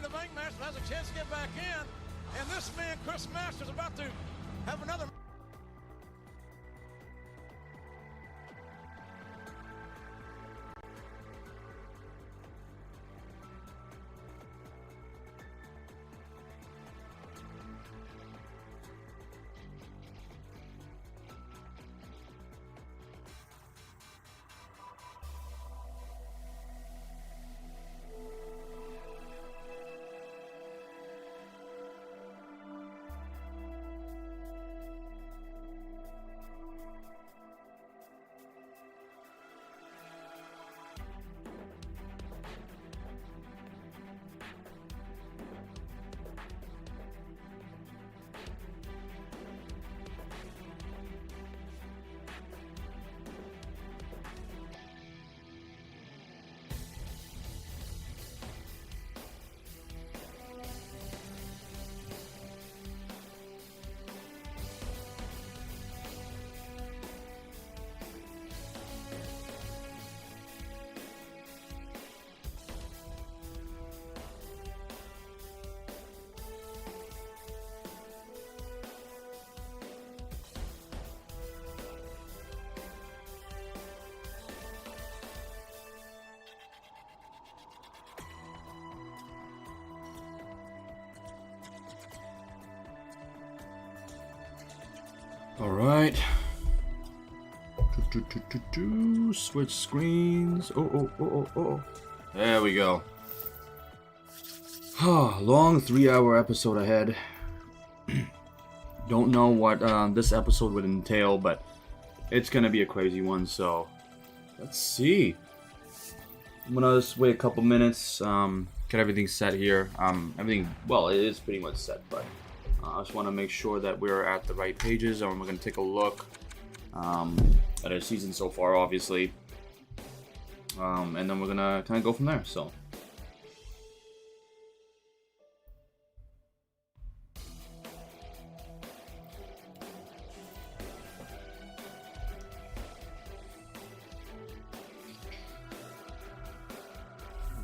the Bankmaster has a chance to get back in. And this man, Chris Masters, about to have another. All right. Switch screens. Oh. There we go. Long 3-hour episode ahead. Don't know what this episode would entail, but it's gonna be a crazy one. So let's see. I'm gonna just wait a couple minutes. Get everything set here. Well, it is pretty much set, but I just want to make sure that we're at the right pages, and we're going to take a look at our season so far, obviously, and then we're going to kind of go from there. So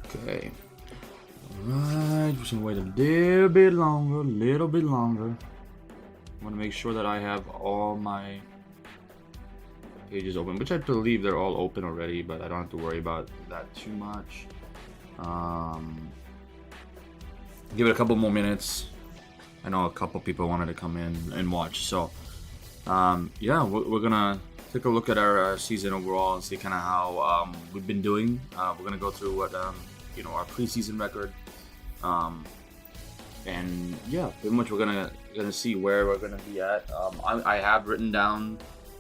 okay. Alright, just gonna wait a little bit longer. I want to make sure that I have all my pages open, which I believe they're all open already, but I don't have to worry about that too much. Give it a couple more minutes. I know a couple people wanted to come in and watch, so yeah, we're gonna take a look at our season overall and see kind of how we've been doing. We're gonna go through what our preseason record. And yeah, pretty much we're gonna see where we're gonna be at. I have written down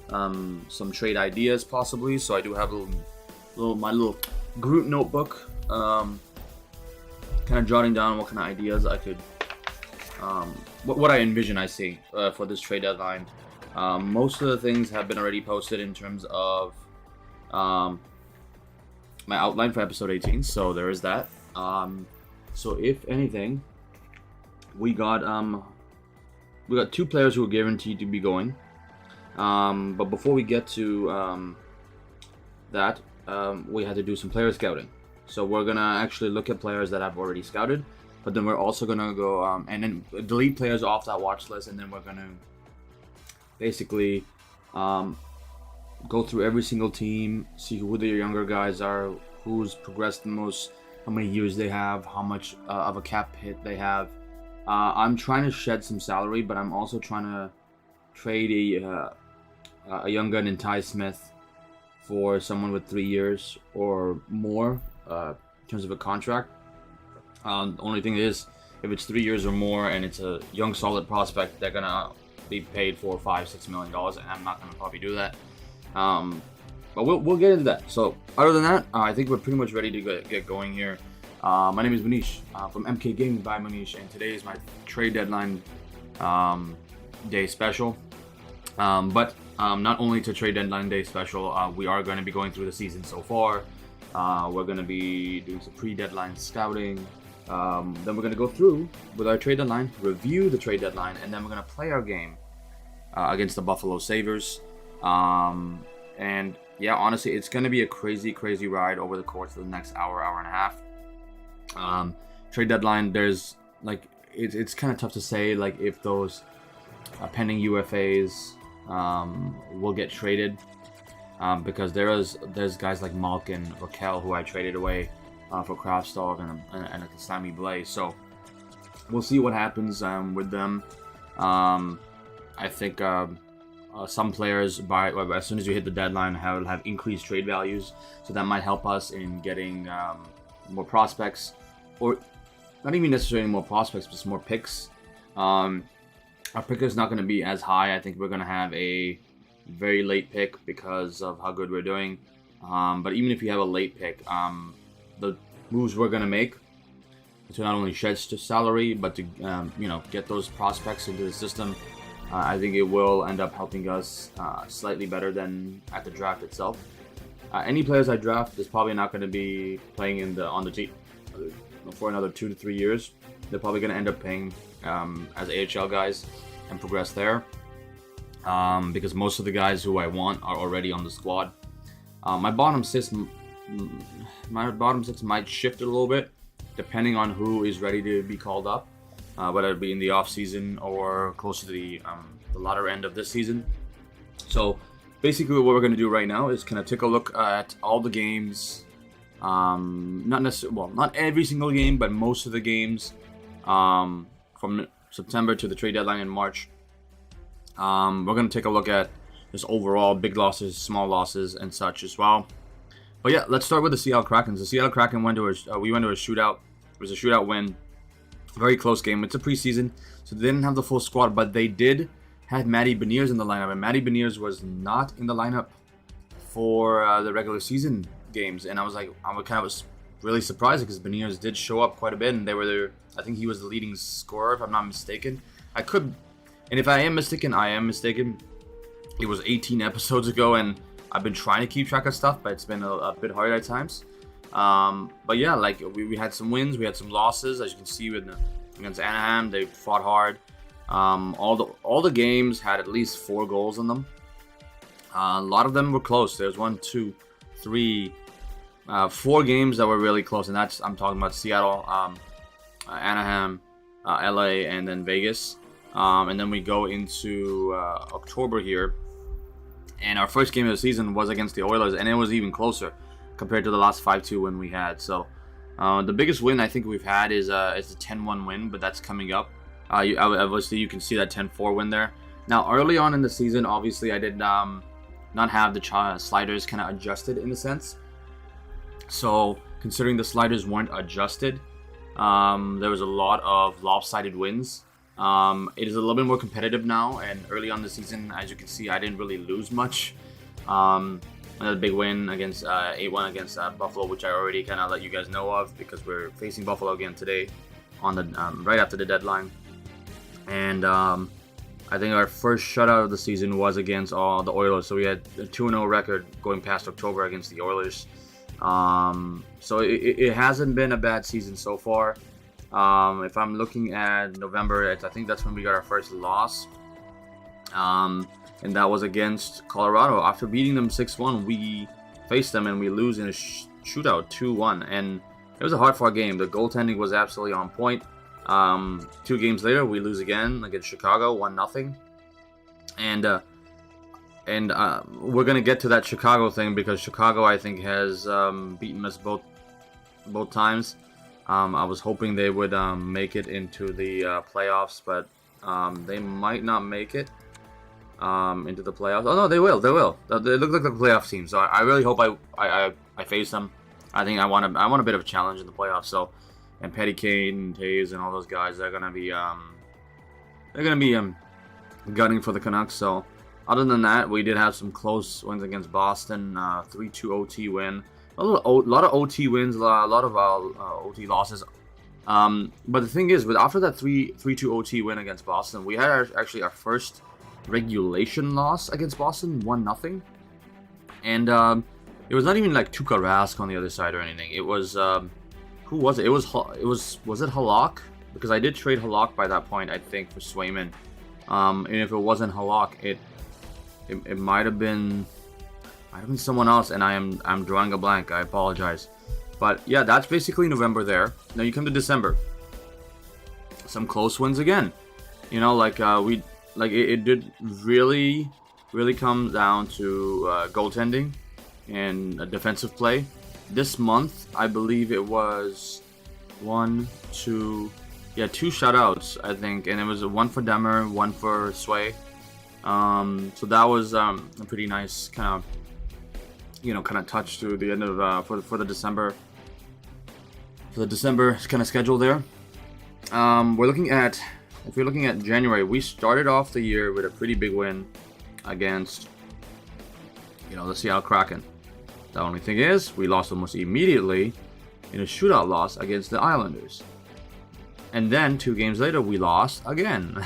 some trade ideas possibly, so I do have my little group notebook, kind of jotting down what kind of ideas I could, what I envision I see for this trade deadline. Most of the things have been already posted in terms of my outline for episode 18, so there is that. So if anything, we got 2 players who are guaranteed to be going. But before we get to that, we had to do some player scouting. So we're gonna actually look at players that I've already scouted, but then we're also gonna go and then delete players off that watch list, and then we're gonna basically go through every single team, see who the younger guys are, who's progressed the most, how many years they have, how much of a cap hit they have. I'm trying to shed some salary, but I'm also trying to trade a young gun in Ty Smith for someone with 3 years or more in terms of a contract. The only thing is, if it's 3 years or more and it's a young solid prospect, they're gonna be paid for $5-6 million, and I'm not gonna probably do that. But we'll get into that. So other than that, I think we're pretty much ready to get going here. My name is Manish from MK Gaming by Manish, and today is my trade deadline day special. But not only to trade deadline day special, we are going to be going through the season so far. We're going to be doing some pre-deadline scouting. Then we're going to go through with our trade deadline, review the trade deadline, and then we're going to play our game against the Buffalo Sabres. And yeah, honestly, it's going to be a crazy ride over the course of the next hour and a half. trade deadline, there's like it's kind of tough to say like if those pending UFAs will get traded, because there's guys like Malk and Raquel who I traded away for Kraftstov and a Sammy Blay. So we'll see what happens with them. I think some players as soon as you hit the deadline will have increased trade values, so that might help us in getting more prospects, or not even necessarily more prospects, but more picks. Our pick is not going to be as high. I think we're going to have a very late pick because of how good we're doing. But even if you have a late pick, the moves we're going to make to not only shed salary, but to get those prospects into the system, I think it will end up helping us slightly better than at the draft itself. Any players I draft is probably not going to be playing on the team for another 2 to 3 years. They're probably going to end up playing as AHL guys and progress there, because most of the guys who I want are already on the squad. My bottom six might shift a little bit depending on who is ready to be called up, whether it be in the off season or close to the latter end of this season. So basically what we're going to do right now is kind of take a look at all the games, not every single game, but most of the games from September to the trade deadline in March. We're going to take a look at just overall big losses, small losses, and such as well. But yeah, let's start with the Seattle Kraken. The Seattle Kraken went to a shootout. It was a shootout win. Very close game. It's a preseason, so they didn't have the full squad, but they did have Matty Beniers in the lineup, and Matty Beniers was not in the lineup for the regular season games, and I was really surprised because Beniers did show up quite a bit, and they were there. I think he was the leading scorer, if I'm not mistaken. And if I am mistaken, It was 18 episodes ago, and I've been trying to keep track of stuff, but it's been a bit hard at times. But yeah, like we had some wins, we had some losses, as you can see against Anaheim. They fought hard. All the games had at least 4 goals in them. A lot of them were close. There's 1, 2, 3, 4 games that were really close, and I'm talking about Seattle, Anaheim, LA, and then Vegas. And then we go into October here, and our first game of the season was against the Oilers, and it was even closer compared to the last 5-2 win we had. So the biggest win I think we've had is a 10-1 win, but that's coming up. Obviously, you can see that 10-4 win there. Now, early on in the season, obviously, I did not have the sliders kind of adjusted in a sense. So, considering the sliders weren't adjusted, there was a lot of lopsided wins. It is a little bit more competitive now, and early on the season, as you can see, I didn't really lose much. Another big win against 8-1 against Buffalo, which I already kind of let you guys know of because we're facing Buffalo again today on the right after the deadline. And I think our first shutout of the season was against the Oilers, so we had a 2-0 record going past October against the Oilers. So it hasn't been a bad season so far. If I'm looking at November, I think that's when we got our first loss. And that was against Colorado. After beating them 6-1, we faced them and we lose in a shootout 2-1. And it was a hard-fought game. The goaltending was absolutely on point. 2 games later, we lose again against Chicago, 1-0. And we're going to get to that Chicago thing because Chicago, I think, has beaten us both times. I was hoping they would make it into the playoffs, but they might not make it into the playoffs. Oh no, they will. They look like the playoff team, so I really hope I face them. I think I want a bit of a challenge in the playoffs. So, and Petty Kane and Taves and all those guys, they're gonna be gunning for the Canucks. So, other than that, we did have some close wins against Boston, 3-2 OT win. A lot of OT wins, a lot of OT losses. But the thing is, after that 3-2 OT win against Boston, we had actually our first regulation loss against Boston, 1-0. And it was not even like Tuukka Rask on the other side or anything. It was who was it? Was it Halak? Because I did trade Halak by that point, I think, for Swayman. And if it wasn't Halak, it might have been someone else, and I'm drawing a blank. I apologize. But yeah, that's basically November there. Now you come to December. Some close wins again. You know, it did really come down to goaltending and defensive play. This month, I believe it was two shutouts, I think, and it was one for Demmer, one for Sway. So that was a pretty nice kind of touch to the end of for the December kind of schedule there. If we're looking at January, we started off the year with a pretty big win against the Seattle Kraken. The only thing is, we lost almost immediately in a shootout loss against the Islanders. And then 2 games later, we lost again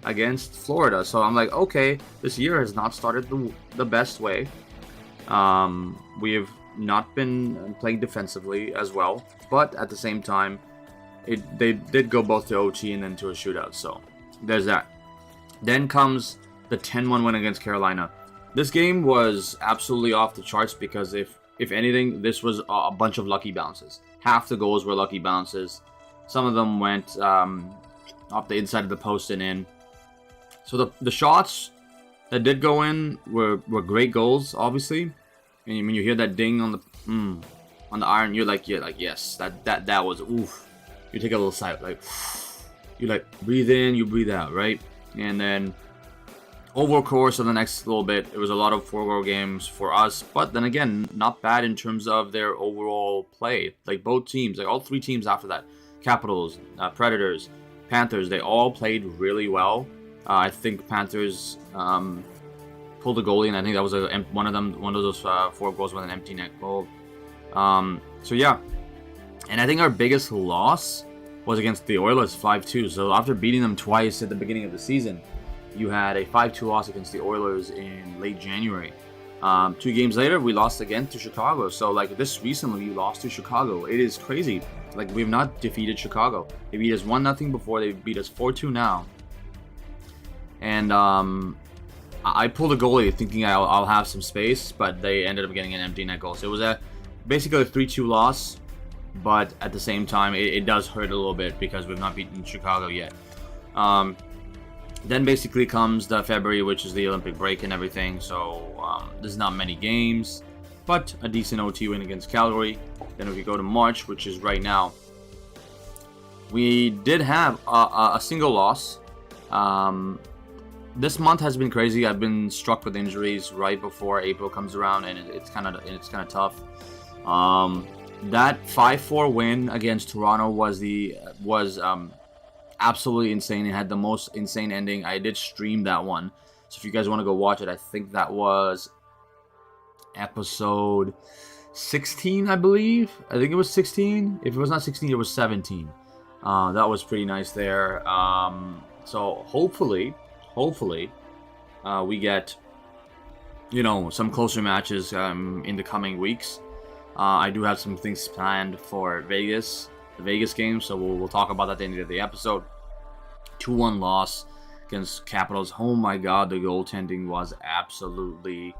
against Florida. So I'm like, okay, this year has not started the best way. We have not been playing defensively as well. But at the same time, they did go both to OT and then to a shootout. So there's that. Then comes the 10-1 win against Carolina. This game was absolutely off the charts because if anything, this was a bunch of lucky bounces. Half the goals were lucky bounces. Some of them went off the inside of the post and in. So the shots that did go in were great goals, obviously. And when you hear that ding on the iron, you're like yes, that was oof. You take a little sigh, like you breathe in, you breathe out, right? And then over the course of the next little bit, it was a lot of 4-goal games for us, but then again, not bad in terms of their overall play. Like both teams, like all 3 teams after that, Capitals, Predators, Panthers, they all played really well. I think Panthers pulled a goalie, and I think that was one of those 4 goals with an empty net goal. So yeah, and I think our biggest loss was against the Oilers, 5-2. So after beating them twice at the beginning of the season, you had a 5-2 loss against the Oilers in late January. 2 games later, we lost again to Chicago. So like this recently, we lost to Chicago. It is crazy. Like we've not defeated Chicago. They beat us 1-0 before. They beat us 4-2 now. And I pulled a goalie thinking I'll have some space, but they ended up getting an empty net goal. So it was basically a 3-2 loss. But at the same time, it does hurt a little bit because we've not beaten Chicago yet. Then basically comes the February, which is the Olympic break and everything. So there's not many games, but a decent OT win against Calgary. Then if we go to March, which is right now, we did have a single loss. This month has been crazy. I've been struck with injuries right before April comes around, and it's kind of tough. That 5-4 win against Toronto was absolutely insane. It had the most insane ending. I did stream that one, so if you guys want to go watch it, I think that was episode 16, I believe. I think it was 16. If it was not 16, it was 17. That was pretty nice there. So hopefully we get some closer matches in the coming weeks. I do have some things planned for Vegas, the Vegas game, so we'll talk about that at the end of the episode. 2-1 loss against Capitals. Oh my god, the goaltending was absolutely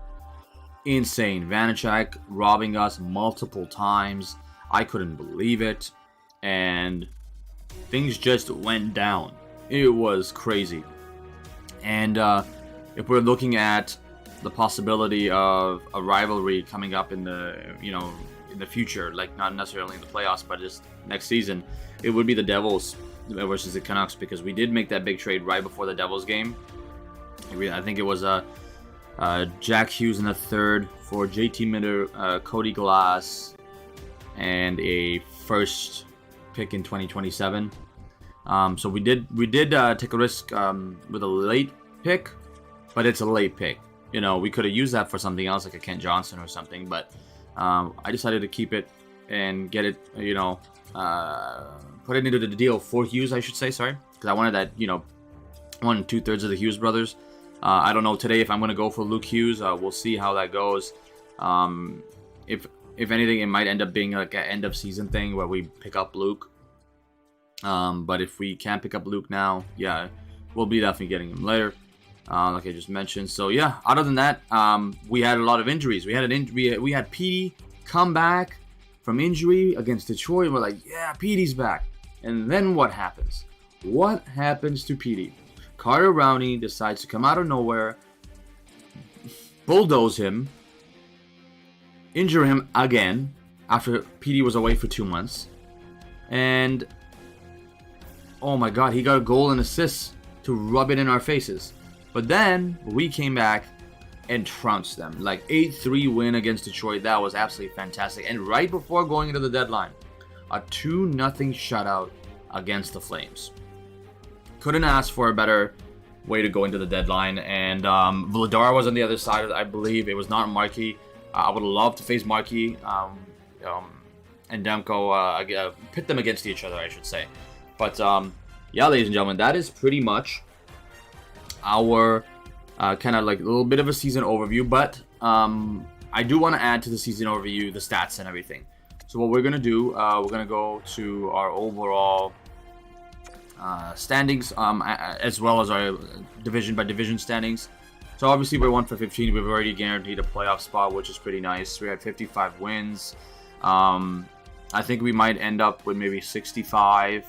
insane. Vanacek robbing us multiple times. I couldn't believe it. And things just went down. It was crazy. And if we're looking at the possibility of a rivalry coming up in the future, like not necessarily in the playoffs, but just next season, it would be the Devils versus the Canucks, because we did make that big trade right before the Devils game. I think it was Jack Hughes in the third for JT Miller, Cody Glass, and a first pick in 2027. So we did take a risk with a late pick, but it's a late pick. We could have used that for something else, like a Kent Johnson or something, but I decided to keep it and get it, put it into the deal for Hughes, I should say, sorry, because I wanted that, 1/2 of the Hughes brothers. I don't know today if I'm going to go for Luke Hughes. We'll see how that goes. If anything, it might end up being like an end of season thing where we pick up Luke. But if we can't pick up Luke now, yeah, we'll be definitely getting him later. Like I just mentioned. So yeah, other than that, we had a lot of injuries. We had Petey come back from injury against Detroit. We're like, yeah, Petey's back. And then what happens? What happens to Petey? Carter Rowney decides to come out of nowhere, bulldoze him, injure him again after Petey was away for 2 months. And oh my god, he got a goal and assist to rub it in our faces. But then we came back and trounced them. Like 8-3 win against Detroit. That was absolutely fantastic. And right before going into the deadline, a 2-0 shutout against the Flames. Couldn't ask for a better way to go into the deadline. And Vladar was on the other side. I believe it was not Markey. I would love to face Markey and Demko, pit them against each other, I should say. But yeah, ladies and gentlemen, that is pretty much our kind of like a little bit of a season overview. But I do want to add to the season overview the stats and everything. So what we're going to do, we're going to go to our overall standings, as well as our division by division standings. So obviously we're 1 for 15. We've already guaranteed a playoff spot, which is pretty nice. We had 55 wins. I think we might end up with maybe 65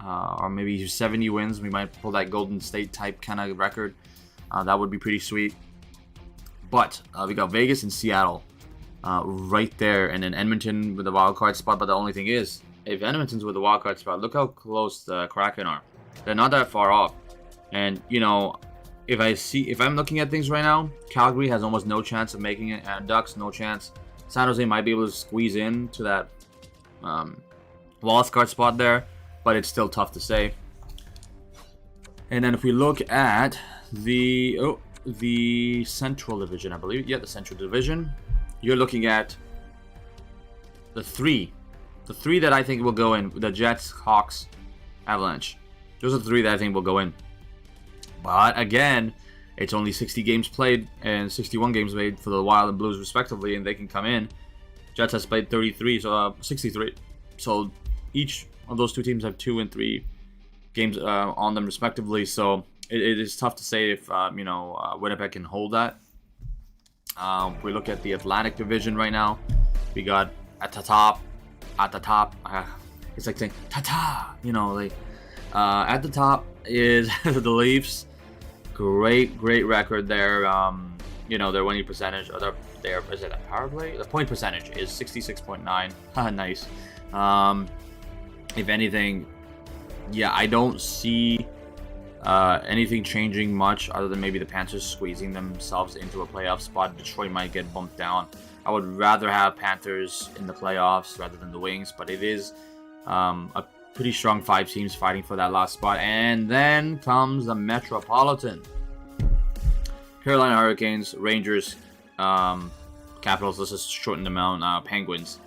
or maybe 70 wins. We might pull that Golden State type kind of record. That would be pretty sweet. But we got Vegas and Seattle right there, and then Edmonton with the wild card spot. But the only thing is, if Edmonton's with the wild card spot, look how close the Kraken are. They're not that far off. And you know, if I'm looking at things right now, Calgary has almost no chance of making it, and Ducks no chance. San Jose might be able to squeeze in to that wild card spot there, but it's still tough to say. And then if we look at the Central Division, I believe, yeah, the Central Division, you're looking at the three that I think will go in: the Jets, Hawks, Avalanche. Those are the three that I think will go in. But again, it's only 60 games played and 61 games made for the Wild and Blues respectively, and they can come in. Jets has played 63. So each of those two teams have 2 and 3 games on them respectively. So it is tough to say if Winnipeg can hold that. If we look at the Atlantic Division right now, we got at the top. It's like saying ta-ta, at the top is the Leafs. Great record there. Their winning percentage, is it a power play? The point percentage is 66.9. Nice. If anything, yeah, I don't see anything changing much other than maybe the Panthers squeezing themselves into a playoff spot. Detroit might get bumped down. I would rather have Panthers in the playoffs rather than the Wings, but it is a pretty strong 5 teams fighting for that last spot. And then comes the Metropolitan. Carolina Hurricanes, Rangers, Capitals, let's just shorten them out, Penguins.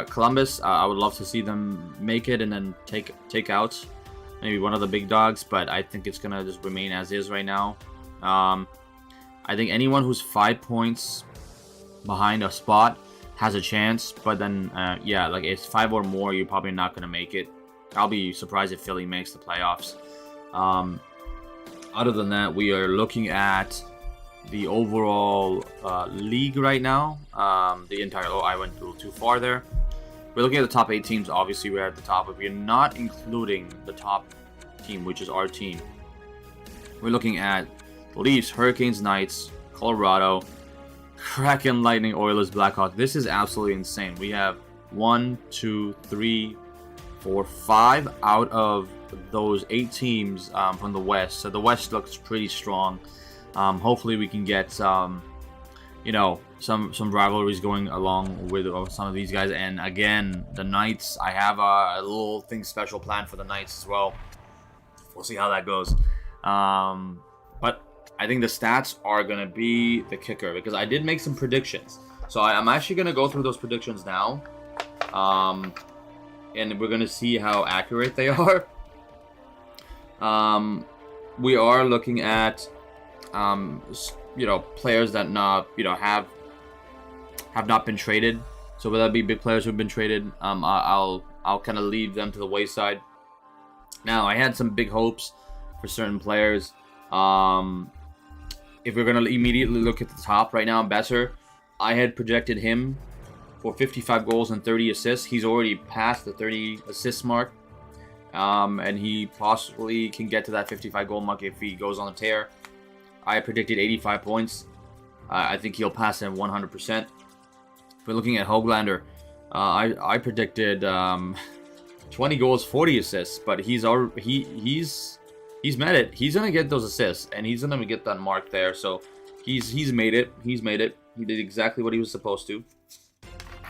Columbus, I would love to see them make it and then take out maybe one of the big dogs, but I think it's going to just remain as is right now. I think anyone who's 5 points behind a spot has a chance, but then, like it's 5 or more, you're probably not going to make it. I'll be surprised if Philly makes the playoffs. Other than that, we are looking at the overall league right now. I went a little too far there. We're looking at the top 8 teams. Obviously, we're at the top, but we're not including the top team, which is our team. We're looking at the Leafs, Hurricanes, Knights, Colorado, Kraken, Lightning, Oilers, Blackhawks. This is absolutely insane. We have 1, 2, 3, 4, 5 out of those 8 teams from the West. So the West looks pretty strong. Hopefully we can get some rivalries going along with some of these guys. And again, the Knights, I have a little thing special planned for the Knights as well. We'll see how that goes. But I think the stats are going to be the kicker, because I did make some predictions. So I'm actually going to go through those predictions now. And we're going to see how accurate they are. We are looking at players that have not been traded. So whether that be big players who've been traded, I'll kind of leave them to the wayside. Now, I had some big hopes for certain players. If we're gonna immediately look at the top right now, Besser, I had projected him for 55 goals and 30 assists. He's already passed the 30 assist mark. And he possibly can get to that 55 goal mark if he goes on a tear. I predicted 85 points. I think he'll pass him 100%. If we're looking at Höglander, I predicted 20 goals, 40 assists, but he's met it. He's gonna get those assists, and he's gonna get that mark there. So he's made it. He did exactly what he was supposed to.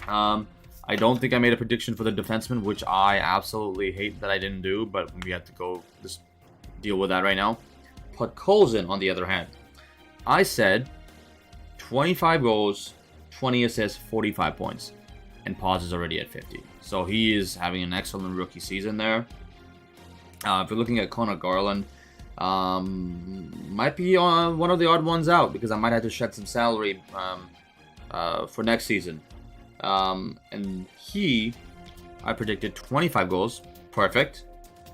I don't think I made a prediction for the defenseman, which I absolutely hate that I didn't do, but we have to go just deal with that right now. Podkolzin, on the other hand, I said 25 goals, 20 assists, 45 points, and Paz is already at 50. So he is having an excellent rookie season there. If you're looking at Connor Garland, might be one of the odd ones out because I might have to shed some salary for next season. And I predicted 25 goals, perfect,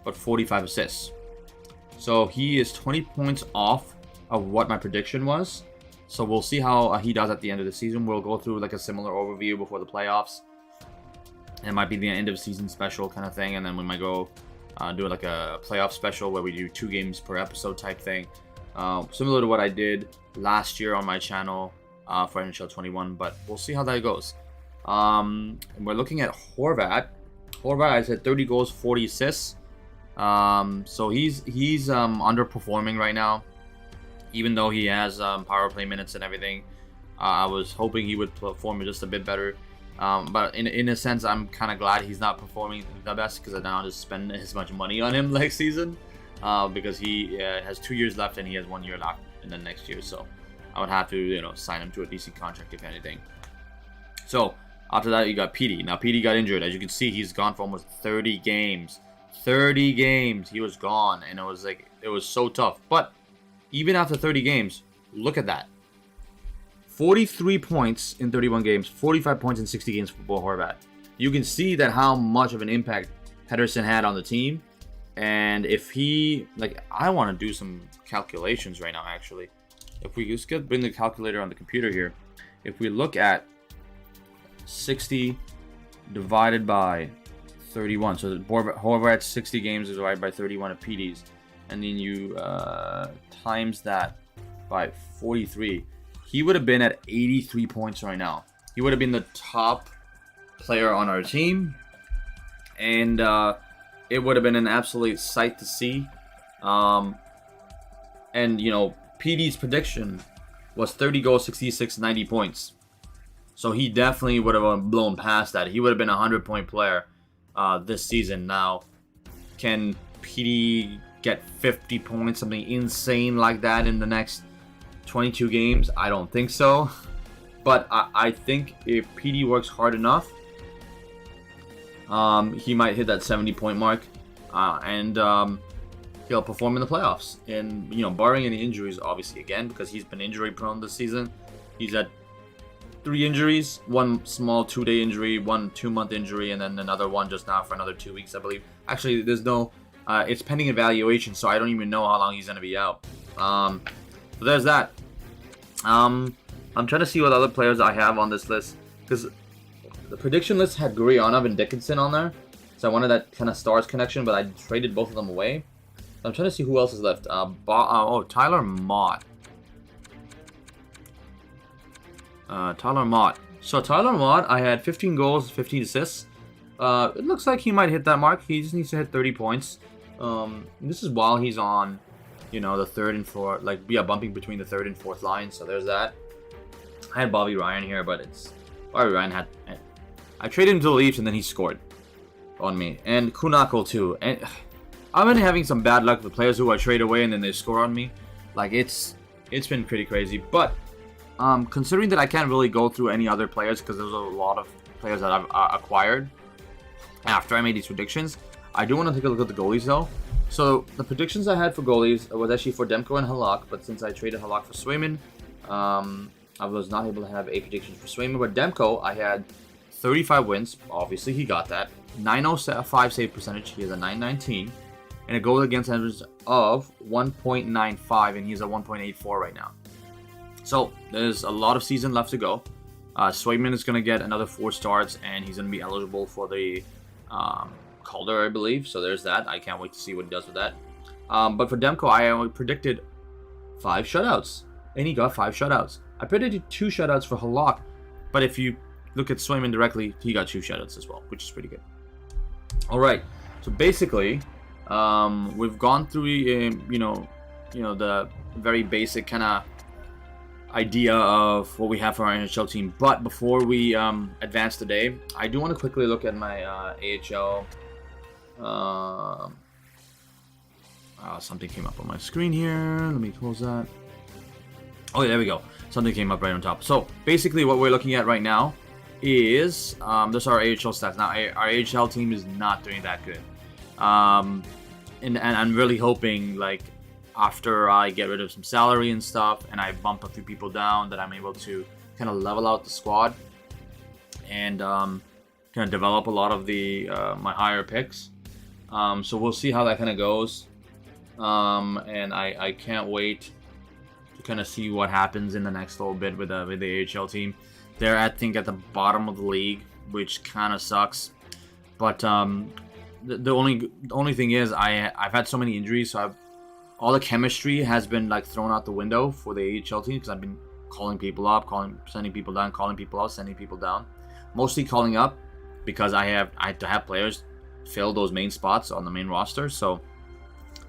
but 45 assists. So he is 20 points off of what my prediction was. So we'll see how he does at the end of the season. We'll go through like a similar overview before the playoffs. It might be the end of season special kind of thing, and then we might go do like a playoff special where we do 2 games per episode type thing, similar to what I did last year on my channel for NHL 21. But we'll see how that goes. And we're looking at Horvat. Horvat, I said 30 goals, 40 assists. So he's underperforming right now, even though he has power play minutes and everything. I was hoping he would perform just a bit better. But in a sense, I'm kind of glad he's not performing the best because I don't just spend as much money on him next season because he has 2 years left and he has 1 year left in the next year. So I would have to sign him to a decent contract if anything. So after that, you got PD. Now PD got injured. As you can see, he's gone for almost 30 games. 30 games he was gone, and it was so tough. But even after 30 games, look at that. 43 points in 31 games, 45 points in 60 games for Bo Horvat. You can see that how much of an impact Pedersen had on the team. And if he, I want to do some calculations right now, actually. If we just bring the calculator on the computer here. If we look at 60 divided by 31. So Horvat's 60 games is divided by 31 of PD's. And then you times that by 43. He would have been at 83 points right now. He would have been the top player on our team. And it would have been an absolute sight to see. And, PD's prediction was 30 goals, 66, 90 points. So he definitely would have blown past that. He would have been a 100-point player this season. Now, can PD get 50 points, something insane like that in the next 22 games? I don't think so. But I think if PD works hard enough, he might hit that 70-point mark. And he'll perform in the playoffs. And, barring any injuries, obviously, again, because he's been injury-prone this season. He's had 3 injuries, 1 small 2-day injury, 1 2-month injury, and then another one just now for another 2 weeks, I believe. Actually, there's no... it's pending evaluation, so I don't even know how long he's going to be out. So there's that. I'm trying to see what other players I have on this list, because the prediction list had Gurianov and Dickinson on there, so I wanted that kind of stars connection, but I traded both of them away. So I'm trying to see who else is left. Tyler Mott. Tyler Mott. So Tyler Mott, I had 15 goals, 15 assists. It looks like he might hit that mark. He just needs to hit 30 points. This is while he's on, the third and fourth, bumping between the third and fourth line. So there's that. I had Bobby Ryan here, but Bobby Ryan I traded him to the Leafs and then he scored on me. And Kunakol too. And I've been having some bad luck with players who I trade away and then they score on me. It's been pretty crazy. But considering that I can't really go through any other players because there's a lot of players that I've acquired after I made these predictions, I do want to take a look at the goalies though. So the predictions I had for goalies was actually for Demko and Halak, but since I traded Halak for Swayman, I was not able to have a prediction for Swayman. But Demko, I had 35 wins. Obviously, he got that. 905 save percentage. He has a 919. And a goal against average of 1.95, and he's at 1.84 right now. So there's a lot of season left to go. Swayman is going to get another 4 starts, and he's going to be eligible for the Calder, I believe. So there's that. I can't wait to see what he does with that. But for Demko, I only predicted 5 shutouts, and he got 5 shutouts. I predicted 2 shutouts for Halak, but if you look at Swayman directly, he got 2 shutouts as well, which is pretty good. All right, so basically, we've gone through, the very basic kind of idea of what we have for our NHL team. But before we advance today, I do want to quickly look at my AHL. Something came up on my screen here. Let me close that. Oh, yeah, there we go. Something came up right on top. So basically, what we're looking at right now is this are our AHL stats. Now, our AHL team is not doing that good. And I'm really hoping, like, after I get rid of some salary and stuff, and I bump a few people down, that I'm able to kind of level out the squad and kind of develop a lot of the my higher picks. So we'll see how that kind of goes. And I can't wait to kind of see what happens in the next little bit with the AHL team. They're, I think, at the bottom of the league, which kind of sucks. But the only thing is, I've had so many injuries, so all the chemistry has been like thrown out the window for the AHL team, because I've been calling people up, sending people down, calling people up, sending people down. Mostly calling up because I have to have players fill those main spots on the main roster. So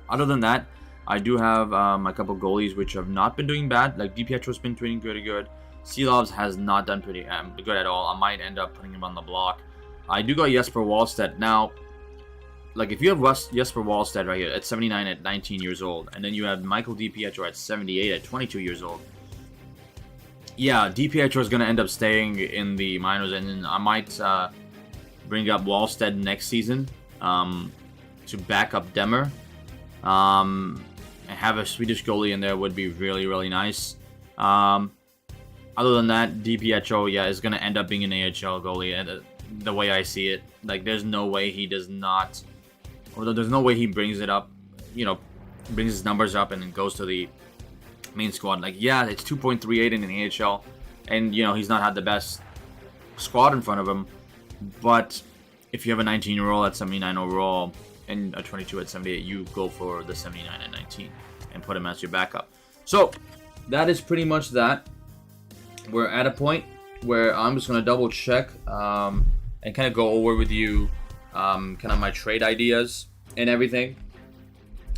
other than that, I do have a couple goalies which have not been doing bad. Like DiPietro's been doing pretty good. Seelovs has not done pretty good at all. I might end up putting him on the block. I do got Jesper Wallstedt. Now, like, if you have Jesper Wallstedt right here at 79 at 19 years old, and then you have Michael DiPietro at 78 at 22 years old, yeah, DiPietro is going to end up staying in the minors, and then I might bring up Wallstedt next season to back up Demmer. And have a Swedish goalie in there would be really, really nice. Other than that, DiPietro, yeah, is going to end up being an AHL goalie, and the way I see it. Like, there's no way he does not, or there's no way he brings it up, brings his numbers up and then goes to the main squad. Like, yeah, it's 2.38 in the AHL, and, he's not had the best squad in front of him, but if you have a 19-year-old at 79 overall and a 22 at 78, you go for the 79 and 19 and put him as your backup. So that is pretty much that. We're at a point where I'm just going to double check and kind of go over with you kind of my trade ideas and everything.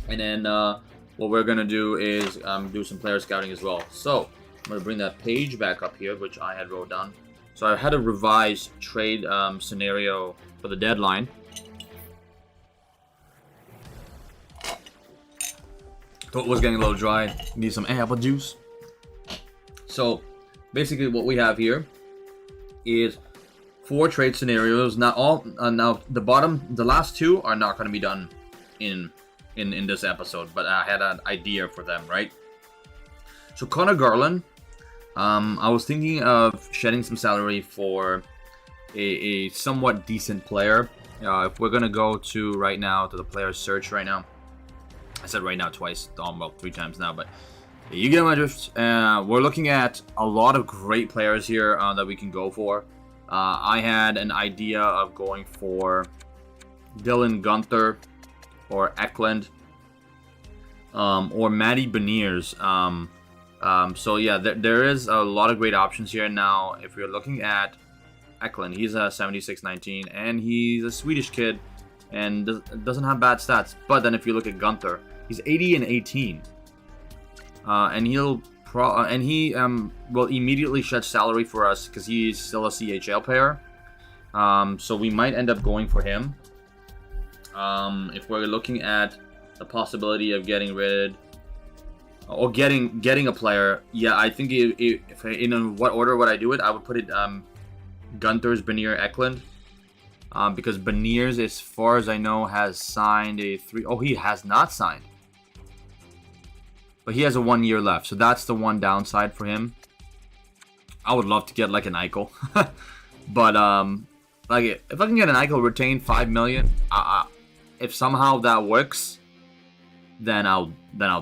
And then what we're going to do is do some player scouting as well. So I'm going to bring that page back up here, which I had wrote down. So I had a revised trade scenario for the deadline. Throat was getting a little dry. Need some apple juice. So basically what we have here is 4 trade scenarios. Not all. Now the last 2 are not going to be done in this episode, but I had an idea for them, right? So Connor Garland, I was thinking of shedding some salary for a somewhat decent player. If we're going to go to right now to the player search right now. I said right now twice, about 3 times now, but you get my drift. We're looking at a lot of great players here that we can go for. I had an idea of going for Dylan Gunther or Eklund or Matty Beniers. So yeah, there is a lot of great options here. Now, if you're looking at Eklund, he's a 76-19, and he's a Swedish kid and doesn't have bad stats. But then if you look at Gunther, he's 80 and 18, and he will immediately shed salary for us because he's still a CHL player. So we might end up going for him. If we're looking at the possibility of getting rid or getting a player, yeah, I think if in what order would I do it? I would put it Gunther's, Benier, Eklund. Because Beniers, as far as I know, has signed a 3. Oh, he has not signed. But he has a 1 year left, so that's the one downside for him. I would love to get like an Eichel, but like if I can get an Eichel retain $5 million, if somehow that works, then I'll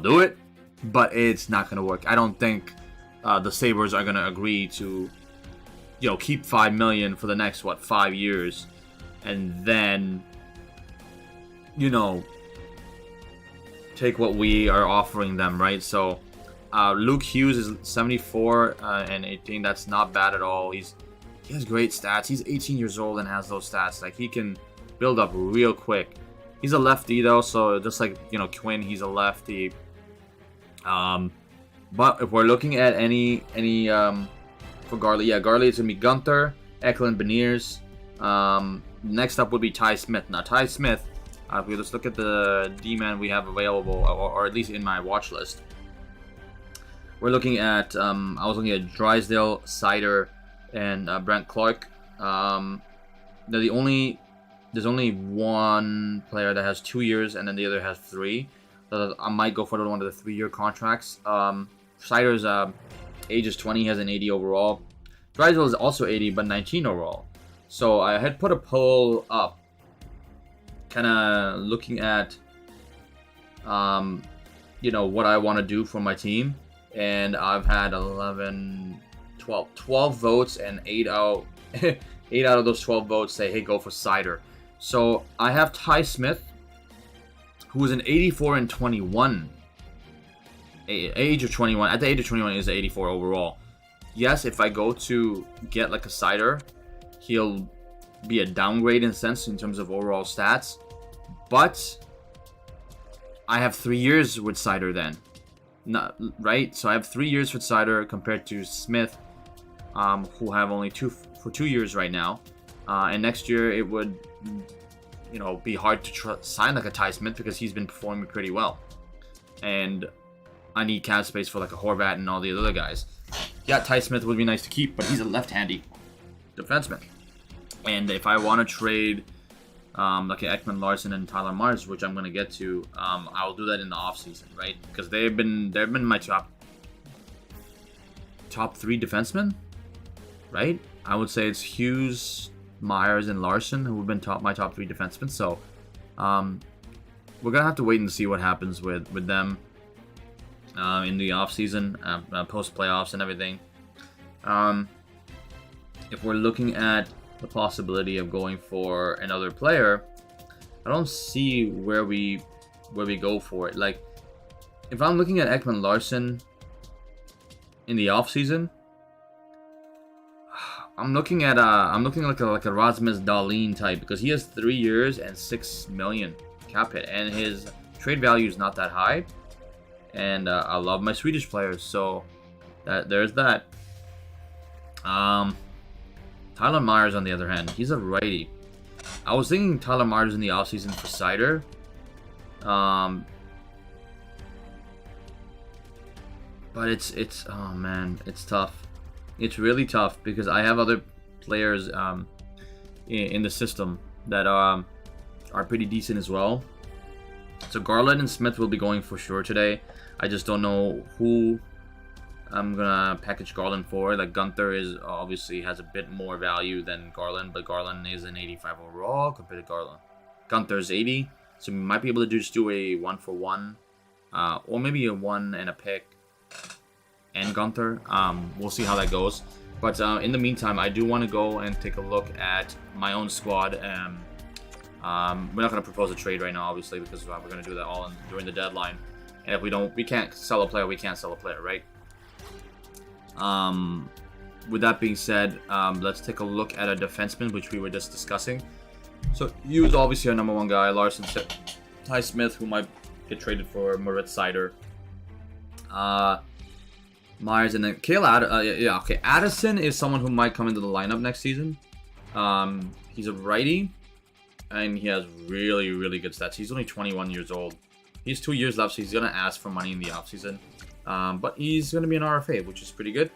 do it. But it's not gonna work. I don't think the Sabres are gonna agree to keep $5 million for the next 5 years, and then take what we are offering them, right? So Luke Hughes is 74 and 18. That's not bad at all. He has great stats. He's 18 years old and has those stats. Like, he can build up real quick. He's a lefty though, so just like Quinn, he's a lefty. But if we're looking at any for Garley, Garley, it's gonna be Gunther, Eklund, Beniers. Next up would be Ty Smith. Now Ty Smith, if we just look at the D-man we have available, or at least in my watch list, we're looking at I was looking at Drysdale, Sider, and Brent Clark. There's only one player that has 2 years, and then the other has 3. So I might go for one of the 3-year contracts. Sider's age is 20, he has an 80 overall. Drysdale is also 80, but 19 overall. So I had put a poll up, kind of looking at, what I want to do for my team, and I've had 12 votes, and 8 out of those 12 votes say, hey, go for Sider. So I have Ty Smith, who is an 84 and 21. Age of 21. At the age of 21, is 84 overall. Yes, if I go to get like a Sider, he'll be a downgrade in a sense in terms of overall stats. But I have 3 years with Sider then. Not, right? So I have 3 years with Sider compared to Smith, who have only 2 years right now. And next year it would, be hard to sign like a Ty Smith because he's been performing pretty well. And I need cap space for like a Horvat and all the other guys. Yeah, Ty Smith would be nice to keep, but he's a left-handy defenseman. And if I want to trade like Ekman Larson and Tyler Myers, which I'm going to get to, I'll do that in the offseason, right? Because they've been my top 3 defensemen, right? I would say it's Hughes, Myers, and Larson who have been my top 3 defensemen. So we're gonna have to wait and see what happens with them in the offseason, post playoffs and everything. If we're looking at the possibility of going for another player, I don't see where we go for it. Like, if I'm looking at Ekman Larson in the offseason, I'm looking like a Rasmus Dahlin type, because he has 3 years and $6 million cap hit, and his trade value is not that high. And I love my Swedish players, so there's that. Tyler Myers, on the other hand, he's a righty. I was thinking Tyler Myers in the offseason for Sider. But it's oh man, it's tough. It's really tough because I have other players in the system that are pretty decent as well. So Garland and Smith will be going for sure today. I just don't know who I'm gonna package Garland for. Like, Gunther is obviously has a bit more value than Garland, but Garland is an 85 overall compared to Garland. Gunther's 80, so we might be able to just do a 1-for-1, or maybe a 1 and a pick and Gunther. We'll see how that goes. But in the meantime, I do want to go and take a look at my own squad. We're not going to propose a trade right now, obviously, because we're going to do that all during the deadline. And if we can't sell a player, we can't sell a player, right? With that being said, let's take a look at a defenseman, which we were just discussing. So he was obviously our number 1 guy. Larson, Ty Smith, who might get traded for Moritz Seider. Myers, and then Cale Addison is someone who might come into the lineup next season. He's a righty, and he has really, really good stats. He's only 21 years old. He has 2 years left, so he's going to ask for money in the offseason. But he's going to be an RFA, which is pretty good.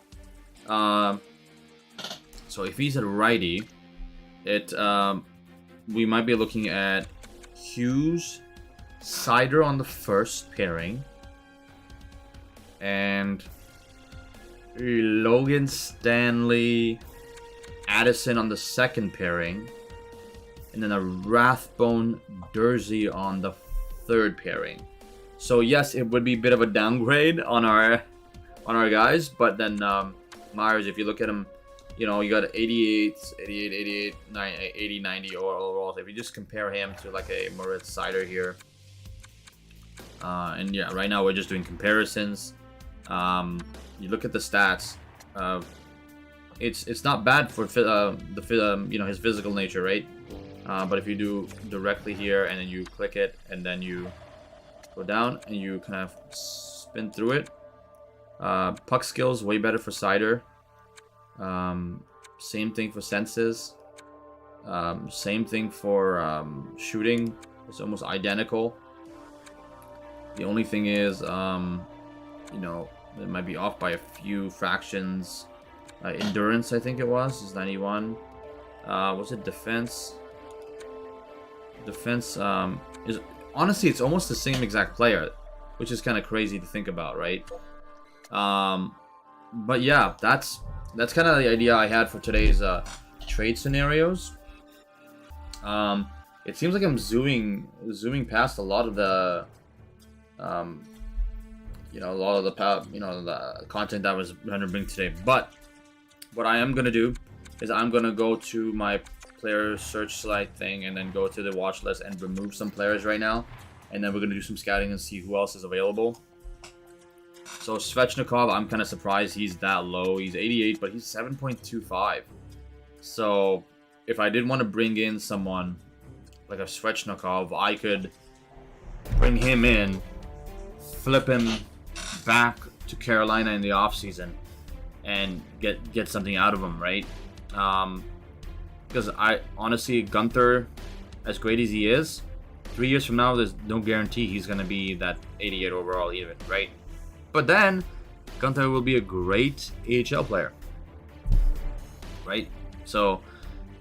So if he's a righty, we might be looking at Hughes, Seider on the first pairing, and Logan Stanley, Addison on the second pairing, and then a Rathbone Dursey on the third pairing. So yes, it would be a bit of a downgrade on our guys, but then Myers, if you look at him, You know, you got 88, 80, 90 overall. If you just compare him to like a Moritz Seider here, and yeah, right now we're just doing comparisons. You look at the stats. It's not bad for you know, his physical nature, right? But if you do directly here and then you click it and then you go down and you kind of spin through it, puck skills way better for Seider. Same thing for senses. Same thing for shooting. It's almost identical. The only thing is, you know, it might be off by a few fractions. Endurance, I think it was, is 91. Was it defense? Defense is honestly, it's almost the same exact player, which is kind of crazy to think about, right? But yeah, that's kind of the idea I had for today's trade scenarios. It seems like I'm zooming past a lot of the you know, the content that I was going to bring today. But what I am going to do is I'm going to go to my player search slide thing and then go to the watch list and remove some players right now. And then we're going to do some scouting and see who else is available. So Svechnikov, I'm kind of surprised he's that low. He's 88, but he's 7.25. So if I did want to bring in someone like a Svechnikov, I could bring him in, flip him back to Carolina in the offseason and get something out of him, right? Because I honestly, Gunther, as great as he is, 3 years from now, there's no guarantee he's going to be that 88 overall even, right? But then, Gunther will be a great AHL player, right? So,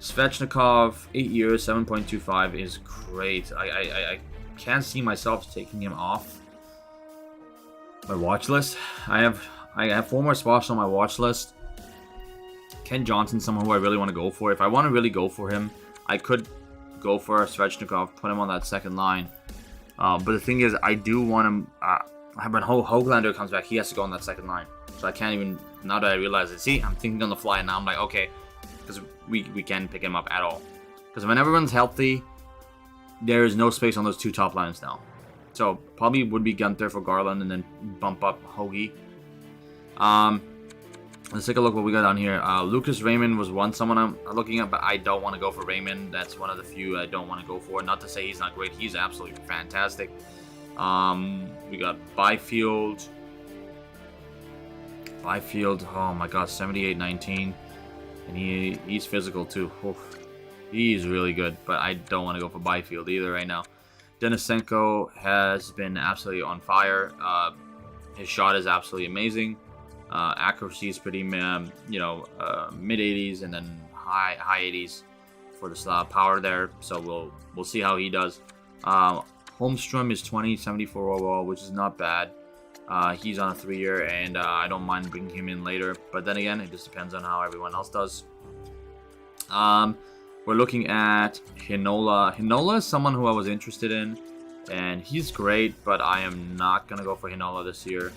Svechnikov, 8 years, 7.25 is great. I can't see myself taking him off my watch list. I have 4 more spots on my watch list. Ken Johnson, someone who I really want to go for. If I want to really go for him, I could go for Svechnikov, put him on that second line. But the thing is, I do want him. When Höglander comes back, he has to go on that second line. So I can't even. Now that I realize it, see, I'm thinking on the fly, and now I'm like, okay, because we can't pick him up at all. Because when everyone's healthy, there is no space on those 2 top lines now. So probably would be Gunther for Garland, and then bump up Hoagie. Let's take a look what we got on here. Lucas Raymond was someone I'm looking at, but I don't want to go for Raymond. That's one of the few I don't want to go for. Not to say he's not great. He's absolutely fantastic. We got Byfield. Oh my god, 78-19. And he's physical too. Oof. He's really good, but I don't want to go for Byfield either right now. Denisenko has been absolutely on fire. His shot is absolutely amazing. Accuracy is pretty, mid 80s and then high 80s for the power there. So we'll see how he does. Holmstrom is 74 overall, which is not bad. He's on a 3-year, and I don't mind bringing him in later. But then again, it just depends on how everyone else does. We're looking at Hinola. Hinola is someone who I was interested in, and he's great, but I am not going to go for Hinola this year.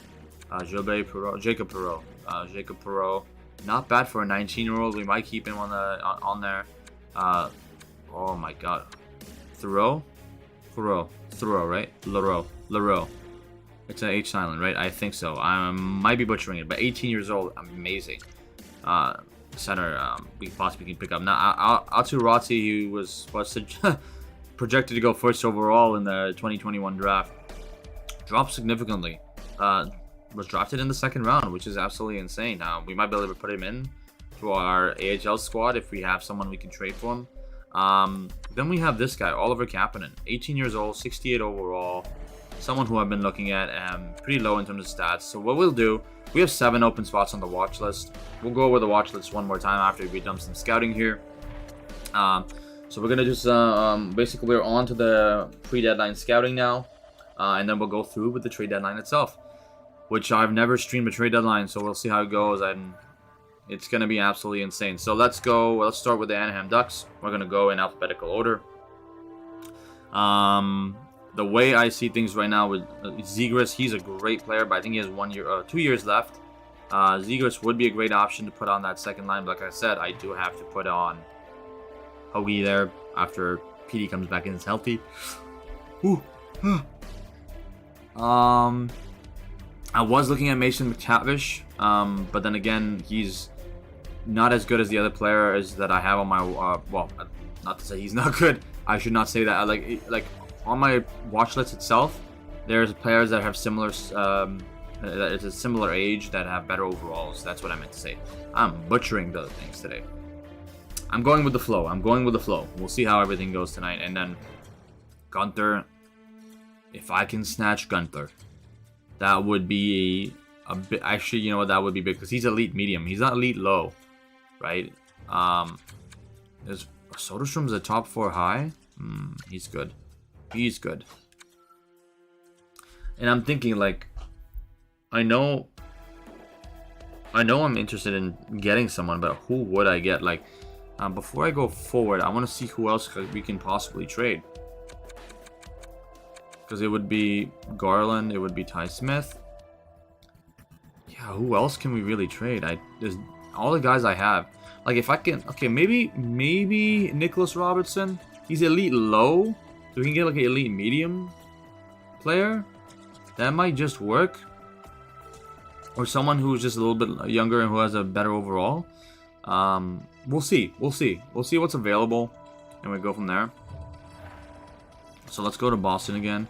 Jacob Perreault, not bad for a 19-year-old. We might keep him on there. Oh my god, Thoreau, right? Leroux. It's an H silent, right? I think so. I might be butchering it, but 18 years old, amazing. Center, we possibly can pick up. Now, Atu Rati, he was projected to go first overall in the 2021 draft, dropped significantly. Was drafted in the second round, which is absolutely insane. We might be able to put him in to our AHL squad if we have someone we can trade for him. Then we have this guy, Oliver Kapanen, 18 years old, 68 overall. Someone who I've been looking at, pretty low in terms of stats. So what we'll do, we have 7 open spots on the watch list. We'll go over the watch list one more time after we've done some scouting here. So we're gonna just basically we're on to the pre-deadline scouting now, and then we'll go through with the trade deadline itself, which I've never streamed a trade deadline, so we'll see how it goes, and it's gonna be absolutely insane. So let's go. Let's start with the Anaheim Ducks. We're gonna go in alphabetical order. The way I see things right now with Zegras, he's a great player, but I think he has 2 years left. Zegers would be a great option to put on that second line. But like I said, I do have to put on Hoagie there after PD comes back in and is healthy. Ooh. I was looking at Mason McTavish, but then again, he's not as good as the other players that I have on my well, not to say he's not good. I should not say that. Like on my watch list itself, there's players that have similar that it's a similar age that have better overalls. That's what I meant to say. I'm butchering the things today. I'm going with the flow. We'll see how everything goes tonight. And then Gunther, if I can snatch Gunther, that would be a bit. Actually, you know what? That would be big because he's elite medium. He's not elite low, right? There's Soderstrom's a top 4 high. He's good. He's good. And I'm thinking like, I know I'm interested in getting someone, but who would I get? Like, before I go forward, I want to see who else we can possibly trade. Because it would be Garland, it would be Ty Smith. Yeah, who else can we really trade? There's all the guys I have. Like if I can, okay, maybe Nicholas Robertson. He's elite low, so we can get like an elite medium player. That might just work. Or someone who's just a little bit younger and who has a better overall. We'll see. We'll see what's available, and we go from there. So let's go to Boston again.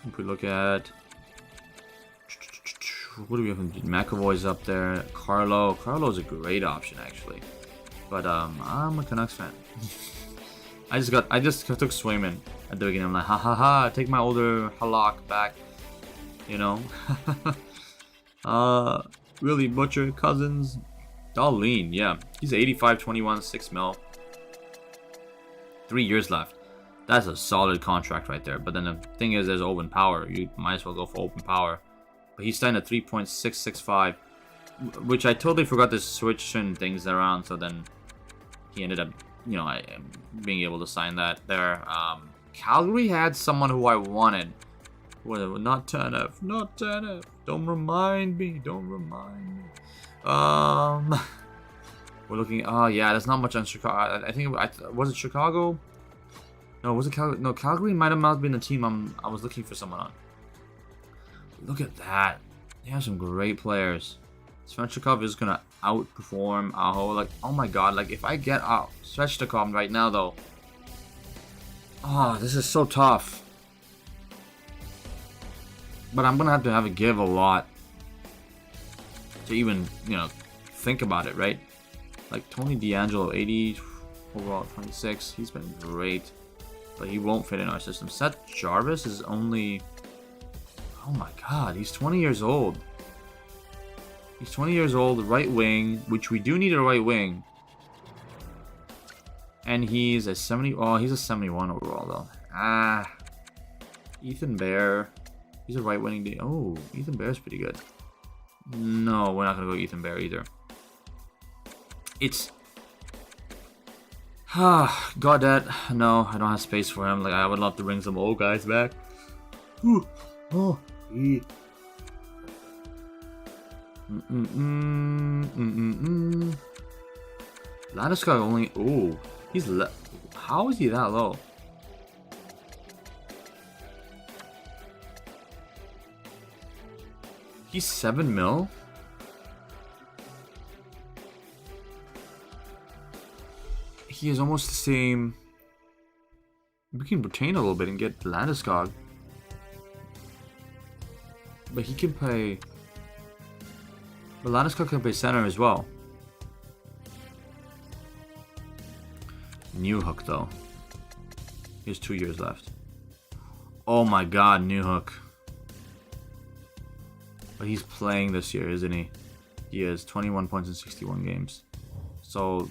If we look at what do we have? McAvoy's up there. Carlo's a great option actually, but I'm a Canucks fan. I just took Swayman at the beginning. I'm like, ha ha ha! Take my older Halak back, you know. Really butcher Cousins. Darlene, yeah, he's 85, 21, 6 mil. 3 years left. That's a solid contract right there. But then the thing is, there's open power. You might as well go for open power. But he's signed at 3.665, which I totally forgot to switch certain things around. So then he ended up, you know, being able to sign that there. Calgary had someone who I wanted. Well, not Tanev. Not Tanev. Don't remind me. Don't remind me. We're looking. Oh yeah, there's not much on Chicago. I think was it Chicago? No, was it Calgary? No, Calgary might have been the team I was looking for someone on. Look at that. They have some great players. Svechnikov is gonna outperform Aho. Like, oh my god. Like, if I get Svechnikov right now, though. Oh, this is so tough. But I'm gonna have to give a lot to even, you know, think about it, right? Like Tony DeAngelo, 80 overall, 26. He's been great, but he won't fit in our system. Seth Jarvis is only, oh my god, he's 20 years old. He's 20 years old, right wing, which we do need a right wing. And he's a 70. Oh, he's a 71 overall though. Ethan Bear. He's a right wing. Oh, Ethan Bear's pretty good. No, we're not gonna go Ethan Bear either. It's Goddard. No, I don't have space for him. Like, I would love to bring some old guys back. Ooh. Oh. Landeskog only. Oh, he's how is he that low? He's 7 mil. He is almost the same. We can retain a little bit and get Landeskog. But he can play. But Landeskog can play center as well. Newhook though. He has 2 years left. Oh my god, Newhook. But he's playing this year, isn't he? He has 21 points in 61 games. So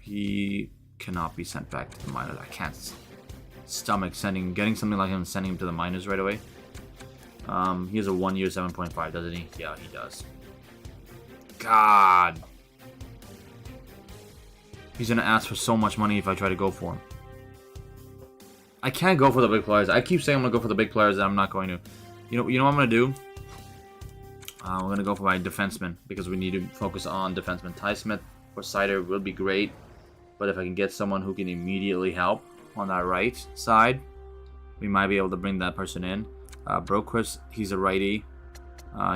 he cannot be sent back to the minors. I can't stomach getting something like him and sending him to the minors right away. He has a 1 year 7.5, doesn't he? Yeah, he does. God. He's gonna ask for so much money if I try to go for him. I can't go for the big players. I keep saying I'm gonna go for the big players and I'm not going to. You know what I'm gonna do? We're going to go for my defenseman because we need to focus on defenseman. Ty Smith or Sider will be great. But if I can get someone who can immediately help on that right side, we might be able to bring that person in. Broquist, he's a righty.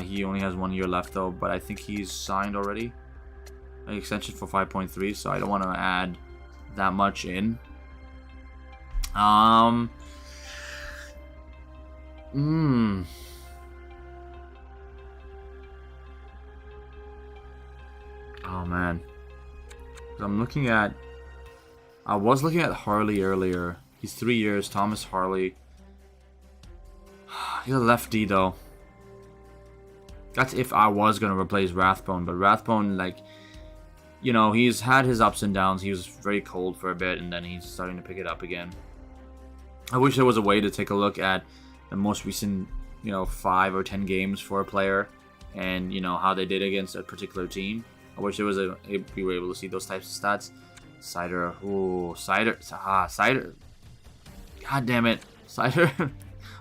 He only has 1 year left though, but I think he's signed already. An extension for 5.3, so I don't want to add that much in. Oh man. I'm looking at... I was looking at Harley earlier. He's 3 years, Thomas Harley. He's a lefty though. That's if I was going to replace Rathbone. But Rathbone, like, you know, he's had his ups and downs. He was very cold for a bit, and then he's starting to pick it up again. I wish there was a way to take a look at the most recent, you know, 5 or 10 games for a player, and, you know, how they did against a particular team. I wish there was we were able to see those types of stats. Cider, ooh, Cider, Cider. God damn it, Cider.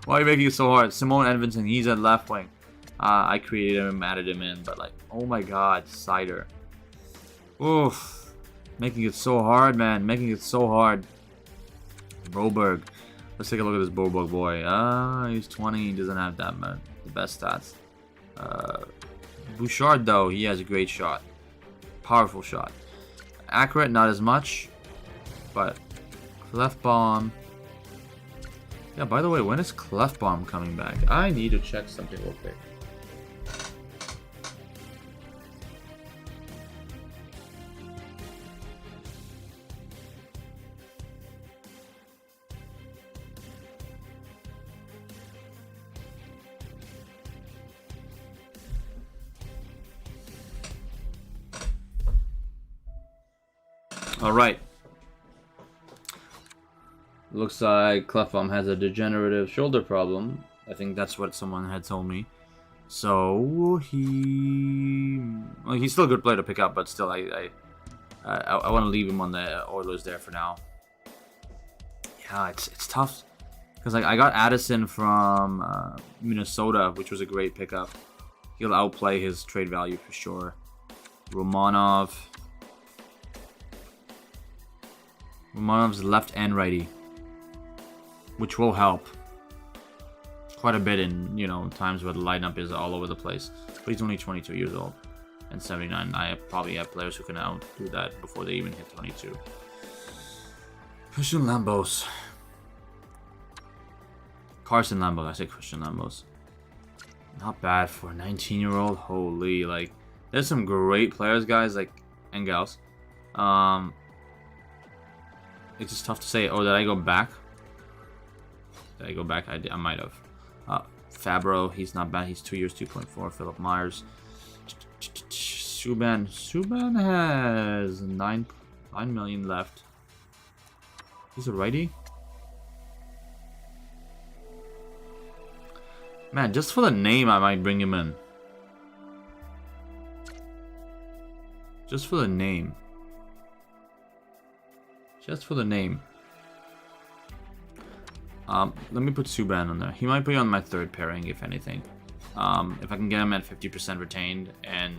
Why are you making it so hard? Simone Edvinson, he's at left wing. I created him, added him in, but like, oh my god, Cider. Oof. Making it so hard, man. Making it so hard. Broberg. Let's take a look at this Broberg boy. He's 20. He doesn't have that, man. The best stats. Bouchard, though, he has a great shot. Powerful shot. Accurate, not as much. But Clefbaum. Yeah, by the way, when is Clefbaum coming back? I need to check something real quick. Alright. Looks like Clefbaum has a degenerative shoulder problem. I think that's what someone had told me. So well, he's still a good player to pick up, but still I want to leave him on the Oilers there for now. Yeah, it's tough because like I got Addison from Minnesota, which was a great pickup. He'll outplay his trade value for sure. Romanov's left and righty, which will help quite a bit in, you know, times where the lineup is all over the place. But he's only 22 years old and 79. I probably have players who can outdo that before they even hit 22. Christian Lambos. Carson Lambos. I say Christian Lambos. Not bad for a 19-year-old. Holy, like, there's some great players, guys, like, and gals. It's just tough to say. Oh, did I go back? Did I go back? I might have. Fabro, he's not bad. He's 2 years, 2.4. Philip Myers. Subban. Subban has 9 million left. He's a righty? Man, just for the name, I might bring him in. Just for the name. Just for the name. Let me put Subban on there. He might be on my third pairing, if anything. If I can get him at 50% retained and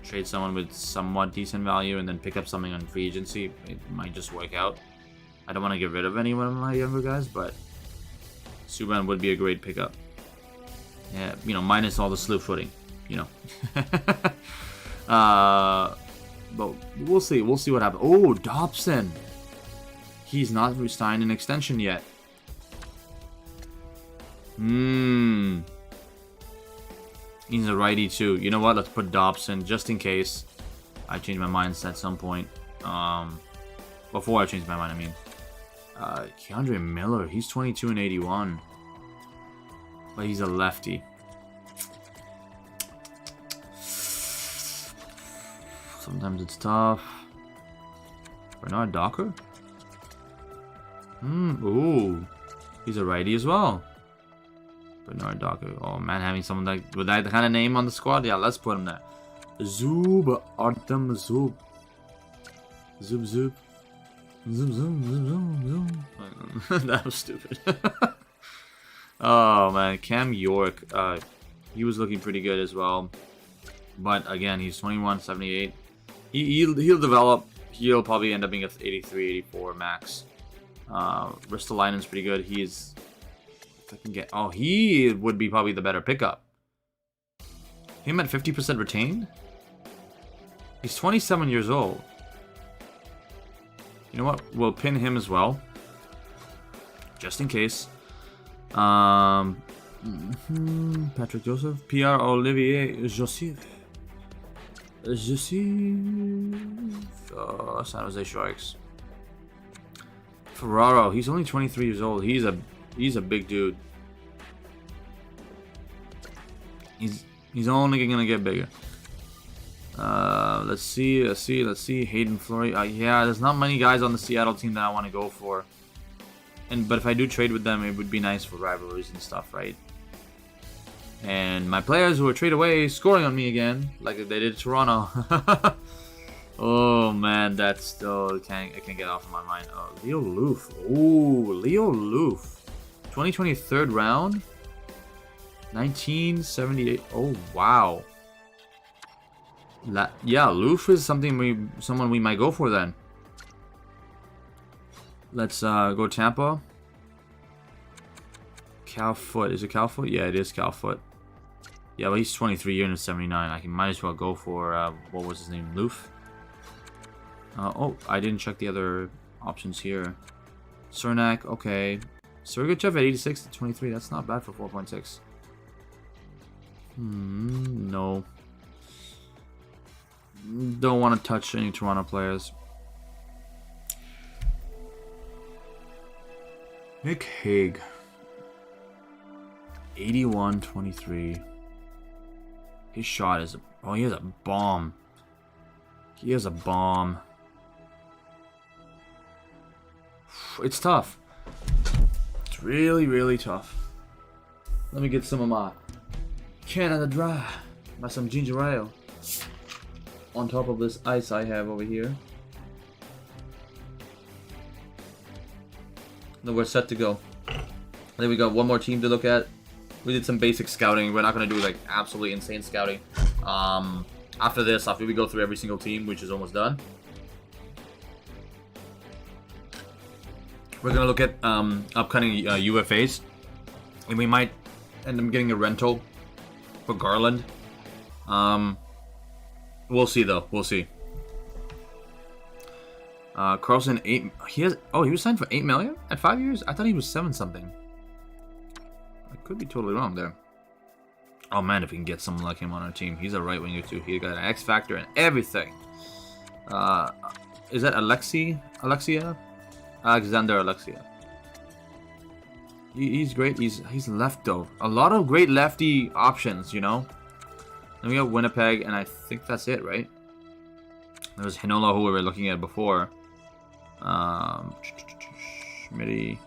trade someone with somewhat decent value and then pick up something on free agency, it might just work out. I don't want to get rid of any one of my younger guys, but Subban would be a great pickup. Yeah, you know, minus all the slew footing, you know. But we'll see. We'll see what happens. Oh, Dobson. He's not signed an extension yet. He's a righty too. You know what? Let's put Dobson just in case I change my mind at some point. Before I change my mind, I mean. Keandre Miller. He's 22 and 81. But he's a lefty. Sometimes it's tough. Bernard Docker? Ooh. He's a righty as well. Bernard Docker. Oh man, having someone like with that kind of name on the squad? Yeah, let's put him there. Zub Artem Zub. Zub. Zub. That was stupid. Oh man, Cam York. He was looking pretty good as well. But again, he's 21, 78. He'll develop. He'll probably end up being a 83, 84 max. Ristolainen's pretty good. He's... If I can get... Oh, he would be probably the better pickup. Him at 50% retained? He's 27 years old. You know what? We'll pin him as well. Just in case. Patrick Joseph. Pierre Olivier Joseph. San Jose Sharks. Ferraro. He's only 23 years old. He's a big dude. He's only gonna get bigger. Let's see. Hayden Fleury. Yeah, there's not many guys on the Seattle team that I want to go for. But if I do trade with them, it would be nice for rivalries and stuff, right? And my players who are trade away scoring on me again, like they did Toronto. Oh man, that's still I can't get off of my mind. Oh, Leo Loof. Ooh, Leo Loof. 2020 third round. 1978. Oh wow. Yeah, Loof is someone we might go for then. Let's go Tampa. Calfoot. Is it Calfoot? Yeah, it is Calfoot. Yeah, but he's 23 years and 79. I might as well go for what was his name? Loof. Oh, I didn't check the other options here. Cernak, okay. Sergachev at 86 to 23. That's not bad for 4.6. No. Don't want to touch any Toronto players. Nick Hague. 81-23. His shot is... Oh, he has a bomb. He has a bomb. It's tough. It's really, really tough. Let me get some of my Canada Dry. By some ginger ale. On top of this ice I have over here. Then we're set to go. Then we got one more team to look at. We did some basic scouting. We're not going to do like absolutely insane scouting. After this, after we go through every single team, which is almost done, we're going to look at upcoming UFAs. And we might end up getting a rental for Garland. We'll see though. We'll see. Carlson 8. He was signed for $8 million at 5 years. I thought he was 7 something. I could be totally wrong there. Oh man, if we can get someone like him on our team, he's a right winger too. He got an X factor and everything. Is that Alexia? Alexander Alexia. He's great. He's left though. A lot of great lefty options, you know. Then we got Winnipeg, and I think that's it, right? There was Hinola, who we were looking at before. Schmitty,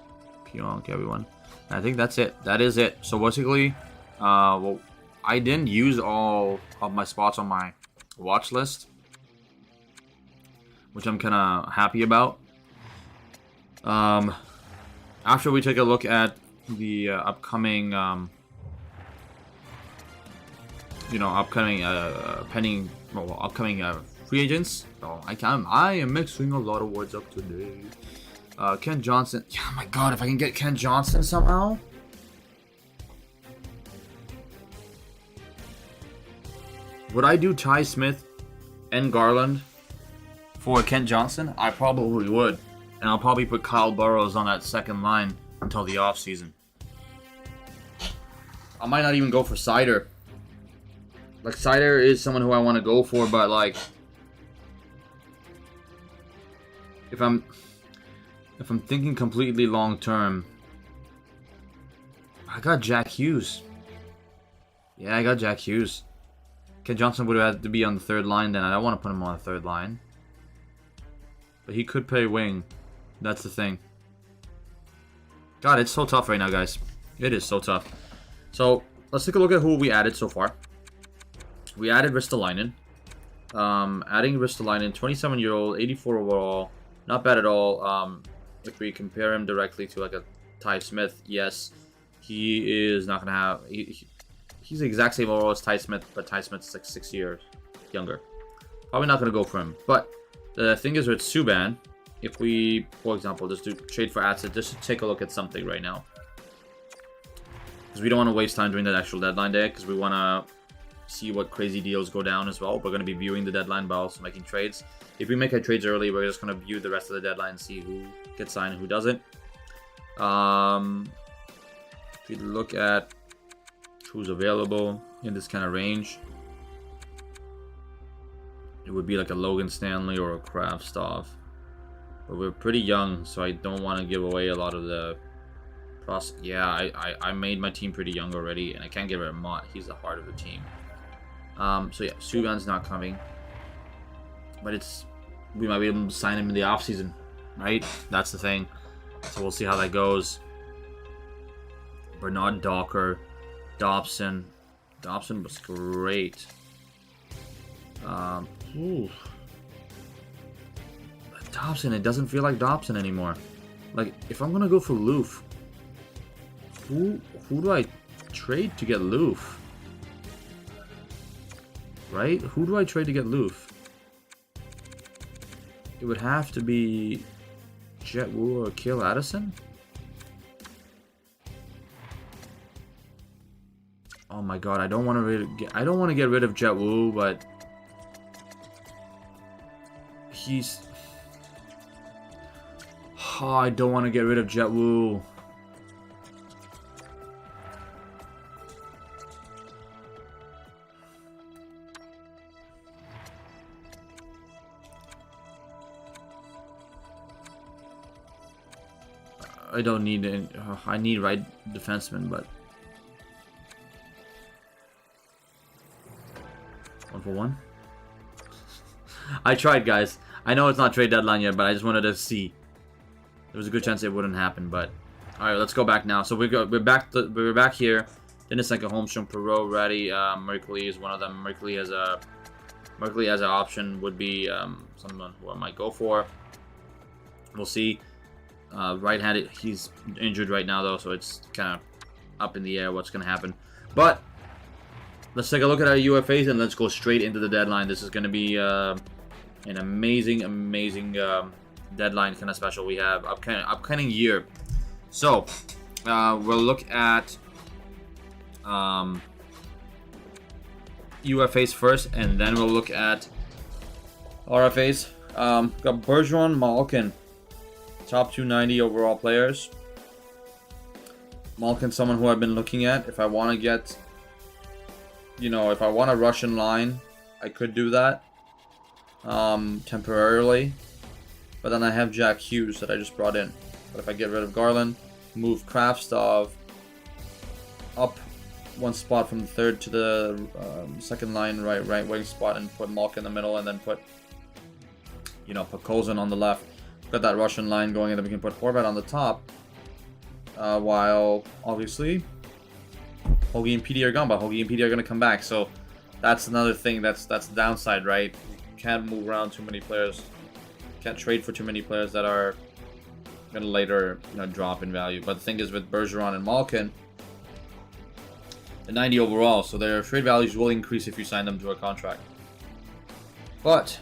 Pionk, everyone. I think that's it. That is it. So basically, well, I didn't use all of my spots on my watch list, which I'm kind of happy about. After we take a look at the upcoming, upcoming free agents. Oh, I am mixing a lot of words up today. Ken Johnson. Yeah, oh my God, if I can get Ken Johnson somehow. Would I do Ty Smith and Garland for Ken Johnson? I probably would. And I'll probably put Kyle Burrows on that second line until the offseason. I might not even go for Sider. Like, Sider is someone who I want to go for, but like, if I'm thinking completely long term, I got Jack Hughes. Yeah, I got Jack Hughes. Ken Johnson would have had to be on the third line then. I don't want to put him on the third line. But he could play wing. That's the thing. God, it's so tough right now, guys. It is so tough. So, let's take a look at who we added so far. We added Ristolainen. Adding Ristolainen, 27-year-old, 84 overall. Not bad at all. If we compare him directly to like a Ty Smith, yes, he is not going to have... He's the exact same overall as Ty Smith, but Ty Smith's like 6 years younger. Probably not going to go for him. But the thing is with Subban, if we, for example, just do trade for assets, just to take a look at something right now. Because we don't want to waste time doing that actual deadline day, because we want to see what crazy deals go down as well. We're going to be viewing the deadline, but also making trades. If we make our trades early, we're just going to view the rest of the deadline and see who gets signed and who doesn't. If you look at who's available in this kind of range, it would be like a Logan Stanley or a Kravtsov. But we're pretty young, so I don't want to give away a lot of the process. Yeah, I made my team pretty young already, and I can't get rid of Mott. He's the heart of the team. So yeah, Subban's not coming. But we might be able to sign him in the offseason, right? That's the thing. So we'll see how that goes. Bernard Docker, Dobson. Dobson was great. Dobson, it doesn't feel like Dobson anymore. Like, if I'm gonna go for Loof, who do I trade to get Loof? Right? Who do I trade to get Loof? It would have to be Jet Wu or Kiel Addison. Oh my god, I don't want to get rid of Jet Wu, but he's. Oh, I don't want to get rid of Jet Wu. I don't need it. I need right defenseman, but 1-for-1. I tried, guys. I know it's not trade deadline yet, but I just wanted to see. There was a good chance it wouldn't happen, but all right, let's go back now. So we're back here. Denisenko, Holmstrom, Perot, Ratty, Merkley is one of them. Merkley as an option would be someone who I might go for. We'll see. Right-handed, he's injured right now though, so it's kind of up in the air what's going to happen. But let's take a look at our UFAs and let's go straight into the deadline. This is going to be an amazing deadline kind of special we have upcoming year. So we'll look at UFAs first, and then we'll look at RFAs. Got Bergeron, Malkin, top 290 overall players. Malkin, someone who I've been looking at. If I want to get, if I want a Russian line, I could do that temporarily. But then I have Jack Hughes that I just brought in. But if I get rid of Garland, move Kravtsov up one spot from the third to the second line right wing spot and put Malkin in the middle, and then put Kozin on the left. Got that Russian line going, and then we can put Horvat on the top. While obviously Hoagie and PD are gone, but Hoagie and PD are going to come back. So that's another thing. That's the downside, right? You can't move around too many players. Can't trade for too many players that are going to later drop in value. But the thing is with Bergeron and Malkin, the 90 overall, so their trade values will increase if you sign them to a contract. But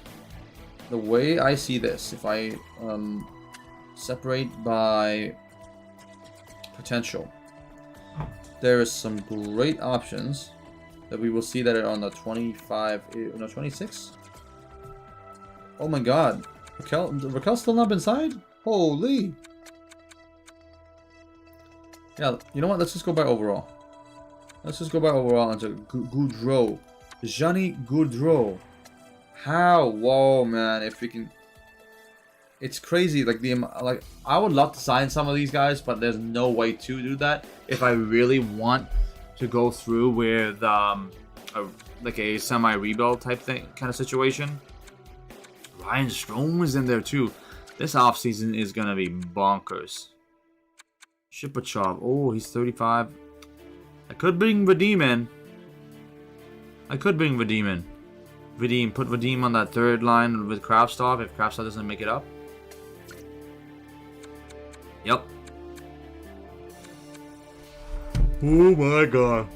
the way I see this, if I separate by potential, there is some great options that we will see that are on the 26. Oh my god. Raquel's still not been signed? Holy. Yeah, you know what? Let's just go by overall. Let's just go by overall into Goudreau. Johnny Goudreau. How? Whoa, man. If we can... It's crazy. Like I would love to sign some of these guys, but there's no way to do that if I really want to go through with a semi-rebuild type thing kind of situation. Ryan Strome is in there too. This offseason is gonna be bonkers. Shipachov. Oh, he's 35. I could bring Vadim in. Vadim, put Vadim on that third line with Kravtsov if Kravtsov doesn't make it up. Yep. Oh my god.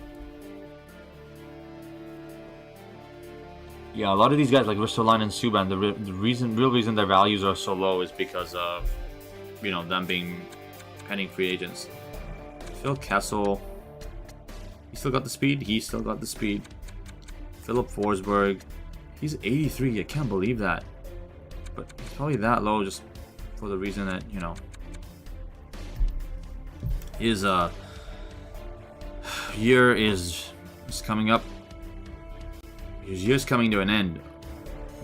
Yeah, a lot of these guys like Ristolainen and Subban, the real reason their values are so low is because of, you know, them being pending free agents. Phil Kessel, he still got the speed. He still got the speed. Philip Forsberg, he's 83. I can't believe that. But he's probably that low just for the reason that, you know, his year is coming up. His year's coming to an end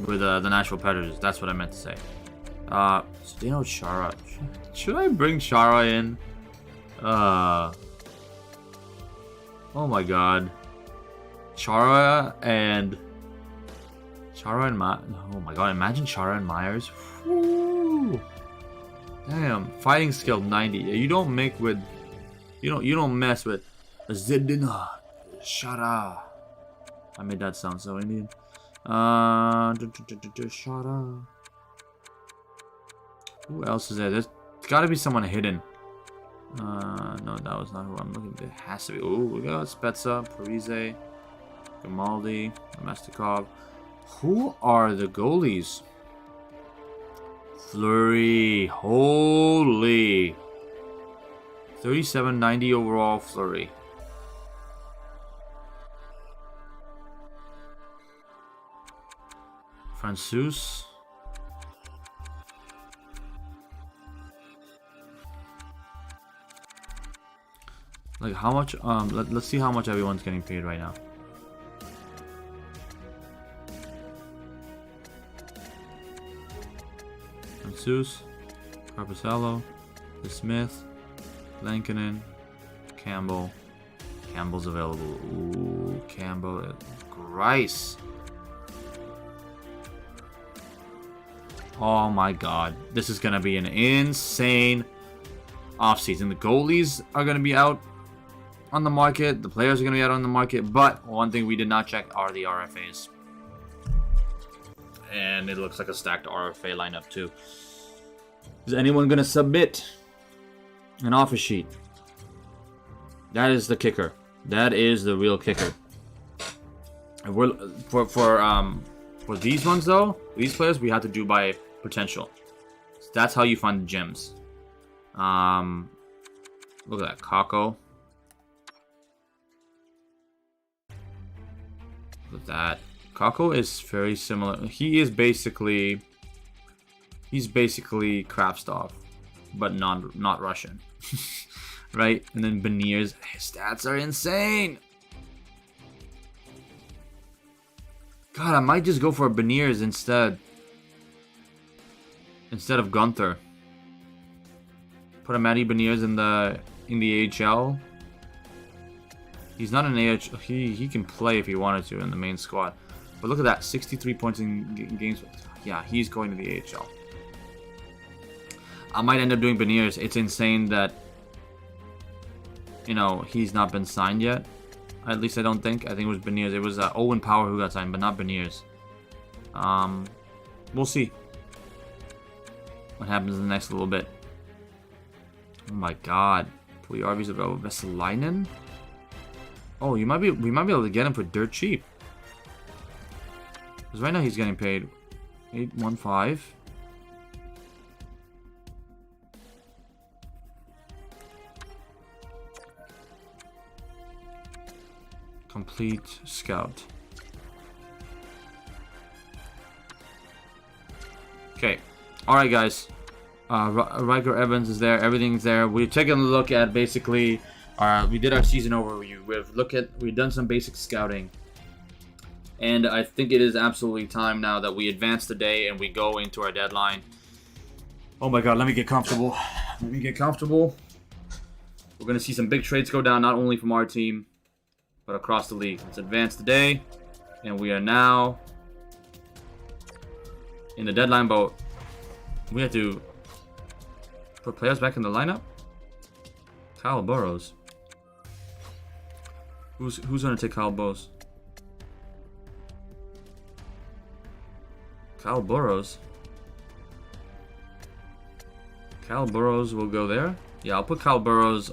with the Nashville Predators. That's what I meant to say. Zdeno Chara. Should I bring Chara in? Oh my god. Chara and oh my god, imagine Chara and Myers. Woo. Damn, fighting skill 90. You don't make with you don't mess with Zdeno Chara. I made that sound so Indian. Chara. Who else is there? There's gotta be someone hidden. No, that was not who I'm looking. It has to be. Ooh, we got Spezza, Parise, Grimaldi, Domestikov. Who are the goalies? Fleury. Holy. 37.90 overall Fleury. Francouz. Like how much? Let's see how much everyone's getting paid right now. Francouz, Carpacello, the Smith, Lankinen, Campbell. Campbell's available. Ooh, Campbell. Grice. Oh my god. This is going to be an insane offseason. The goalies are going to be out on the market. The players are going to be out on the market. But one thing we did not check are the RFAs. And it looks like a stacked RFA lineup too. Is anyone going to submit an offer sheet? That is the kicker. That is the real kicker. If we're, for these ones though, these players we have to do by potential. So that's how you find the gems. Look at that, Kako. Look at that. Kako is very similar. He's basically Kravtsov, but not Russian. Right? And then Beniers, his stats are insane. God, I might just go for Beniers instead of Gunther. Put a Matty Beniers in the AHL. He's not an AHL. He can play if he wanted to in the main squad. But look at that, 63 points in games. Yeah, he's going to the AHL. I might end up doing Beniers. It's insane that, you know, he's not been signed yet. At least I don't think. I think it was Beniers. It was Owen Power who got signed, but not Beniers. We'll see what happens in the next little bit. Oh my god. Puljujärvi's available. Vesalainen? Oh, we might be able to get him for dirt cheap. Because right now he's getting paid $815. Complete scout. Okay. Alright guys. Riker Evans is there. Everything's there. We're taking a look at basically we did our season overview. We've done some basic scouting. And I think it is absolutely time now that we advance the day and we go into our deadline. Oh my god, let me get comfortable. Let me get comfortable. We're going to see some big trades go down, not only from our team, but across the league. Let's advance the day. And we are now in the deadline boat. We have to put players back in the lineup. Kyle Burrows. Who's going to take Kyle Burrows? Kyle Burrows. Kyle Burrows will go there. Yeah, I'll put Kyle Burrows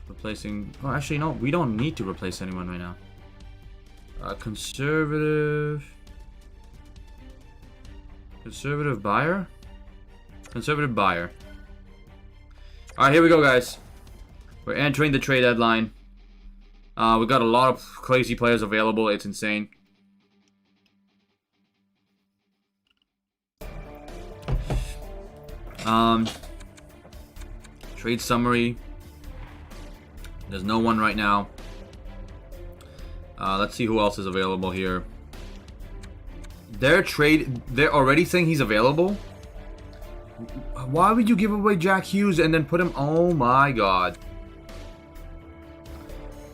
replacing... Oh, actually, no. We don't need to replace anyone right now. Conservative buyer? Conservative buyer. Alright, here we go, guys. We're entering the trade deadline. We got a lot of crazy players available. It's insane. Trade summary. There's no one right now. Let's see who else is available here. They're already saying he's available? Why would you give away Jack Hughes and then put him? Oh my god.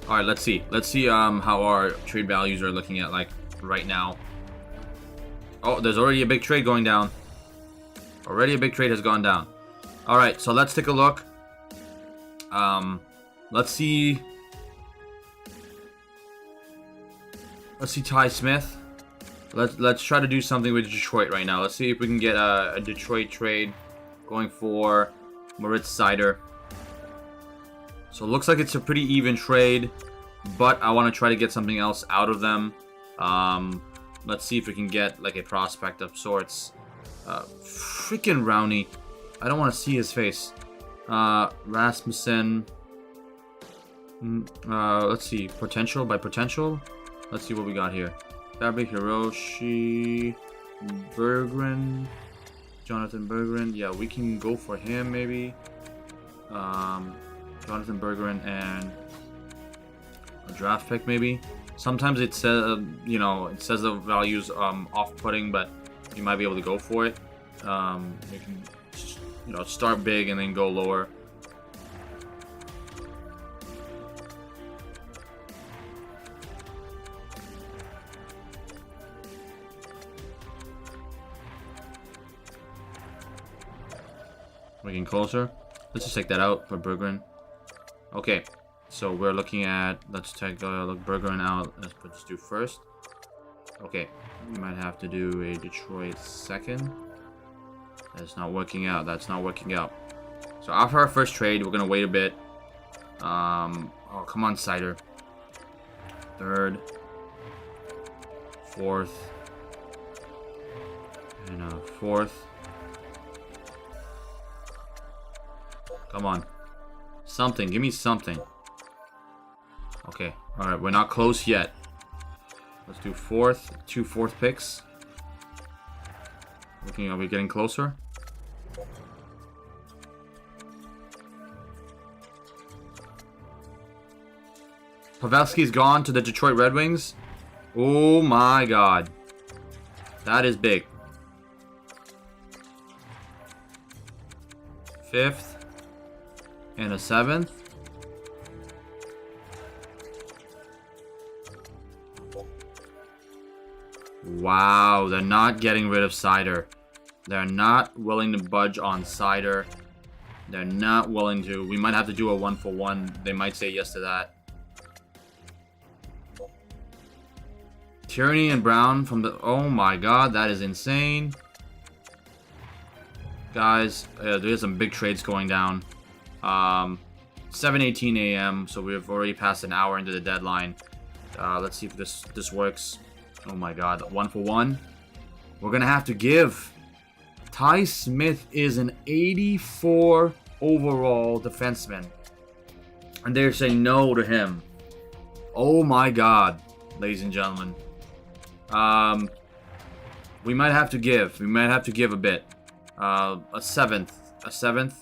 Alright, let's see. Let's see how our trade values are looking at like right now. Oh, there's already a big trade going down. Already a big trade has gone down. Alright, so let's take a look. Let's see. Let's see Ty Smith. Let's try to do something with Detroit right now. Let's see if we can get a Detroit trade going for Moritz Seider. So it looks like it's a pretty even trade, but I want to try to get something else out of them. Let's see if we can get like a prospect of sorts. Freaking Rowney. I don't want to see his face. Rasmussen. Let's see. Potential by potential. Let's see what we got here. Fabric, Hiroshi, Berggren, Jonathan Berggren. Yeah, we can go for him maybe. Jonathan Berggren and a draft pick maybe. Sometimes it says, it says the value's off-putting, but you might be able to go for it. You can, start big and then go lower. We're getting closer. Let's just take that out for Berggren. Okay, so we're looking at. Let's take Berggren out. Let's just do first. Okay, we might have to do a Detroit second. That's not working out. That's not working out. So after our first trade, we're gonna wait a bit. Oh, come on, Seider. Third, fourth, and fourth. Come on. Something. Give me something. Okay. Alright, we're not close yet. Let's do fourth. 2 fourth picks. Are we getting closer? Pavelski's gone to the Detroit Red Wings. Oh my god. That is big. 5th. And a 7th. Wow, they're not getting rid of Seider. They're not willing to budge on Seider. They're not willing to. We might have to do a 1-for-1. They might say yes to that. Tierney and Brown from the... Oh my god, that is insane. Guys, there's some big trades going down. 7:18 a.m. So we've already passed an hour into the deadline. Let's see if this works. Oh my god, 1-for-1. We're gonna have to give. Ty Smith is an 84 overall defenseman, and they're saying no to him. Oh my god, ladies and gentlemen. We might have to give. We might have to give a bit. A 7th. A 7th.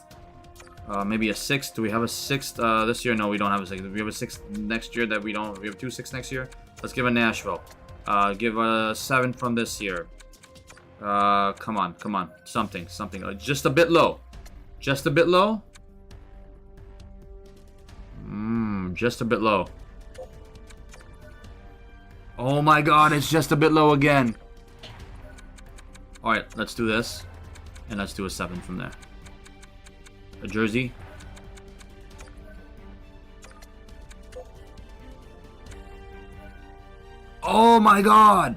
Maybe a 6th. Do we have a 6th this year? No, we don't have a 6th. We have a 6th next year that we don't. We have 2 6th next year. Let's give a Nashville. Give a 7 from this year. Come on, come on. Something. Just a bit low. Just a bit low. Just a bit low. Oh my god, it's just a bit low again. Alright, let's do this. And let's do a 7 from there. A jersey. Oh my god!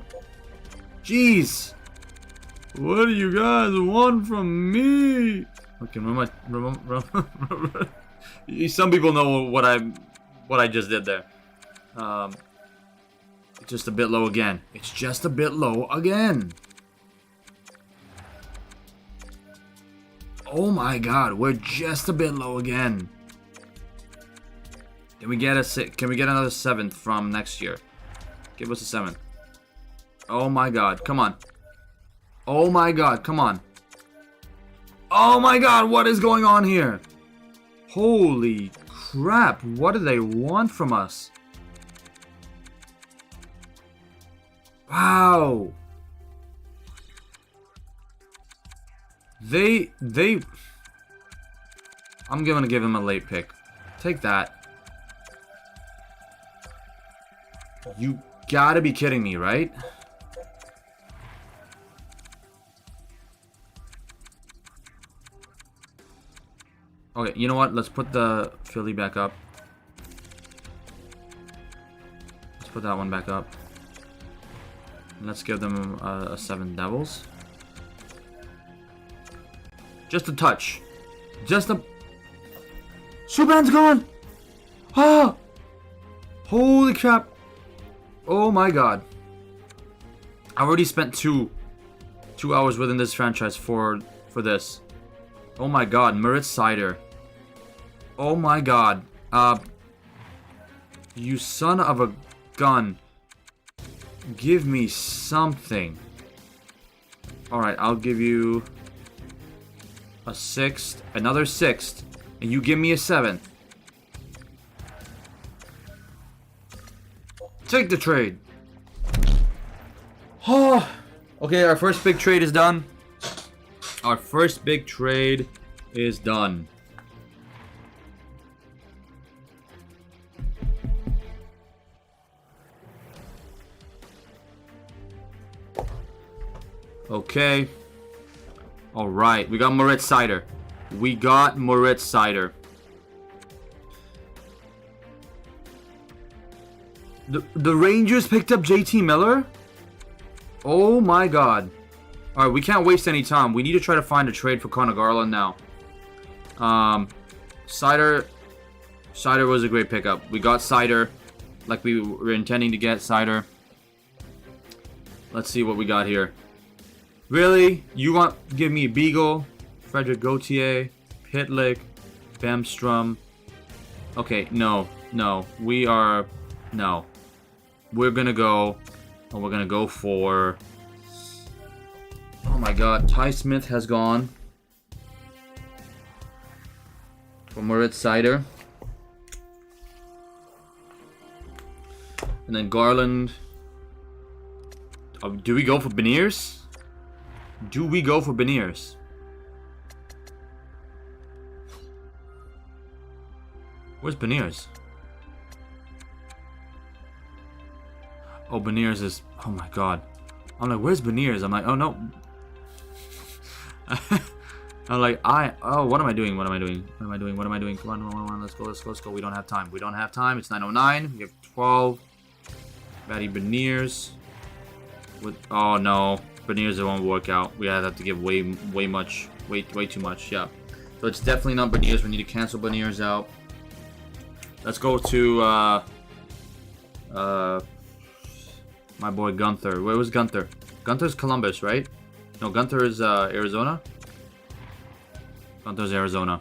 Jeez! What do you guys want from me? Okay, remember. Some people know what I just did there. It's just a bit low again. It's just a bit low again. Oh my god, we're just a bit low again. Can we get another 7th from next year? Give us a 7th. Oh my god, come on. Oh my god, come on. Oh my god, what is going on here? Holy crap, what do they want from us? Wow. I'm gonna give him a late pick. Take that. You gotta be kidding me, right? Okay, you know what? Let's put the Philly back up. Let's put that one back up. Let's give them a 7 Devils. Just a touch. Just a... Subban's gone! Ah! Holy crap. Oh my god. I've already spent two hours within this franchise for this. Oh my god, Moritz Seider. Oh my god. You son of a gun. Give me something. Alright, I'll give you a 6th, another 6th, and you give me a 7th. Take the trade. Oh, okay, our first big trade is done. Our first big trade is done. Okay. Alright, we got Moritz Seider. We got Moritz Seider. The Rangers picked up JT Miller? Oh my god. Alright, we can't waste any time. We need to try to find a trade for Connor Garland now. Seider was a great pickup. We got Seider like we were intending to get Seider. Let's see what we got here. Really? You want to give me Beagle, Frederick Gauthier, Pitlick, Bemstrom? Okay, no. We're gonna go, and we're gonna go for... Oh my god, Ty Smith has gone. For Moritz Seider. And then Garland. Do we go for Beniers? Do we go for Beniers? Where's Beniers? Oh, Beniers is... Oh my god. I'm like, where's Beniers? I'm like, oh no. I'm like, oh, what am I doing? What am I doing? Come on, let's go. We don't have time. It's 9:09. We have 12. Batty Beniers. Oh no. Beniers, won't work out. We have to give way too much. Yeah. So it's definitely not Beniers. We need to cancel Beniers out. Let's go to my boy Gunther. Where was Gunther? Gunther's Columbus, right? No, Gunther is Arizona. Gunther's Arizona.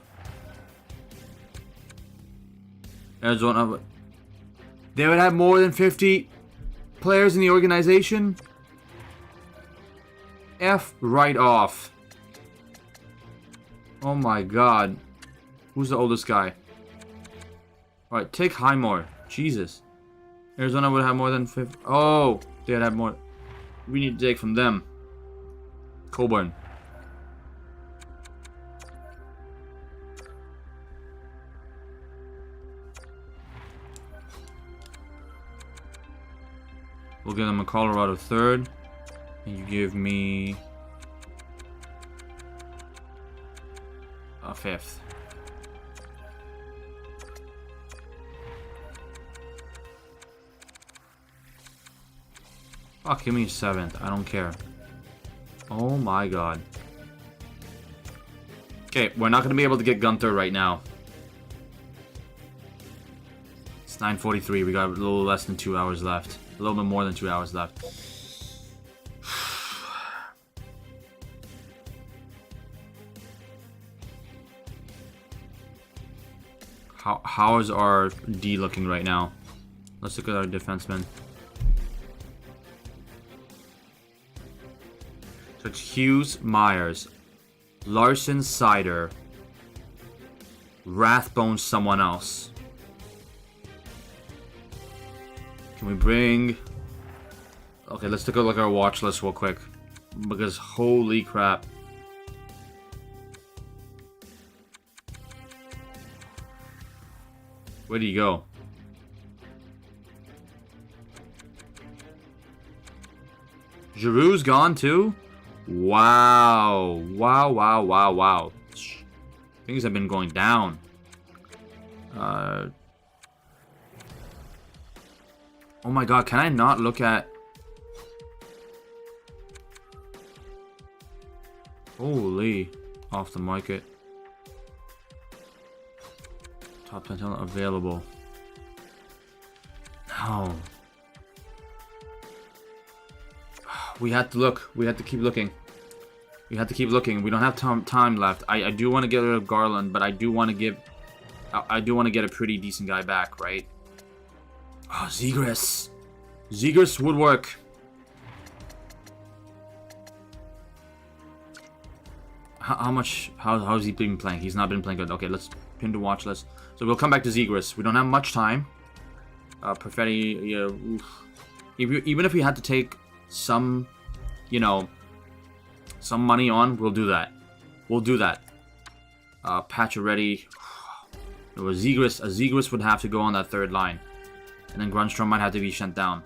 Arizona. They would have more than 50 players in the organization. F right off. Oh my god. Who's the oldest guy? Alright, take Highmore. Jesus. Arizona would have more than 50. Oh, they'd have more. We need to take from them. Coburn. We'll give them a Colorado 3rd. And you give me a 5th. Fuck, give me a 7th. I don't care. Oh my god. Okay, we're not going to be able to get Gunther right now. It's 9:43. We got a little less than 2 hours left. A little bit more than 2 hours left. How is our D looking right now? Let's look at our defensemen. So it's Hughes, Myers, Larson, Sider, Rathbone, someone else. Can we bring... Okay, let's take a look at our watch list real quick. Because holy crap. Where do you go? Giroux's gone too? Wow. Wow. Things have been going down. Oh my god, can I not look at... Holy. Off the market. Top 10 talent available. No. We had to look. We had to keep looking. We had to keep looking. We don't have time left. I do want to get rid of Garland, but I do want to give... I do want to get a pretty decent guy back, right? Oh, Zegras. Zegras would work. How much... How's he been playing? He's not been playing good. Okay, let's pin to watch list. So we'll come back to Zegras. We don't have much time. Perfetti, yeah, oof. Even if we had to take some, you know, some money on, we'll do that. We'll do that. Pacioretty. A Zegras would have to go on that third line. And then Grundstrom might have to be sent down.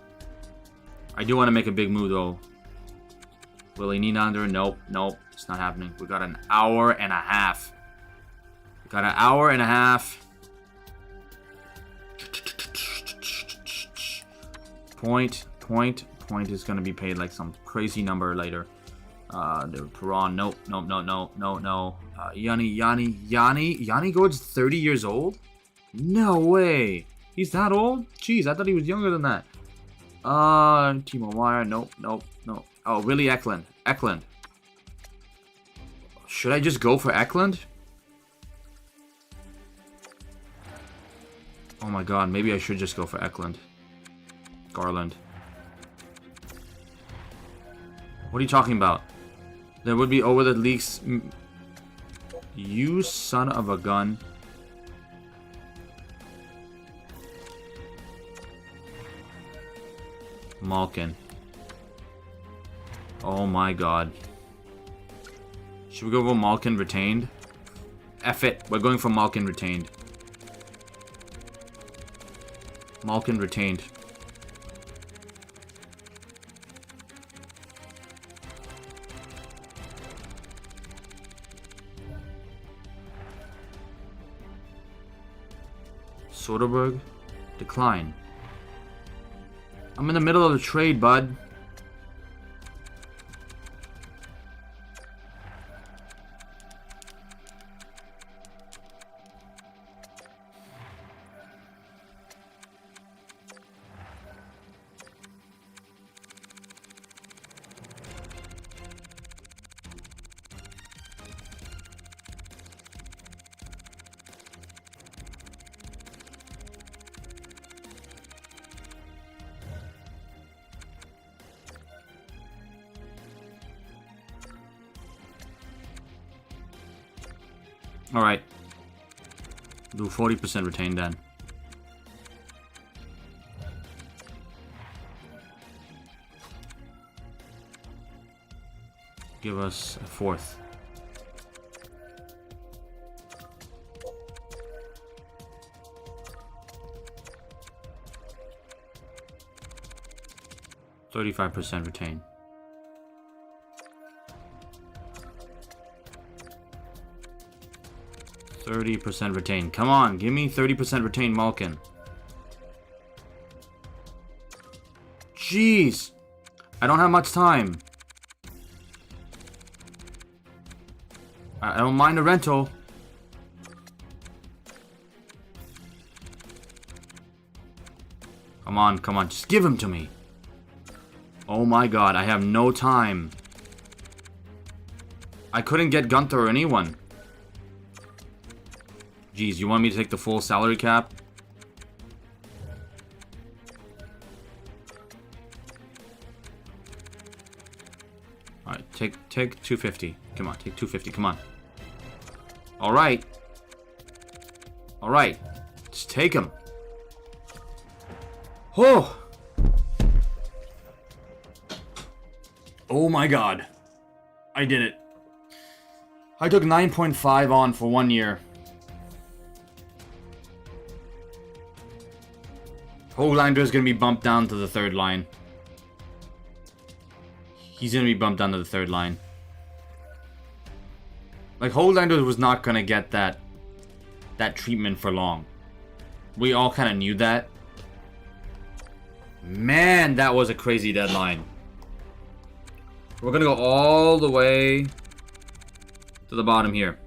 I do want to make a big move, though. Willie Nylander? Nope. It's not happening. We got an hour and a half. We got an hour and a half. Point is going to be paid like some crazy number later. The Perron, nope. Yanni Gourde's 30 years old? No way. He's that old? Jeez, I thought he was younger than that. Timo Meyer, nope. Oh, Willie Eklund. Should I just go for Eklund? Oh my god, maybe I should just go for Eklund. Garland. What are you talking about? There would be over the leaks. You son of a gun. Malkin. Oh my god. Should we go for Malkin retained? F it. We're going for Malkin retained. Malkin retained. Soderbergh? Decline. I'm in the middle of the trade, bud. Alright. Do 40% retained then. Give us a fourth. %35% retained. 30% retained. Come on, give me 30% retained Malkin. Jeez. I don't have much time. I don't mind a rental. Come on. Just give him to me. Oh my god, I have no time. I couldn't get Gunther or anyone. Jeez, you want me to take the full salary cap? Alright, take 250. Come on, take 250, come on. Alright. Alright. Just take him. Oh! Oh my god. I did it. I took 9.5 on for 1 year. Hoglander is going to be bumped down to the third line. He's going to be bumped down to the third line. Like, Hoglander was not going to get that treatment for long. We all kind of knew that. Man, that was a crazy deadline. We're going to go all the way to the bottom here.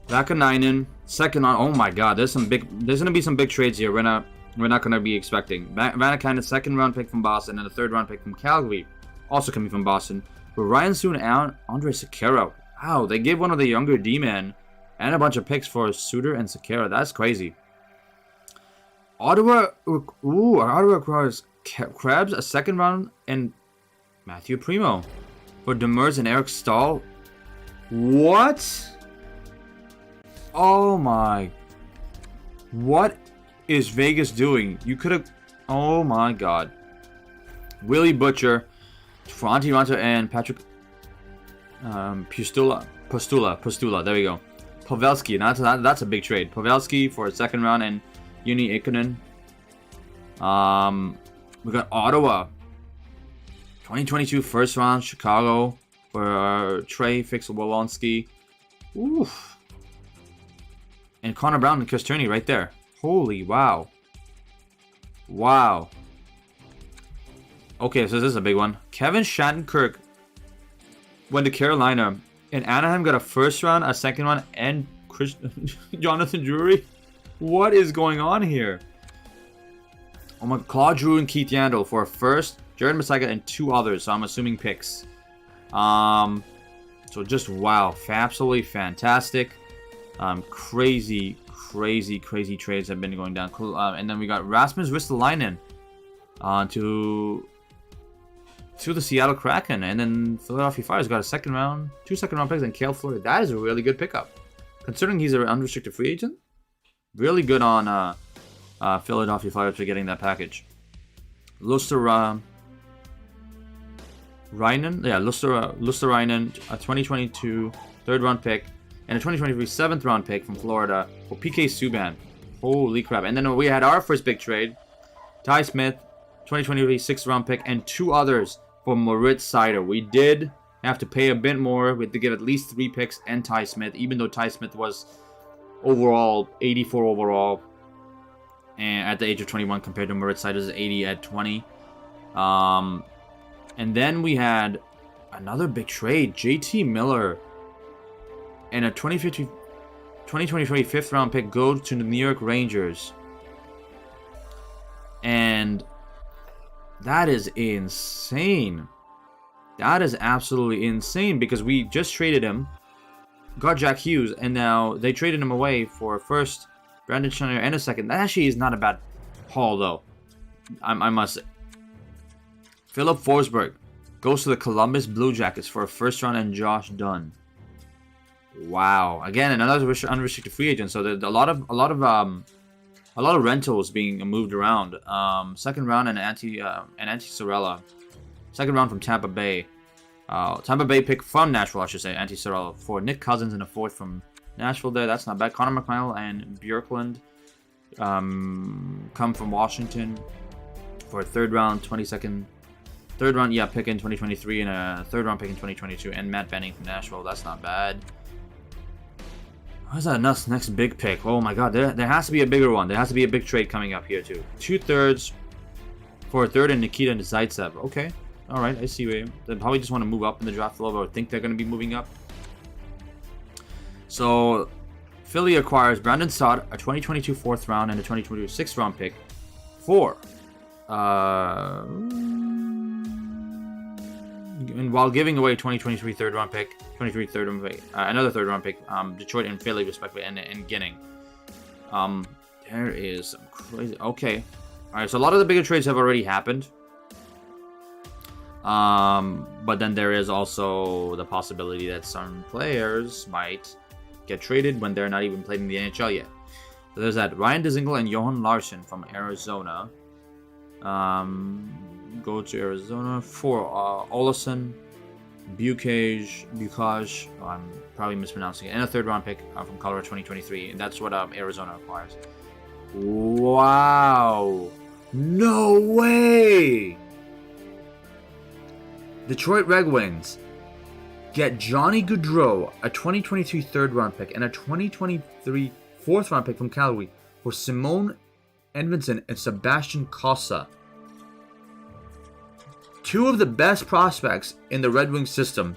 Vakanainen, second on. Oh my god, there's going to be some big trades here. We're not going to be expecting. Vakanainen, second round pick from Boston, and a third round pick from Calgary, also coming from Boston. But Ryan Soon and Andre Sekera. Wow, they gave one of the younger D-men and a bunch of picks for Suter and Sekera. That's crazy. Ottawa acquires Krebs, a second round, and Matthew Primo for Demers and Eric Stahl. What? Oh my. What is Vegas doing? You could have... Oh my god. Willie Butcher, Franti Ranta, and Patrick Postula. There we go. Pavelski. That's a big trade. Pavelski for a second round and Juni Ikonen. We got Ottawa. 2022 first round, Chicago for Trey Fix-Wolonski. Oof. And Connor Brown and Chris Turney right there. Holy wow. Wow. Okay, so this is a big one. Kevin Shattenkirk went to Carolina. And Anaheim got a first round, a second round, and Jonathan Drury. What is going on here? Oh my, Claude Drew and Keith Yandel for a first, Jared Masaka, and two others. So I'm assuming picks. So just wow, absolutely fantastic. Crazy trades have been going down. And then we got Rasmus Ristolainen to the Seattle Kraken, and then Philadelphia Flyers got a second round, two second round picks, and Cale Fleury. That is a really good pickup, considering he's an unrestricted free agent. Really good on Philadelphia Flyers for getting that package. Lusterainen, Lusterainen, a 2022 third round pick, and a 2023 seventh round pick from Florida for PK Subban. Holy crap! And then we had our first big trade, Ty Smith, 2023 sixth round pick, and two others for Moritz Seider. We did have to pay a bit more. We had to give at least 3 picks and Ty Smith, even though Ty Smith was overall 84 overall and at the age of 21 compared to Moritz Seider's 80 at 20. And then we had another big trade, JT Miller and a 2023 fifth round pick go to the New York Rangers. And that is insane. That is absolutely insane, because we just traded him, got Jack Hughes, and now they traded him away for a first, Brandon Schneider, and a second. That actually is not a bad haul, though. I must say. Philip Forsberg goes to the Columbus Blue Jackets for a first round and Josh Dunn. Wow. Again, another unrestricted free agent. So there's a lot of rentals being moved around. Second round and Antti Sorella. Second round from Tampa Bay. Tampa Bay pick from Nashville, I should say. Antti Sorella for Nick Cousins, and a fourth from Nashville there. That's not bad. Connor McMichael and Bjorklund come from Washington for a third round, pick in 2023, and a third round pick in 2022. And Matt Benning from Nashville. That's not bad. What's that next big pick? Oh my god, there has to be a bigger one. There has to be a big trade coming up here too. 2/3 for a third and Nikita Zaitsev. Okay, all right, I see. They probably just want to move up in the draft a little bit, or think they're going to be moving up. So Philly acquires Brandon Saad, a 2022 fourth round, and a 2022 sixth round pick for and while giving away 2023 third round pick, another third round pick, Detroit and Philly respectively, and getting. There is some crazy. Okay, all right. So a lot of the bigger trades have already happened. But then there is also the possibility that some players might get traded when they're not even played in the NHL yet. So there's that Ryan Dzingel and Johan Larsson from Arizona. Go to Arizona for Olsen, Bukaj, I'm probably mispronouncing it, and a third round pick from Colorado 2023, and that's what Arizona acquires. Wow! No way! Detroit Red Wings get Johnny Gaudreau, a 2023 third round pick, and a 2023 fourth round pick from Calgary for Simone Edvinsson and Sebastian Cossa. Two of the best prospects in the Red Wings system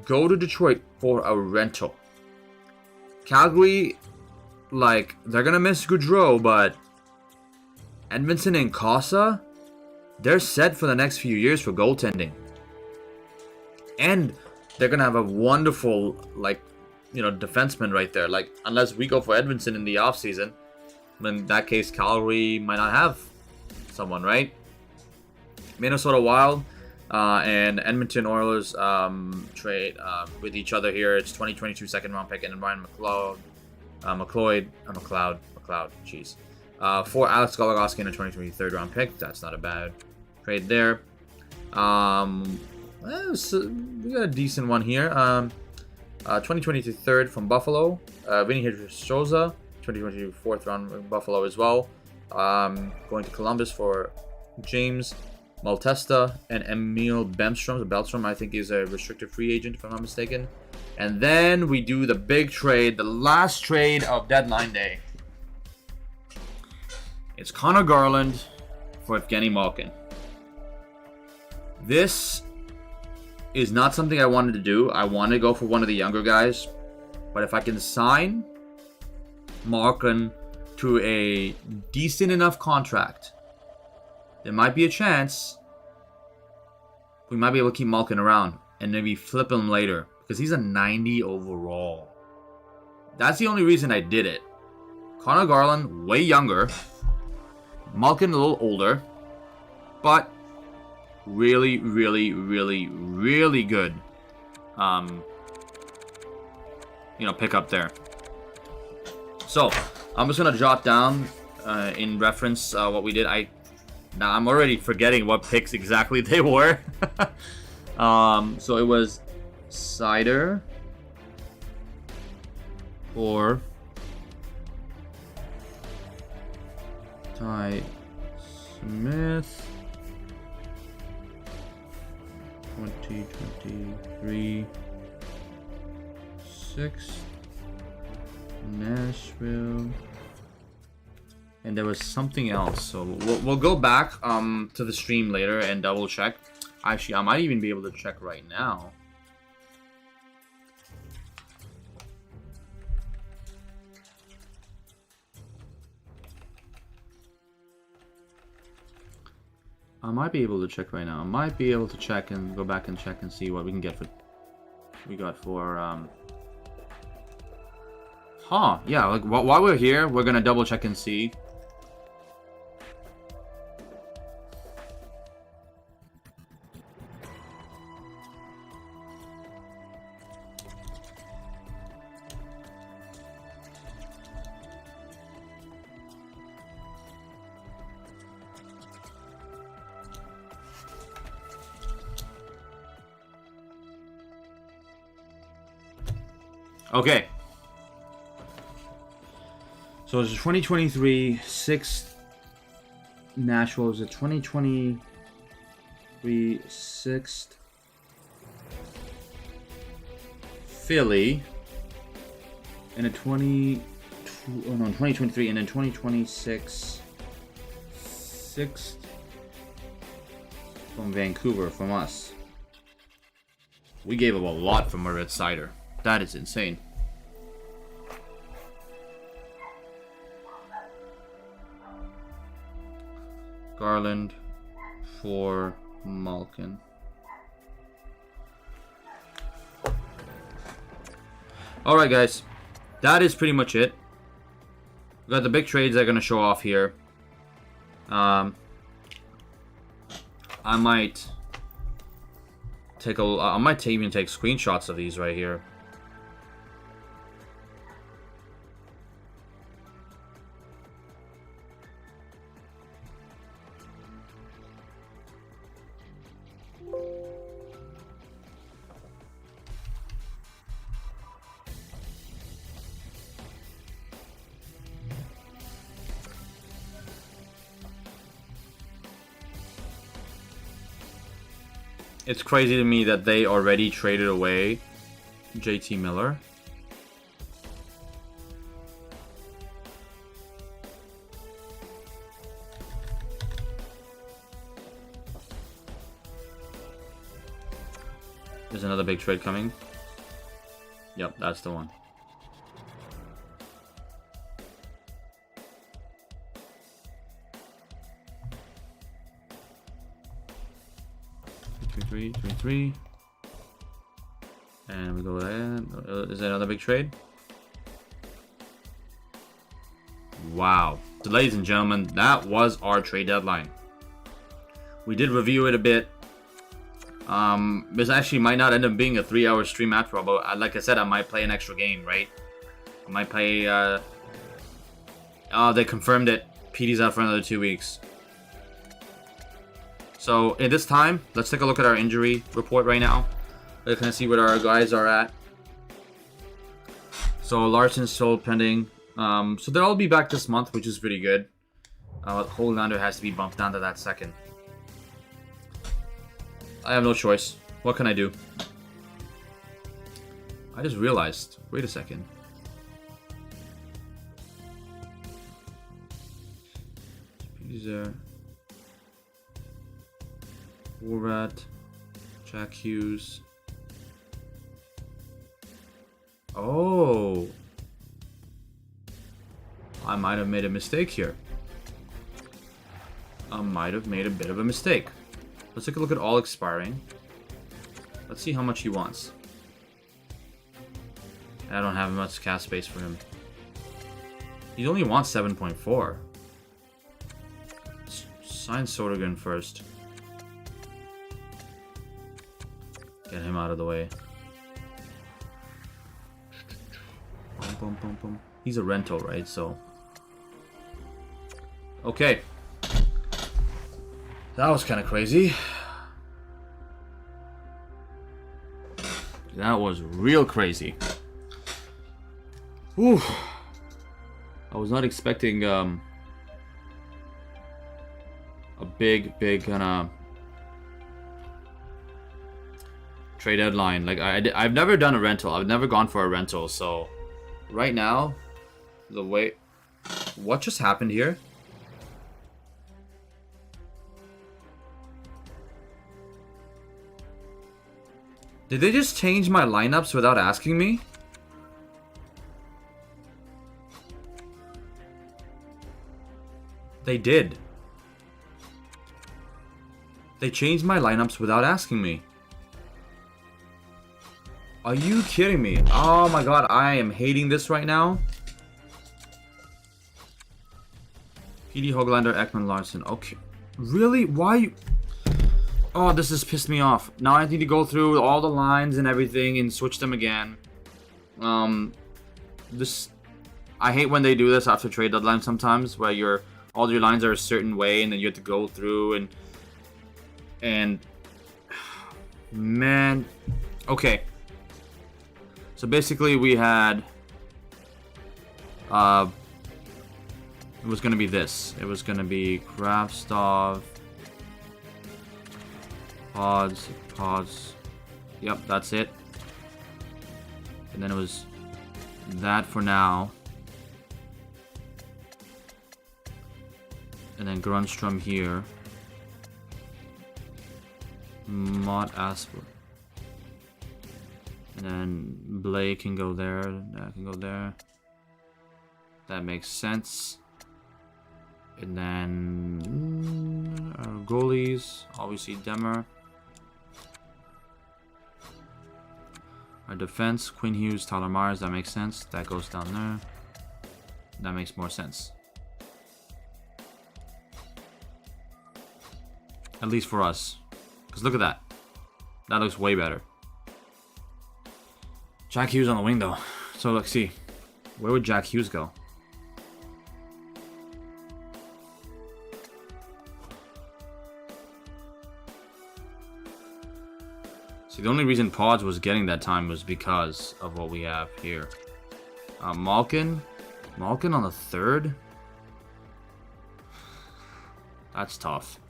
go to Detroit for a rental. Calgary, they're going to miss Gaudreau, but Edvinsson and Cossa, they're set for the next few years for goaltending. And they're going to have a wonderful, defenseman right there. Unless we go for Edvinsson in the offseason, in that case, Calgary might not have someone, right? Minnesota Wild and Edmonton Oilers trade with each other here. It's 2022 second round pick and Ryan McLeod, jeez. For Alex Goligoski and a 2023 third round pick. That's not a bad trade there. We got a decent one here. 2022 third from Buffalo. Vinny Hidrostroza, 2022 fourth round from Buffalo as well. Going to Columbus for James Maltesta and Emil Bemstrom. Belstrom, I think, is a restricted free agent, if I'm not mistaken. And then we do the big trade, the last trade of deadline day. It's Connor Garland for Evgeny Malkin. This is not something I wanted to do. I wanted to go for one of the younger guys. But if I can sign Malkin to a decent enough contract, there might be a chance we might be able to keep Malkin around and maybe flip him later because he's a 90 overall. That's the only reason I did it. Connor Garland, way younger. Malkin, a little older. But really, really, really, really good pick up there. So, I'm just going to jot down in reference what we did. Now I'm already forgetting what picks exactly they were. So it was Cider or Ty Smith, 2023 6th Nashville. And there was something else, so we'll go back to the stream later and double check. Actually, I might even be able to check right now. I might be able to check right now. I might be able to check and go back and check and see what we can get for. We got for. Yeah. While we're here, we're gonna double check and see. Okay. So it's a 2023 6th Nashville. It's a 2023 6th Philly. And a 2023 and then 2026 6th from Vancouver from us. We gave up a lot from our Red Cider. That is insane. Garland for Malkin. Alright, guys. That is pretty much it. We got the big trades that are going to show off here. I might take even take screenshots of these right here. It's crazy to me that they already traded away JT Miller. There's another big trade coming. Yep, that's the one. Three. And we go there. Is that another big trade? Wow. So, ladies and gentlemen, that was our trade deadline. We did review it a bit. This actually might not end up being a 3-hour stream after all, but like I said, I might play an extra game, right? I might play, oh, they confirmed it. PD's out for another 2 weeks. So, at this time, let's take a look at our injury report right now. We're going to see what our guys are at. So, Larson's still pending. So, they'll all be back this month, which is pretty good. Holander has to be bumped down to that second. I have no choice. What can I do? I just realized. Wait a second. He's there. Warrat, Jack Hughes. Oh, I might have made a mistake here. I might have made a bit of a mistake. Let's take a look at all expiring. Let's see how much he wants. I don't have much cap space for him. He only wants 7.4. Sign Sodergren first. Get him out of the way. Boom, boom, boom. He's a rental, right? So, okay. That was kind of crazy. That was real crazy. Whew. I was not expecting a big kind of trade deadline. Like I've never done a rental. I've never gone for a rental. So right now, the way what just happened here? Did they just change my lineups without asking me? They did. They changed my lineups without asking me. Are you kidding me? Oh my god, I am hating this right now. PD, Hoglander, Ekman, Larson. Okay. Really? Why? Oh, this has pissed me off. Now I need to go through all the lines and everything and switch them again. This, I hate when they do this after trade deadline sometimes, where all your lines are a certain way and then you have to go through and man, okay. So basically we had it was gonna be this. It was gonna be Kravstov, Pods. Yep, that's it. And then it was that for now. And then Grunstrom here. Mott Asper. And then Blake can go there. That can go there. That makes sense. And then our goalies, obviously Demmer. Our defense, Quinn Hughes, Tyler Myers, that makes sense. That goes down there. That makes more sense. At least for us. Because look at that. That looks way better. Jack Hughes on the wing though. So let's see. Where would Jack Hughes go? See, the only reason Pods was getting that time was because of what we have here. Malkin on the third? That's tough.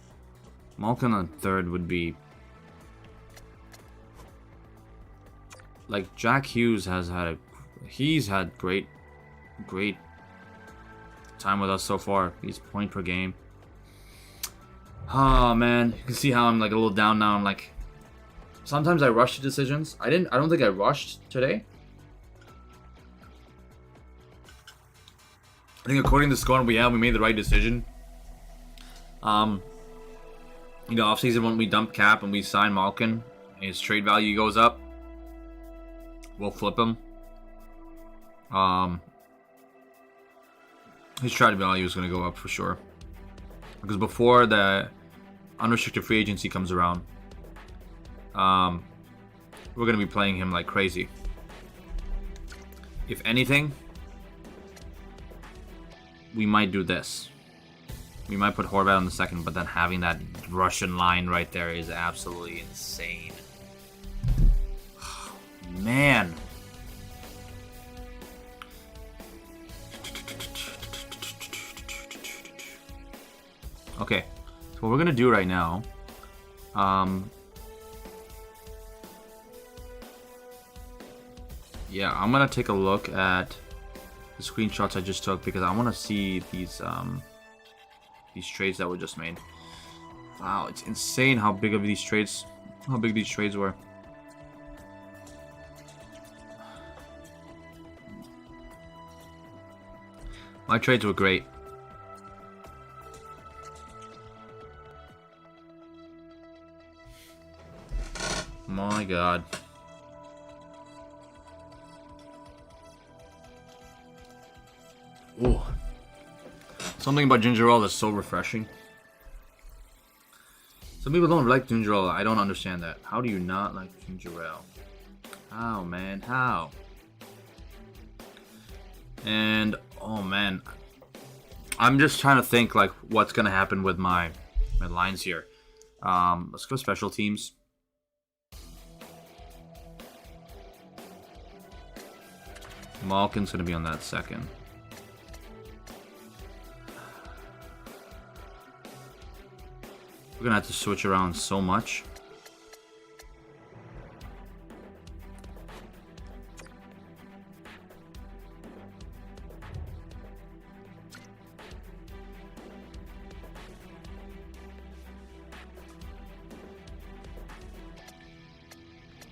Malkin on third would be... Like, Jack Hughes has had he's had great time with us so far. He's point per game. Oh, man. You can see how I'm, like, a little down now. I'm, like... Sometimes I rush to decisions. I don't think I rushed today. I think according to the score we made the right decision. You know, offseason when we dump Cap and we sign Malkin, his trade value goes up. We'll flip him. His trade value is going to go up for sure. Because before the unrestricted free agency comes around, we're going to be playing him like crazy. If anything, we might do this. We might put Horvat on the second, but then having that Russian line right there is absolutely insane. Man. Okay, so what we're gonna do right now, yeah, I'm gonna take a look at the screenshots I just took because I want to see these trades that were just made. Wow, it's insane how big these trades were. My trades were great. My God. Ooh. Something about ginger ale is so refreshing. Some people don't like ginger ale. I don't understand that. How do you not like ginger ale? How, man? How? And oh man, I'm just trying to think like what's gonna happen with my lines here. Let's go special teams. Malkin's gonna be on that second. We're gonna have to switch around so much.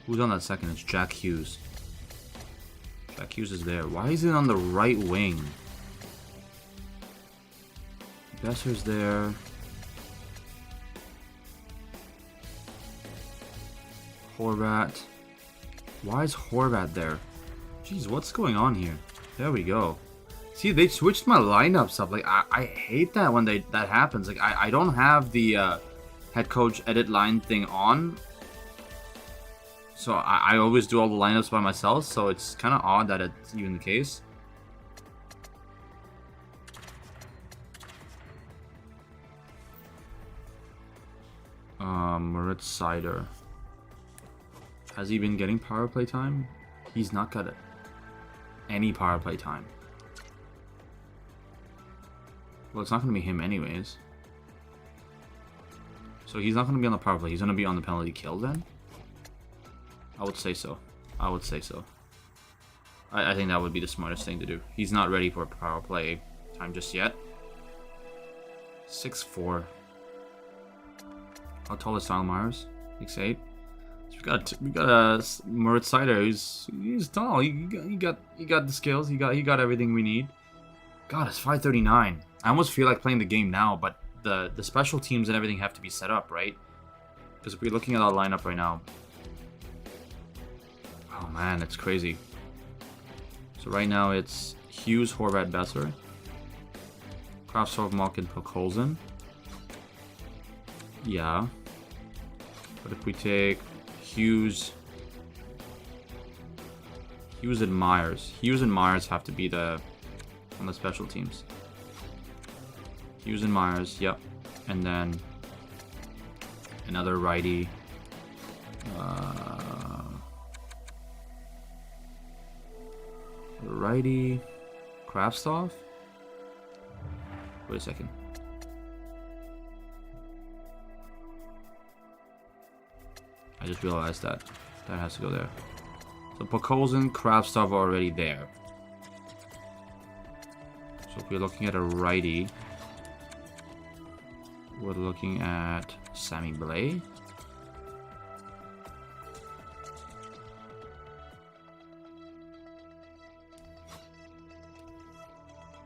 Who's on that second? It's Jack Hughes. Jack Hughes is there. Why is it on the right wing? Besser's there. Horvat. Why is Horvat there? Jeez, what's going on here? There we go. See, they switched my lineups up. Like, I hate that when that happens. Like, I don't have the head coach edit line thing on. So I always do all the lineups by myself. So it's kind of odd that it's even the case. Moritz Seider. Has he been getting power play time? He's not got any power play time. Well, it's not going to be him anyways. So he's not going to be on the power play. He's going to be on the penalty kill then? I would say so. I would say so. I think that would be the smartest thing to do. He's not ready for power play time just yet. 6'4". How tall is Tyler Myers? 6'8". So we got a Moritz Seider. He's tall. He got the skills. He got everything we need. God, it's 5:39. I almost feel like playing the game now, but the special teams and everything have to be set up, right? Because we're looking at our lineup right now. Oh man, it's crazy. So right now it's Hughes, Horvat, Besser, Kravtsov, Malkin, Pokolzin. Yeah. But if we take Hughes and Myers. Hughes and Myers have to be on the special teams. Hughes and Myers, yep. And then another righty. Righty. Kravtsov? Wait a second. I just realized that has to go there. So Pokolzin, Kravtsov are already there. So if we're looking at a righty, we're looking at Sammy Blais.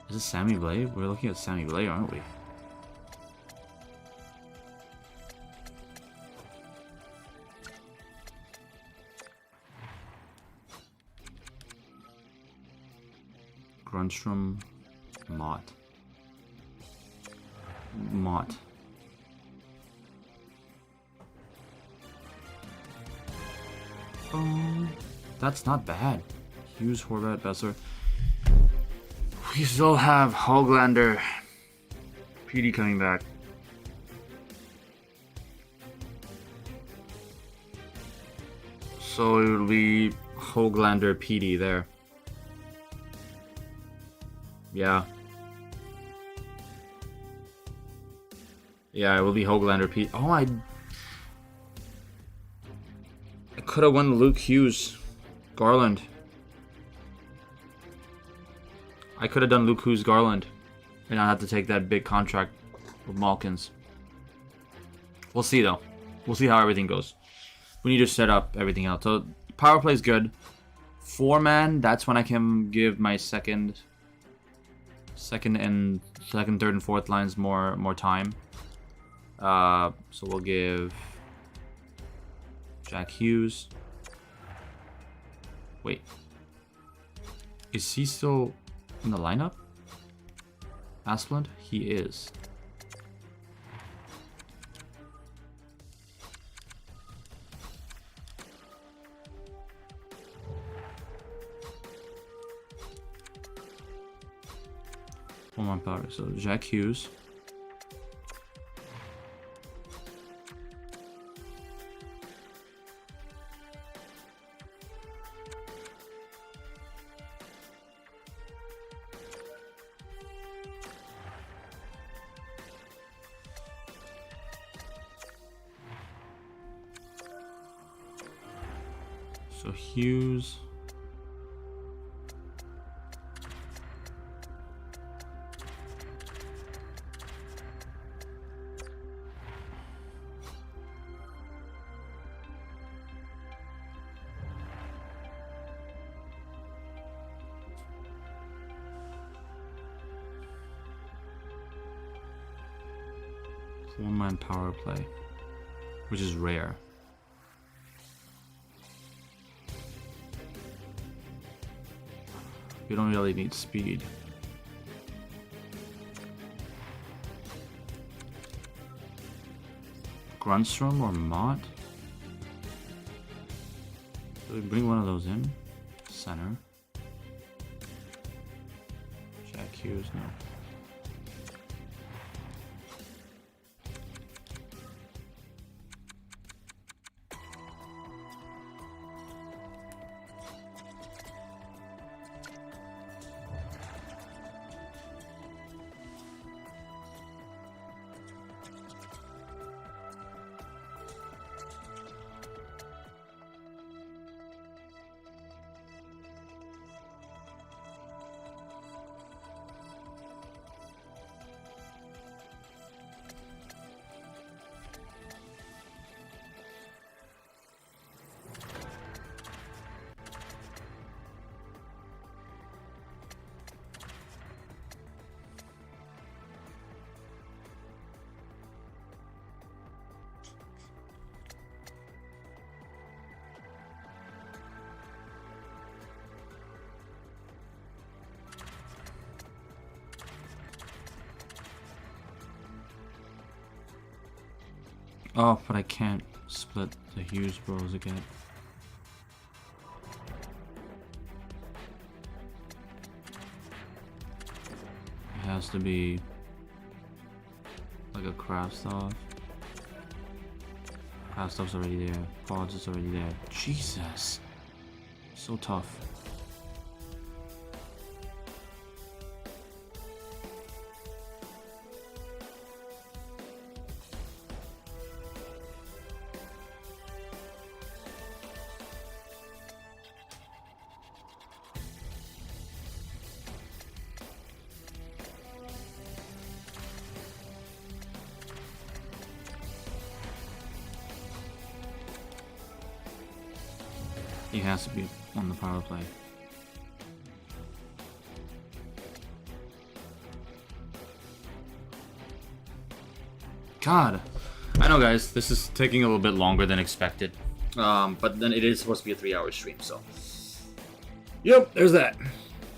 Is this Sammy Blais? We're looking at Sammy Blais, aren't we? Grunstrom, Mott. That's not bad. Hughes, Horvat, Besser. We still have Hoglander, PD coming back. So it will be Hoglander, PD there. Yeah. Yeah, it will be Hoglander, PD. Oh, I could have won Luke Hughes, Garland. I could have done Luke Hughes, Garland, and I had to take that big contract with Malkins. We'll see though. We'll see how everything goes. We need to set up everything else. So power play is good. 4-man. That's when I can give my second, third, and fourth lines more time. So we'll give Jack Hughes. Wait, is he still in the lineup? Asplund? He is. One more power. So Jack Hughes. So Hughes. One-man power play, which is rare. You don't really need speed. Grunstrom or Mott? Do we bring one of those in? Center. Jack Hughes, no. Oh, but I can't split the Hughes bros again. It has to be like a Kraftstoff. Kraftstoff's already there. Pods is already there. Jesus. So tough. He has to be on the power play. God, I know, guys, this is taking a little bit longer than expected. But then it is supposed to be a 3-hour stream, so. Yep, there's that.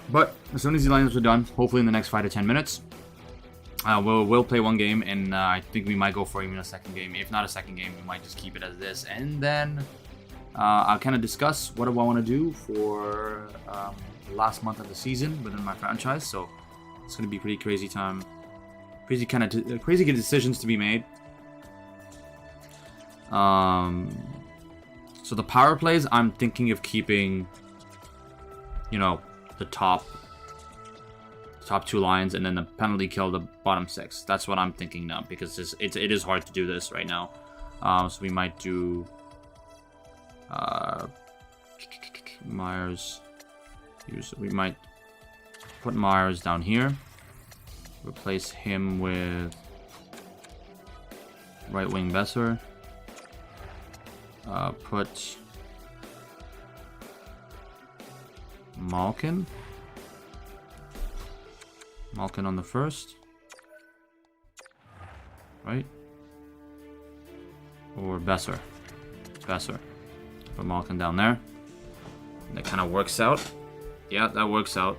But as soon as the lineups are done, hopefully in the next 5 to 10 minutes, we'll play one game, and I think we might go for even a second game. If not a second game, we might just keep it as this, and then I'll kind of discuss what do I want to do for the last month of the season within my franchise. So it's going to be pretty crazy time, crazy good decisions to be made. So the power plays, I'm thinking of keeping, you know, the top 2 lines, and then the penalty kill the bottom 6. That's what I'm thinking now, because it is hard to do this right now. So we might do Myers. We might put Myers down here. Replace him with right wing Besser. Put Malkin on the first, right? Or Besser. Put Malkin down there. That kind of works out. Yeah, that works out.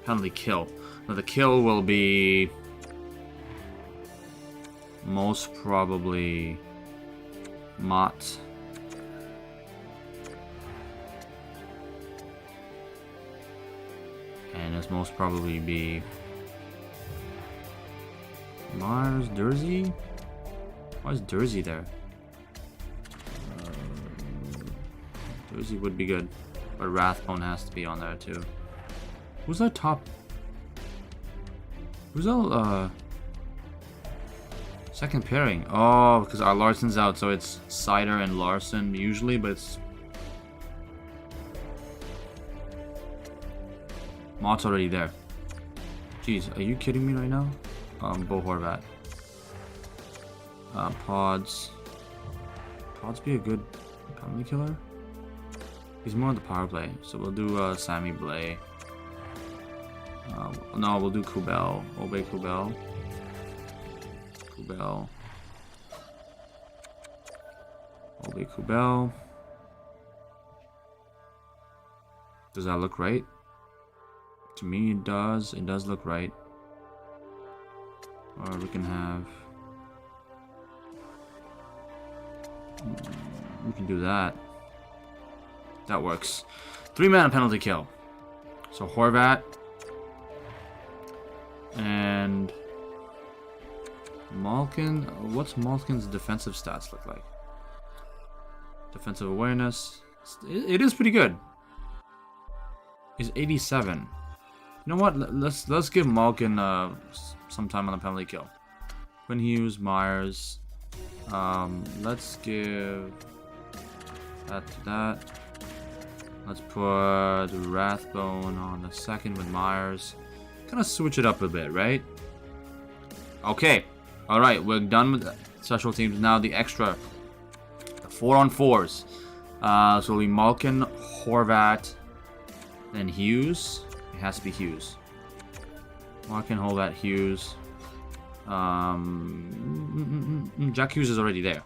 Penalty kill. Now the kill will be most probably Mott. And it's most probably be Mars, Dursey? Why is Dursey there? Dursey would be good, but Rathbone has to be on there too. Who's our top? Who's our second pairing? Oh, because our Larson's out, so it's Sider and Larson usually, but it's Mott's already there. Jeez, are you kidding me right now? Bo Horvat. Pods be a good penalty killer? He's more on the power play, so we'll do Sammy Blay. No, we'll do Kubel. Obey Kubel. Obey Kubel. Does that look right? To me, it does. It does look right. Or we can have... We can do that. That works. 3-man penalty kill. So Horvat. And... Malkin. What's Malkin's defensive stats look like? Defensive awareness. It is pretty good. He's 87. You know what? Let's give Malkin some time on the penalty kill. Quinn Hughes, Myers. Let's give that to that. Let's put Rathbone on the second with Myers. Kind of switch it up a bit, right? Okay. All right, we're done with the special teams. Now the extra 4-on-4s. So it'll be Malkin, Horvat, then Hughes. It has to be Hughes. Malkin, Horvat, Hughes. Jack Hughes is already there.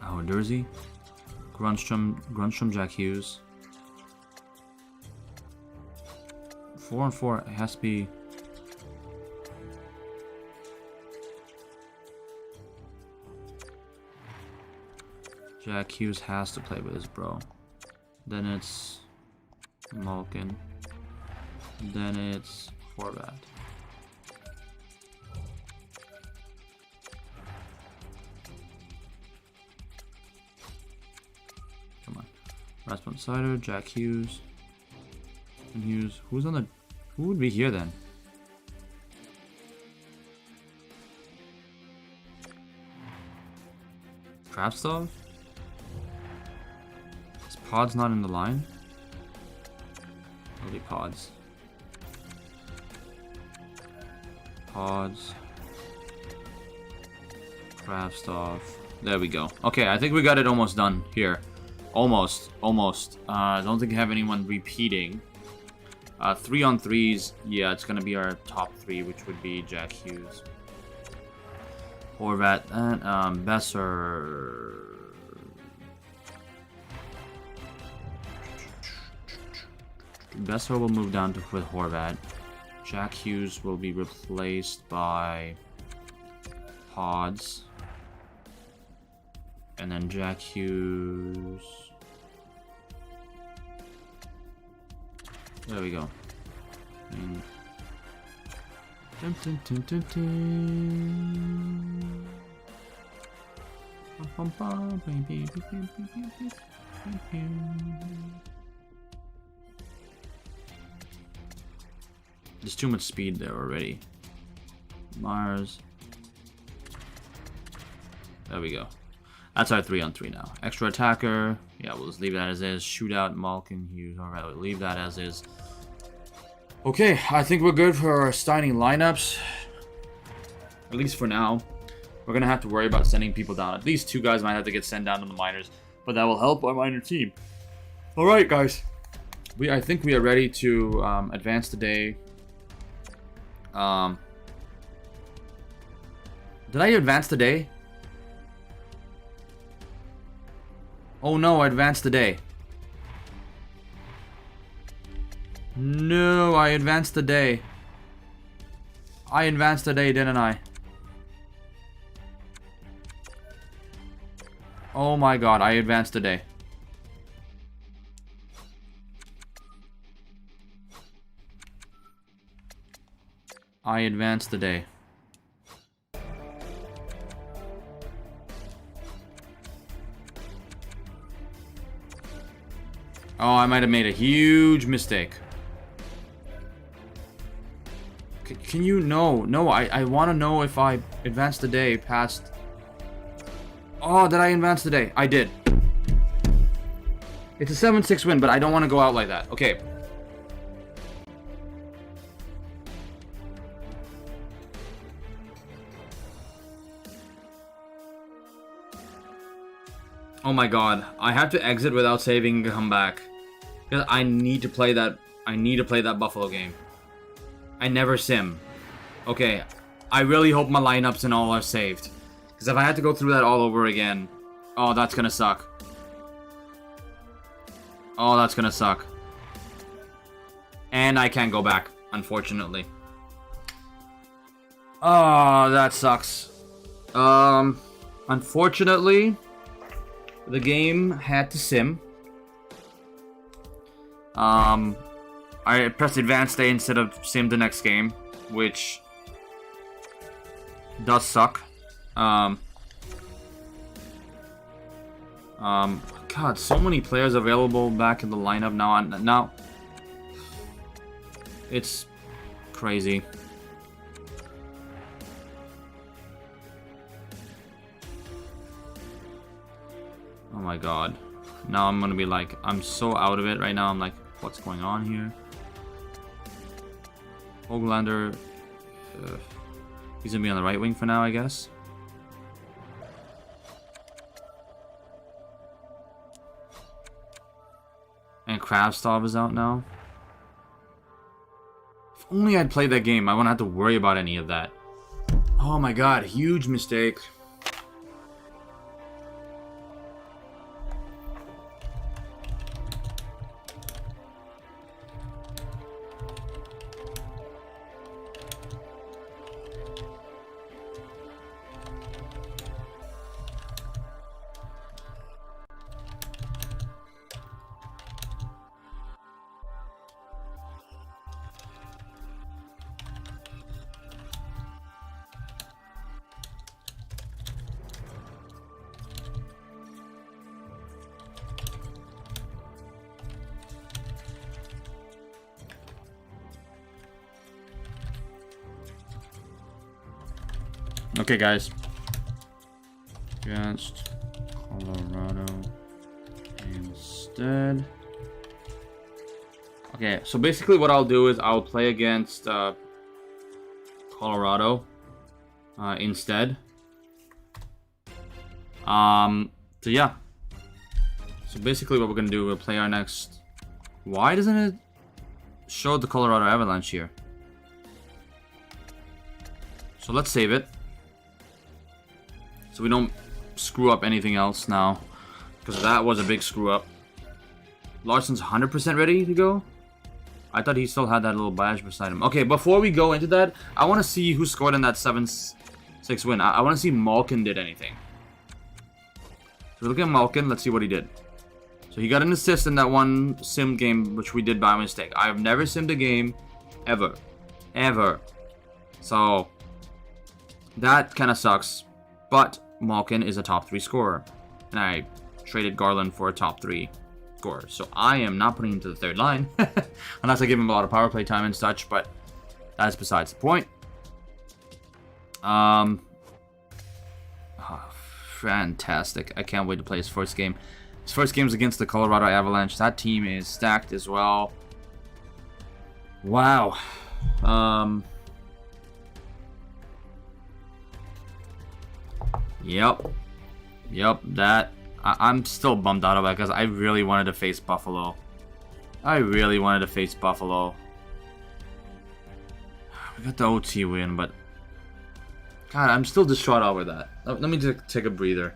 Oh, Dursey. Grundstrom, Jack Hughes. 4-on-4, it has to be... Jack Hughes has to play with his bro. Then it's Malkin. Then it's Horvat. Come on. Rasmus Sider, Jack Hughes. And Hughes. Who's on the... Who would be here then? Kravtsov? Is Pods not in the line? It'll be Pods. Pods. Kravtsov. There we go. Okay, I think we got it almost done here. Almost. I don't think I have anyone repeating. 3-on-3s, yeah, it's gonna be our top 3, which would be Jack Hughes, Horvat, and Besser. Besser will move down with Horvat. Jack Hughes will be replaced by Pods, and then Jack Hughes. There we go. And there's too much speed there already. Mars. There we go. That's our 3-on-3 now. Extra attacker. Yeah, we'll just leave that as is. Shootout, Malkin, Hughes. Alright, we'll leave that as is. Okay, I think we're good for our starting lineups. At least for now. We're going to have to worry about sending people down. At least 2 guys might have to get sent down to the minors. But that will help our minor team. Alright, guys. I think we are ready to advance today. Did I advance today? Oh no, I advanced today. No, I advanced today. I advanced today, didn't I? Oh my god, I advanced today. I advanced today. Oh, I might have made a huge mistake. Can you... No, I want to know if I advanced today past... Oh, did I advance today? I did. It's a 7-6 win, but I don't want to go out like that. Okay. Oh my god, I have to exit without saving and come back. Because I need to play that. I need to play that Buffalo game. I never sim. Okay, I really hope my lineups and all are saved. Because if I had to go through that all over again, oh, that's gonna suck. Oh, that's gonna suck. And I can't go back, unfortunately. Oh, that sucks. Unfortunately, the game had to sim. I pressed advanced stay instead of sim the next game, which does suck. God, so many players available back in the lineup now. Now, it's crazy. Oh my god. Now I'm gonna be like, I'm so out of it right now. I'm like, what's going on here? Hoglander. He's gonna be on the right wing for now, I guess. And Kravtsov is out now. If only I'd played that game, I wouldn't have to worry about any of that. Oh my god, huge mistake. Okay, guys. Against Colorado instead. Okay, so basically what I'll do is I'll play against Colorado instead. So yeah. So basically what we're gonna do, we'll play our next... Why doesn't it show the Colorado Avalanche here? So let's save it. So we don't screw up anything else now. Because that was a big screw up. Larson's 100% ready to go? I thought he still had that little badge beside him. Okay, before we go into that, I want to see who scored in that 7-6 win. I want to see Malkin did anything. So look at Malkin. Let's see what he did. So he got an assist in that one sim game, which we did by mistake. I have never simmed a game, ever. Ever. So, that kind of sucks. But Malkin is a top 3 scorer. And I traded Garland for a top 3 scorer. So I am not putting him to the third line. Unless I give him a lot of power play time and such. But that's besides the point. Fantastic. I can't wait to play his first game. His first game is against the Colorado Avalanche. That team is stacked as well. Wow. Yep. That I'm still bummed out about it because I really wanted to face Buffalo. We got the OT win, but God, I'm still distraught over that. Let me just take a breather.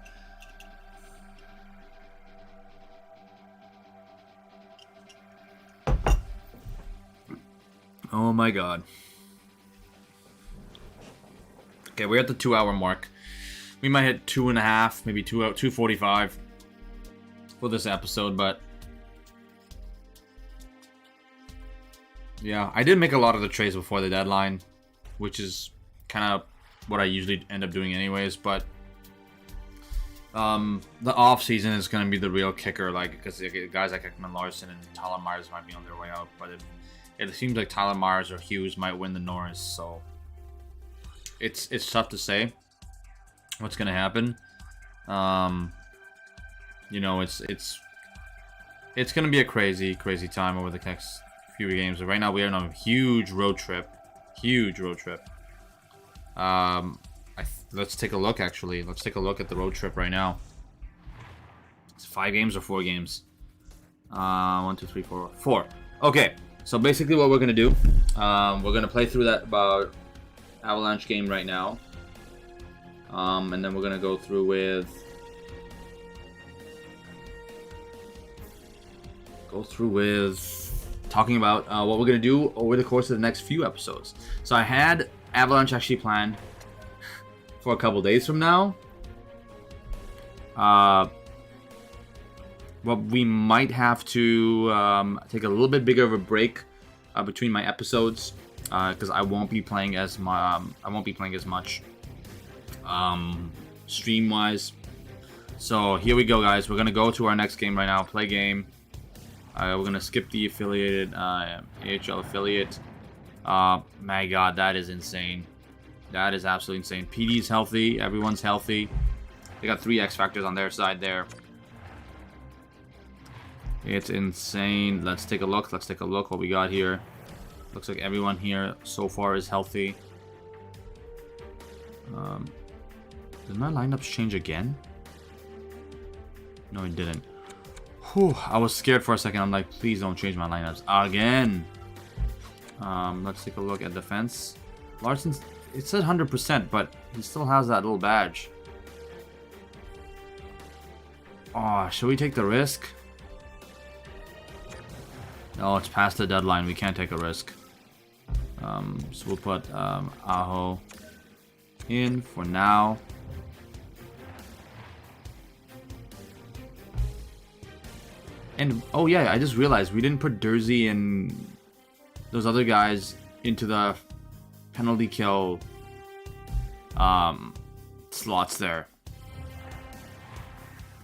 Oh my God. Okay, we're at the 2-hour mark. We might hit 2.5, maybe 2:45 for this episode, but yeah, I did make a lot of the trades before the deadline, which is kind of what I usually end up doing anyways, but the off season is going to be the real kicker, like, because guys like Ekman Larson and Tyler Myers might be on their way out, but it seems like Tyler Myers or Hughes might win the Norris, so it's tough to say what's going to happen. You know, it's going to be a crazy time over the next few games. But right now we are on a huge road trip. Let's take a look, actually. Let's take a look at the road trip right now. It's 5 games or 4 games? 1, 2, 3, 4. 4. Okay, so basically what we're going to do, we're going to play through that Avalanche game right now. And then we're going to go through with... talking about what we're going to do over the course of the next few episodes. So I had Avalanche actually planned for a couple days from now. But we might have to take a little bit bigger of a break between my episodes because I won't be playing as much stream-wise. So here we go, guys. We're gonna go to our next game right now. Play game. We're gonna skip the affiliated AHL affiliate. My God, that is insane. That is absolutely insane. PD's healthy. Everyone's healthy. They got 3 X factors on their side there. It's insane. Let's take a look. What we got here. Looks like everyone here so far is healthy. Did my lineups change again? No, it didn't. Whew, I was scared for a second. I'm like, please don't change my lineups again. Let's take a look at defense. Larson's, it says 100%, but he still has that little badge. Oh, should we take the risk? No, it's past the deadline. We can't take a risk. So we'll put Aho in for now. And oh yeah, I just realized we didn't put Dursey and those other guys into the penalty kill slots there.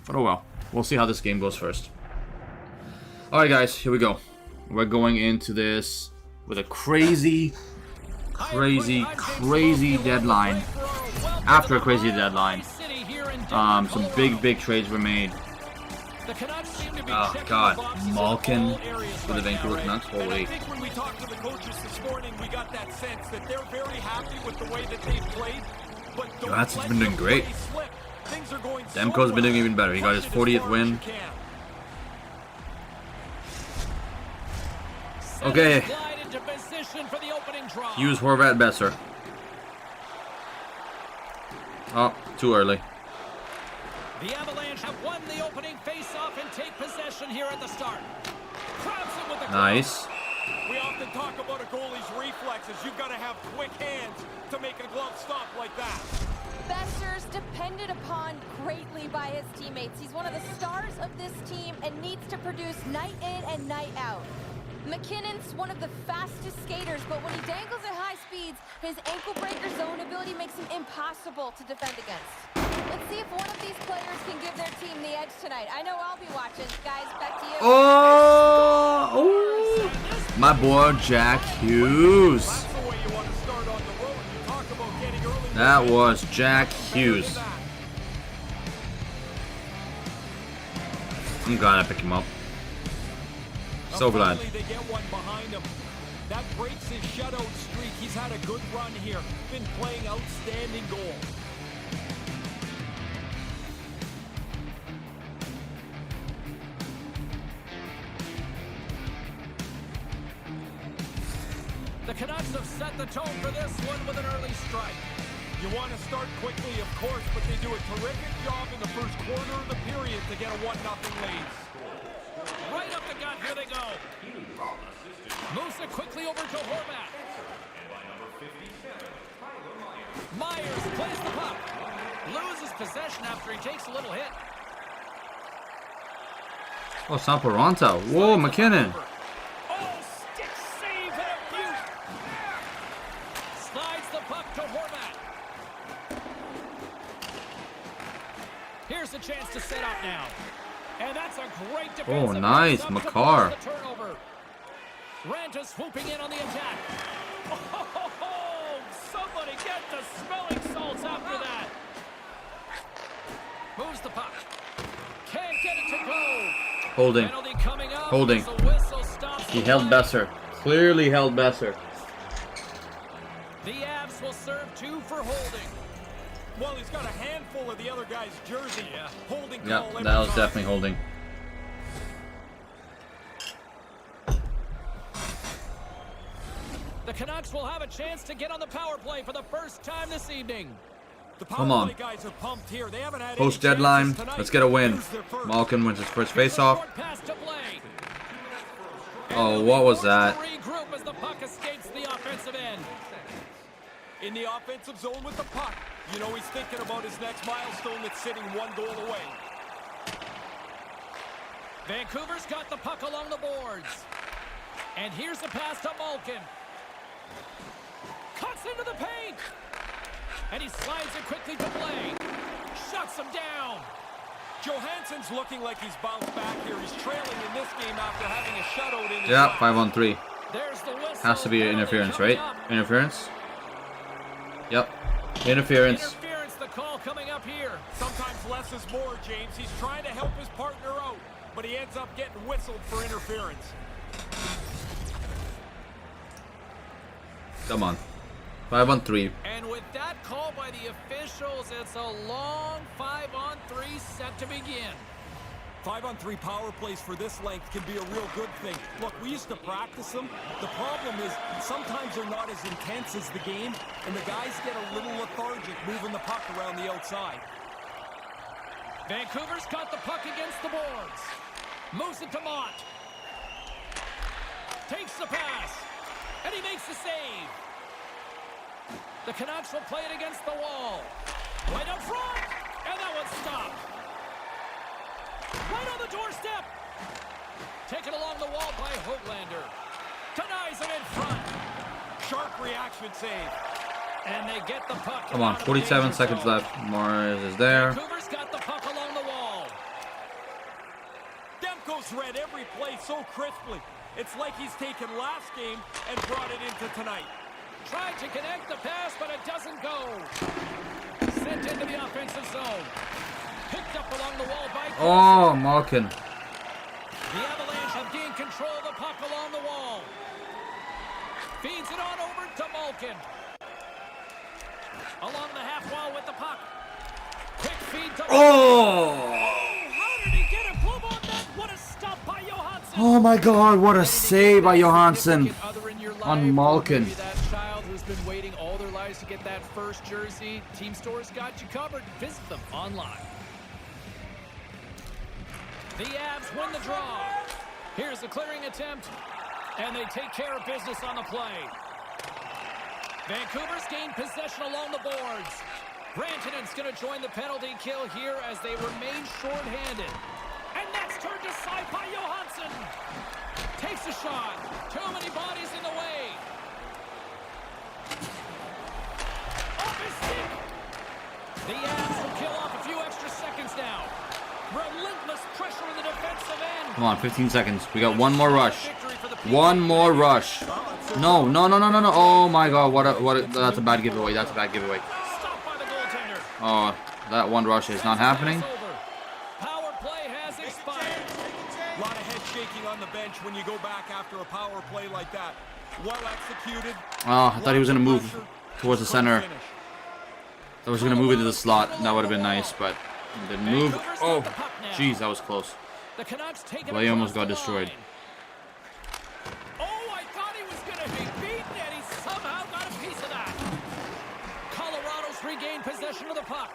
But oh well, we'll see how this game goes first. Alright guys, here we go. We're going into this with a crazy deadline. after a crazy deadline. Some big trades were made. Oh God, Malkin for the Vancouver Canucks. Holy. I think when we talked to the coaches this morning, we got that sense that they're very happy with the way that they've played. But Johansson's been doing great. Demko's been doing even better. He got his 40th win. Okay. Hughes, Horvat, Besser. Oh, too early. The Avalanche have won the opening face-off and take possession here at the start. Nice. We often talk about a goalie's reflexes. You've got to have quick hands to make a glove stop like that. Besser's depended upon greatly by his teammates. He's one of the stars of this team and needs to produce night in and night out. McKinnon's one of the fastest skaters, but when he dangles at high speeds, his ankle breaker zone ability makes him impossible to defend against. Let's see if one of these players can give their team the edge tonight. I know I'll be watching. Guys, back to you. Oh, my boy Jack Hughes. That was Jack Hughes. I'm glad I picked him up. So glad. They get one behind him. That breaks his shutout streak. He's had a good run here. Been playing outstanding goal. The Canucks have set the tone for this one with an early strike. You want to start quickly, of course, but they do a terrific job in the first quarter of the period to get a 1-0 lead. Right up the gut, here they go. Moves it quickly over to Horvat. Myers plays the puck. Loses possession after he takes a little hit. Oh, Samparanta. Whoa, McKinnon. Oh, stick save and a beaut. Slides the puck to Horvat. Here's a chance to set up now. And that's a great defensive. Oh, nice, Makar. Ranta swooping in on the attack. Oh, somebody get the smelling salts after that. Moves the puck. Can't get it to go. Holding. Holding. He held Besser. Clearly held Besser. The Avs will serve 2 for holding. Well, he's got a handful of the other guy's jersey. Holding call. Yeah, that was definitely holding. The Canucks will have a chance to get on the power play for the first time this evening. The power Come on. play guys are pumped here. They haven't had Post deadline. Let's get a win. Malkin wins his first faceoff. Oh, what was that? Regroup as the puck escapes the offensive end. In the offensive zone with the puck. You know he's thinking about his next milestone that's sitting 1 goal away. Vancouver's got the puck along the boards. And here's the pass to Malkin. Cuts into the paint. And he slides it quickly to Blake. Shuts him down. Johansson's looking like he's bounced back here. He's trailing in this game after having a shutout in his Yeah, last. 5-on-3. There's the whistle. Has to be an interference, right? Interference? Yep. Interference. Interference, the call coming up here. Sometimes less is more, James. He's trying to help his partner out, but he ends up getting whistled for interference. Come on. 5-on-3. And with that call by the officials, it's a long 5-on-3 set to begin. 5-on-3 power plays for this length can be a real good thing. Look, we used to practice them. The problem is sometimes they're not as intense as the game, and the guys get a little lethargic moving the puck around the outside. Vancouver's got the puck against the boards. Moves it to Mott. Takes the pass. And he makes the save. The Canucks will play it against the wall. Right up front. And that one's stopped. Right on the doorstep. Taken along the wall by Höglander. Denies him in front. Sharp reaction save. And they get the puck. Come on, 47 seconds left. Morris is there. Vancouver's got the puck along the wall. Demko's read every play so crisply. It's like he's taken last game and brought it into tonight. Tried to connect the pass, but it doesn't go. sent into the offensive zone. Picked up along the wall by Oh, Malkin. The Avalanche have gained control of the puck along the wall. Feeds it on over to Malkin. Along the half wall with the puck. Quick feed to Oh! How did he get a glove on that? What a stop by Johansson. Oh my God, what a save by Johansson Other in your life, on Malkin. maybe that child who's been waiting all their lives to get that first jersey. Team Stores got you covered. Visit them online. The Avs win the draw. Here's the clearing attempt, and they take care of business on the play. Vancouver's gained possession along the boards. Rantanen's going to join the penalty kill here as they remain shorthanded. And that's turned aside by Johansson. Takes a shot. Too many bodies in the way. Off his stick. The Avs will kill off a few extra seconds now. Relentless pressure in the defensive end. Come on, 15 seconds. We got one more rush. One more rush. No, no, no, no, no, no. Oh my God, that's a bad giveaway. That's a bad giveaway. Stopped by the goaltender. Oh, that one rush is not happening. Power play has expired. A lot of head shaking on the bench when you go back after a power play like that. Well executed. Oh, I thought he was going to move towards the center. I was going to move into the slot. That would have been nice, but he didn't move. Oh, jeez, that was close. The Canucks take it. Well, he almost got destroyed. Oh, I thought he was going to be beaten, and he somehow got a piece of that. Colorado's regained possession of the puck.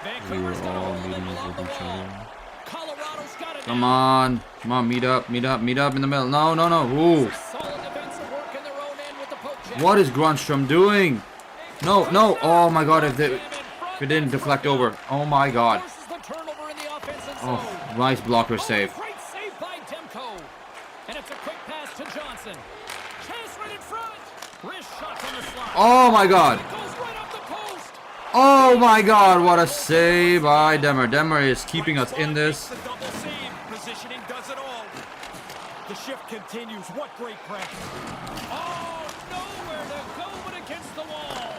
Vancouver's got a hold of it along the wall. Colorado's got it. Come on, meet up in the middle. No, no, no. Ooh. Solid defensive work in their own end with the poke check. What is Grunstrom doing? No, no. Oh my God, if it didn't deflect over. Oh my God. Forces the turnover in the offensive Oh, zone. nice blocker save. Great save by Demko. And it's a quick pass to Johnson. Chase right in front. Wrist shot on the slot. Oh my God. It goes right up the post. Oh my God, what a save by Demmer. Demmer is keeping us in this. The double save. Positioning does it all. The shift continues. What great press. Oh, nowhere to go but against the wall.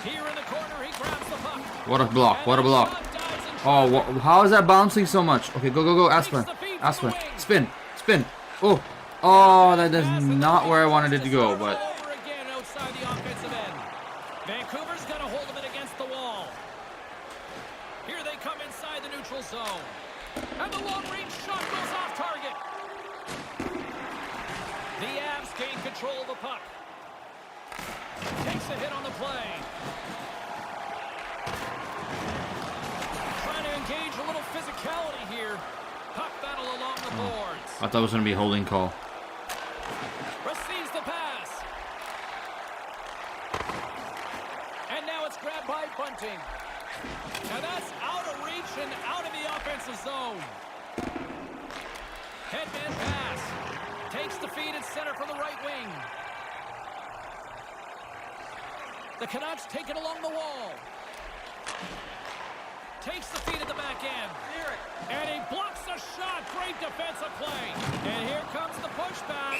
Here in the corner, he grabs the puck. What a block, what a And the block. shot dives in Oh, traffic. how is that bouncing so much? Okay, go, go, go, Aspen. Aspen. Spin, spin. Oh, oh, that is not where I wanted it to go, but Over again outside the offensive end. Vancouver's got a hold of it against the wall. Here they come inside the neutral zone. And the long-range shot goes off target. The Avs gain control of the puck. Takes a hit on the play. Trying to engage a little physicality here. Puck battle along the boards. I thought it was going to be a holding call. Receives the pass. And now it's grabbed by Bunting. And that's out of reach and out of the offensive zone. Headman pass. Takes the feed at center from the right wing. The Canucks take it along the wall. Takes the feed at the back end. And he blocks the shot. Great defensive play. And here comes the pushback.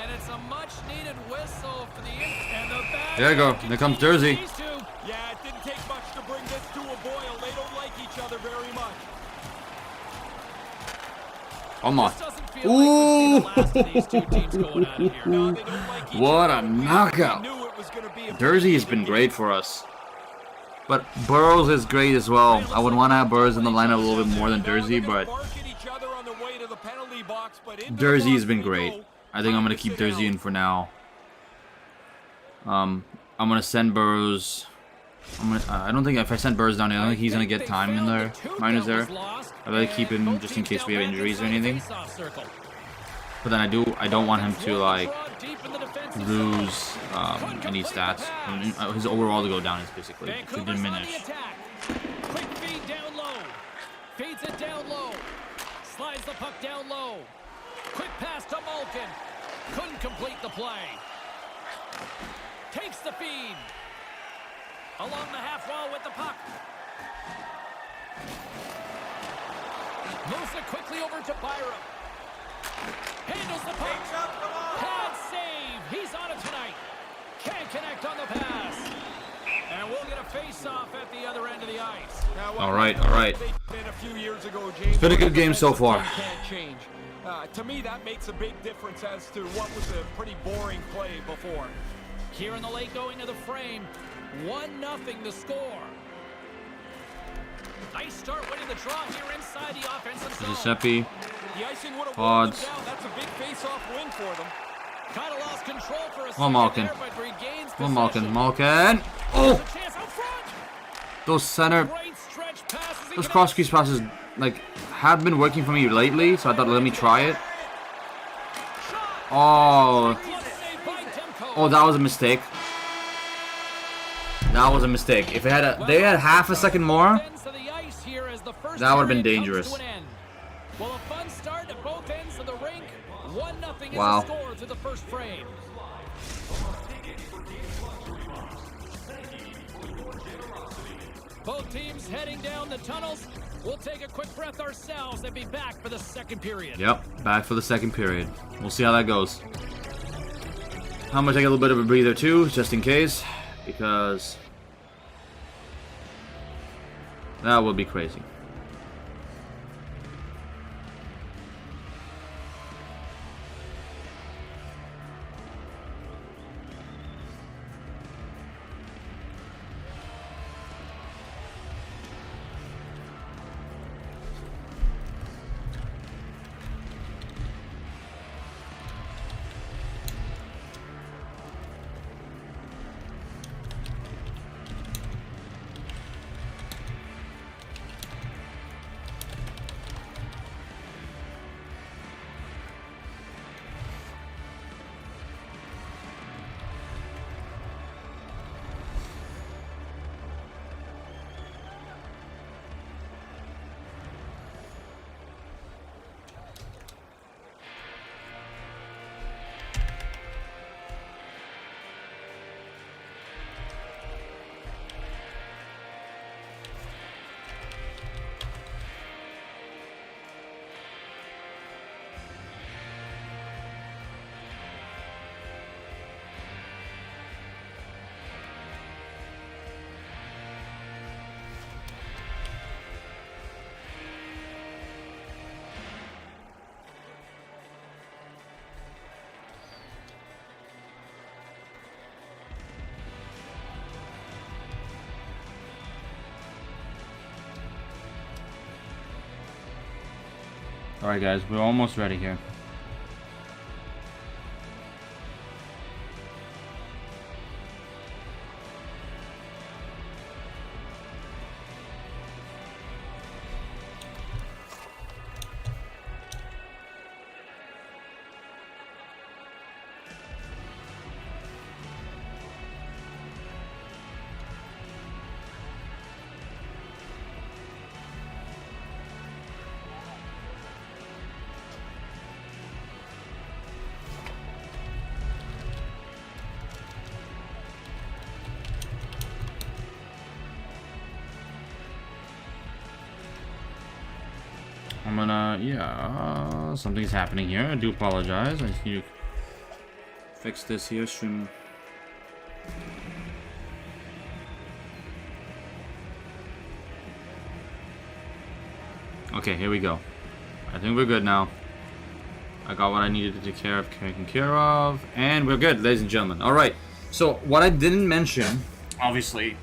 And it's a much-needed whistle for the and the back. There you go. There comes Jersey. These two. Yeah, it didn't take much to bring this to a boil. They don't like each other very much. Come on. This doesn't feel like we've seen the last of these two teams going at it here. No, they don't like each What other. a knockout. We knew it was going to be a Jersey has been great for us. But Burrows is great as well. I would want to have Burrows in the lineup a little bit more than Jersey, but Jersey has been great. I think I'm going to keep Jersey in for now. I'm going to send Burrows. I don't think if I send Burrows down, I don't think he's going to get time in there. Minus there. I'd rather keep him just in case we have injuries or anything. But then I don't want him to like lose any stats. His overall to go down is basically to diminish. Quick feed down low. Feeds it down low. Slides the puck down low. Quick pass to Malkin. Couldn't complete the play. Takes the feed. Along the half wall with the puck. Moves it quickly over to Byram. Handles the puck. Pad save. He's on it tonight. Can't connect on the pass. And we'll get a face-off at the other end of the ice. All right, all right. A few years ago, James, It's been a good game so far. Can't change. To me, that makes a big difference as to what was a pretty boring play before. Here in the late going to the frame, 1-0 the score. Nice start winning the draw here inside the offensive zone. Giuseppe. The icing would have Odds. them down. That's a big face-off win for them. Kind of lost control for a Oh, second Malkin. there, but regains Oh, Malkin. possession. Malkin. There's Oh! a chance out front. Those center... Great stretch passes. He Those connects. cross-crease passes, like, have been working for me lately, so I thought, let me try it. Oh... Saved by Demko. Oh, that was a mistake. That was a mistake. If they had half a second more, Ends of the ice here as the first that would've been period comes dangerous. to an end. Well, a fun start at both ends of the rink. 1-0 is Wow. the score through the first frame. Both teams heading down the tunnels. We'll take a quick breath ourselves and be back for the second period. yep, back for the second period. We'll see how that goes. I'm gonna take a little bit of a breather too, just in case, because that would be crazy. Alright guys, we're almost ready here. I'm gonna, yeah, something's happening here. I do apologize. I just need to fix this here. Stream. Okay, here we go. I think we're good now. I got what I needed to take care of, taken care of, and we're good, ladies and gentlemen. All right. So what I didn't mention, obviously,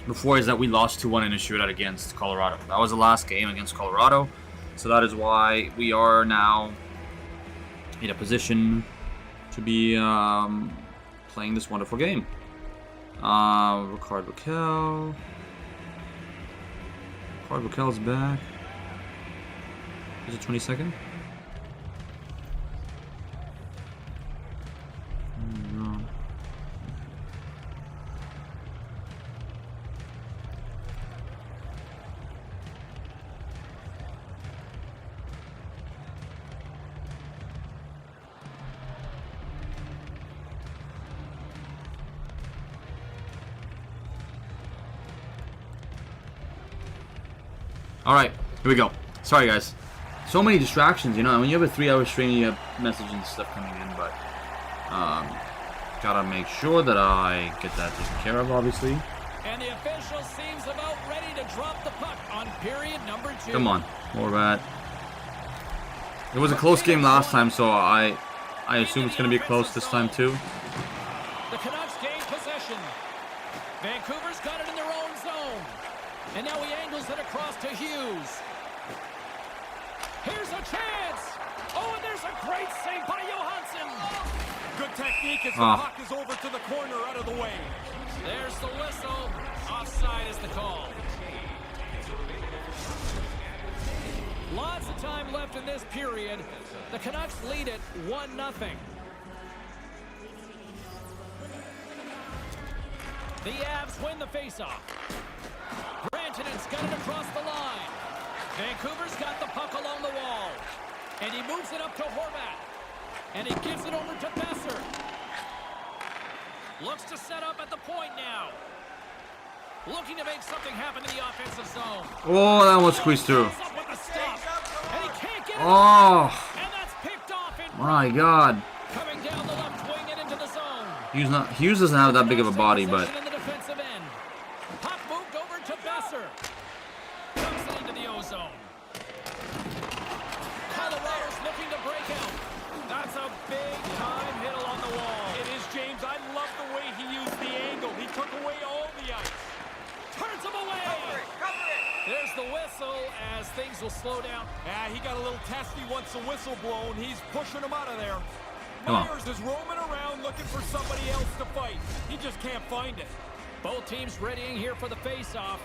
before is that we lost 2-1 in a shootout against Colorado. That was the last game against Colorado. So that is why we are now in a position to be playing this wonderful game. Ricard Raquel. Ricard Raquel's back. Is it 22nd? No. Alright, here we go. Sorry guys. So many distractions, you know, when you have a 3-hour stream you have messages and stuff coming in, but Gotta make sure that I get that taken care of, obviously. And the official seems about ready to drop the puck on period number 2. Come on, more rat. It was a close game last time, so I assume it's gonna be close this time too. The Canucks gain possession. Vancouver's got it in their own zone. And now he angles it across to Hughes. Here's a chance. Oh, and there's a great save by Johansson. Good technique as the puck is over to the corner out of the way. There's the whistle. Offside is the call. Lots of time left in this period. The Canucks lead it 1-0. The Avs win the faceoff. Rantanen's got it across the line. Vancouver's got the puck along the wall. And he moves it up to Horvat. And he gives it over to Besser. Looks to set up at the point now. Looking to make something happen in the offensive zone. Oh, that one squeezed through. And he can't get it. Oh, And that's picked off in my God. coming down the left wing and into the zone. Hughes doesn't have that big of a body, but In the defensive end. Puck moved over to Besser. Dumps it into the ozone. Colorado's looking to break out. That's a big time hit along the wall. It is, James. I love the way he used the angle. He took away all the ice. Turns him away. There's the whistle as things will slow down. Yeah, he got a little testy once the whistle blown. He's pushing him out of there. Come on. Myers is roaming around looking for somebody else to fight. He just can't find it. Both teams readying here for the face-off.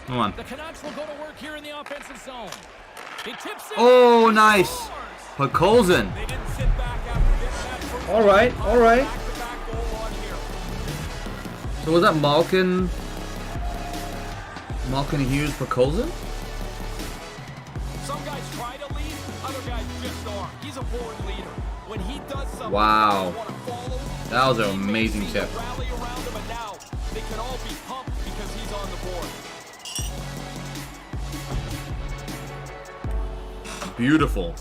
come on. The Canucks will go to work here in the offensive zone. He tips it. Oh, nice. Pakolzin. They didn't sit back after getting that first All right, all right. back-to-back goal on here. So was that Malkin Hughes Pakolzin? Some guys try to lead, other guys just are. He's a born leader. When he does something, Wow. people want to follow. That was an Teammates amazing seem to tip. Rally around him, and now they can all be pumped because he's on the board. Beautiful.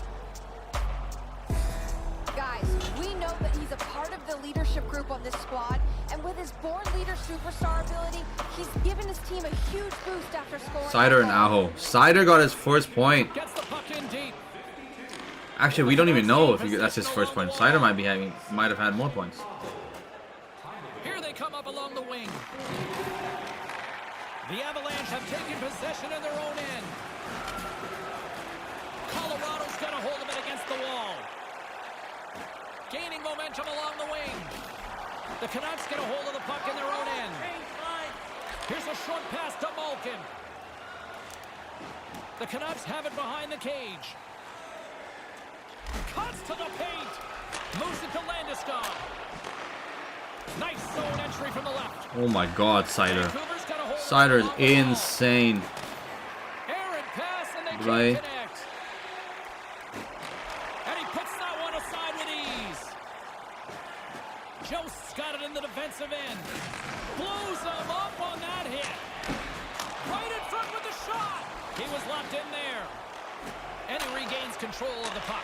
Guys, we know that he's a part of the leadership group on this squad, and with his born leader superstar ability, he's given his team a huge boost after scoring. Sider and Aho. Sider got his first point. Gets the puck in deep. Actually, we don't even know if that's his first point. Sider might have had more points. Here they come up along the wing. The Avalanche have taken possession in their own end. Colorado's got a hold of it against the wall. Gaining momentum along the wing. The Canucks get a hold of the puck in their own end. Here's a short pass to Malkin. The Canucks have it behind the cage. Cuts to the paint. Moves it to Landeskog. Nice zone entry from the left. Oh my God, Sider. Vancouver's got a hold of it Sider is along the wall. insane. Errant pass and they can't Right. connect. And he puts that one aside with ease. Jost's got it in the defensive end. Blows him up on that hit. Right in front with the shot. He was locked in there. And he regains control of the puck.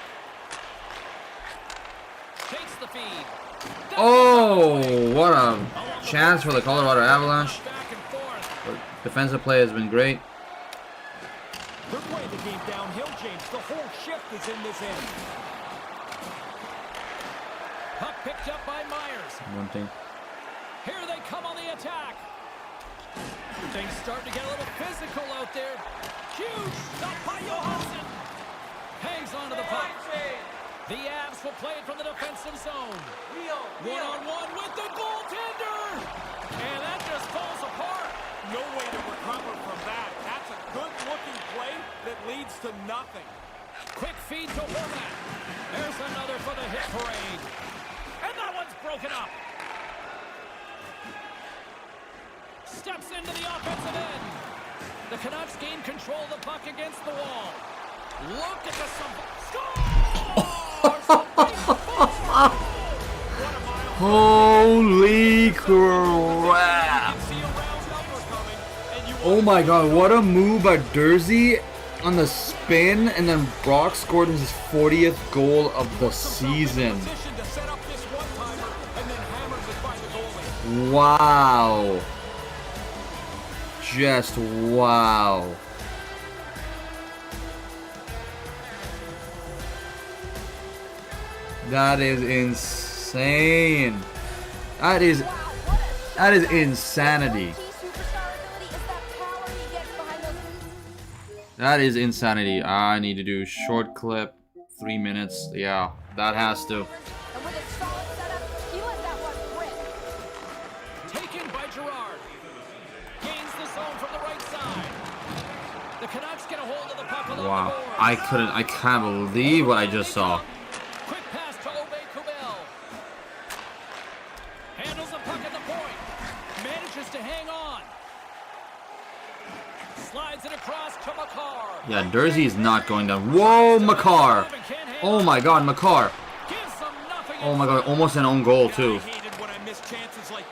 Takes the feed. Oh, what a chance for the Colorado Avalanche. Back and forth. The defensive play has been great. They're playing the game downhill, James. The whole shift is in this end. Puck picked up by Myers. One thing. Here they come on the attack. Things start to get a little physical out there. Huge stop by Johansson. Hangs onto the puck. The Avs will play it from the defensive zone. One-on-one with the goaltender. And that just falls apart. No way to recover from that. That's a good-looking play that leads to nothing. Quick feed to Horvat. There's another for the hit parade. And that one's broken up. Steps into the offensive end. The Canucks gain control of the puck against the wall. Look at the score! Holy crap. Oh my God, what a move by Dursey. on the spin, and then Brock scored his 40th goal of the season. Wow. Just wow. That is insane. That is insanity. That is insanity. I need to do short clip, 3 minutes. Yeah, that has to. Taken by Gerard. Gains the zone from the right side. The Canucks get a hold of the puck along Wow, the boards. I can't believe what I just saw. Quick pass to Kubel. Handles the puck at the point. Manages to hang on. Slides it across to Makar. Yeah, Dursey is not going down. Whoa, Makar. Oh my god, Makar. Oh my god, almost an own goal too.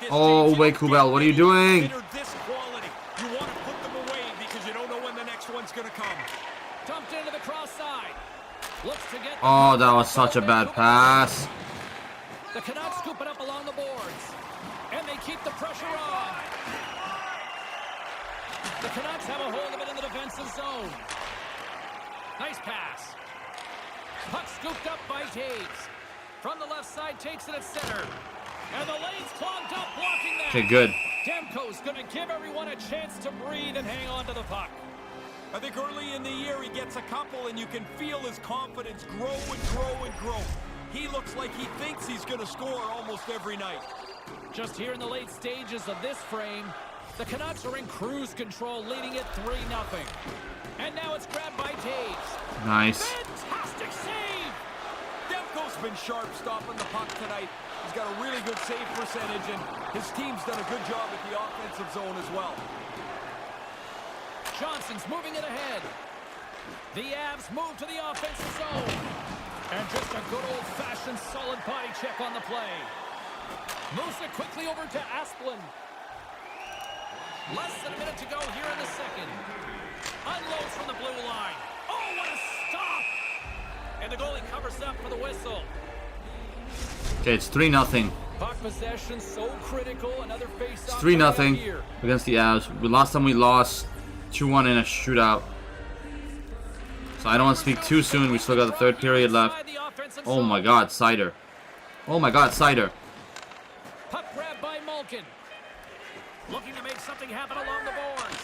Oh, wait, Kubel, what are you doing? You want to put them away because you don't know when the next one's going to come. Dumped into the cross side. Looks to get. Oh, that was such a bad pass. The Canucks scoop it up along the boards. And they keep the pressure on. The Canucks have a hold of it in the defensive zone. Nice pass. Puck scooped up by Taves. From the left side, takes it at center. And the lane's clogged up, blocking that. Okay, good. Demko's going to give everyone a chance to breathe and hang on to the puck. I think early in the year he gets a couple and you can feel his confidence grow and grow and grow. He looks like he thinks he's going to score almost every night. Just here in the late stages of this frame, the Canucks are in cruise control, leading it 3-0. And now it's grabbed by Taves. Nice. Fantastic save! Demko's been sharp stopping the puck tonight. He's got a really good save percentage, and his team's done a good job at the offensive zone as well. Johnson's moving it ahead. The Avs move to the offensive zone. And just a good old-fashioned solid body check on the play. Moves it quickly over to Asplund. Less than a minute to go here in the second. Unloads from the blue line. Oh, what a stop! And the goalie covers up for the whistle. Okay, it's 3-0. Puck possession so critical. Another face-off. It's 3-0 against the Avs. Last time we lost 2-1 in a shootout. So I don't want to speak too soon. We still got the third period left. Oh my god, Sider. Oh my god, Sider. Puck grab by Malkin. Looking to make something happen along the boards.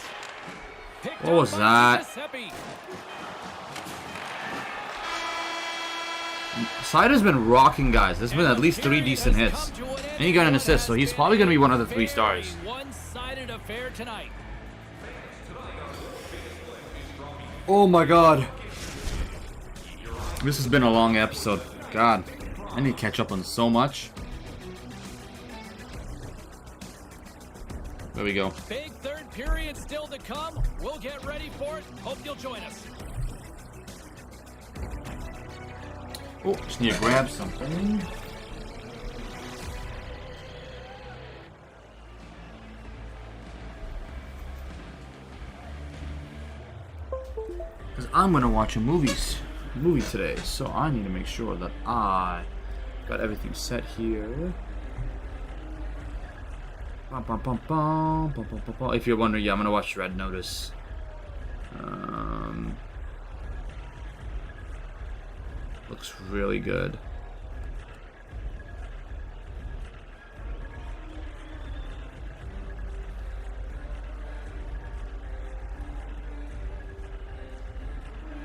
Picked What was that? Sider's been rocking, guys. There's been at least 3 decent hits. And he got an assist, so he's probably going to be one of the 3 stars. One-sided affair tonight. Oh my god. This has been a long episode. God, I need to catch up on so much. There we go. Big third period still to come. We'll get ready for it. Hope you'll join us. Oh, just need to grab something. Because I'm gonna watch a movie today, so I need to make sure that I got everything set here. Bum, bum, bum, bum, bum, bum, bum, bum. If you're wondering, yeah, I'm gonna watch Red Notice. Looks really good.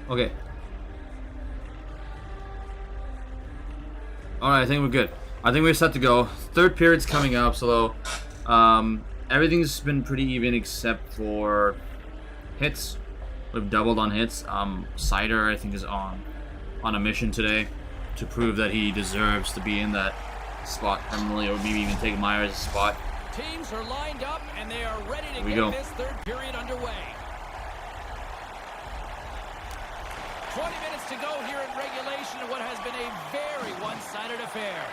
Okay. Alright, I think we're good. I think we're set to go. Third period's coming up, so everything's been pretty even except for hits. We've doubled on hits. Sider, I think, is on a mission today to prove that he deserves to be in that spot permanently, or maybe even take Myers' spot. Teams are lined up and they are ready to Here get we go. this third period underway. 20 minutes to go here in regulation in what has been a very one-sided affair.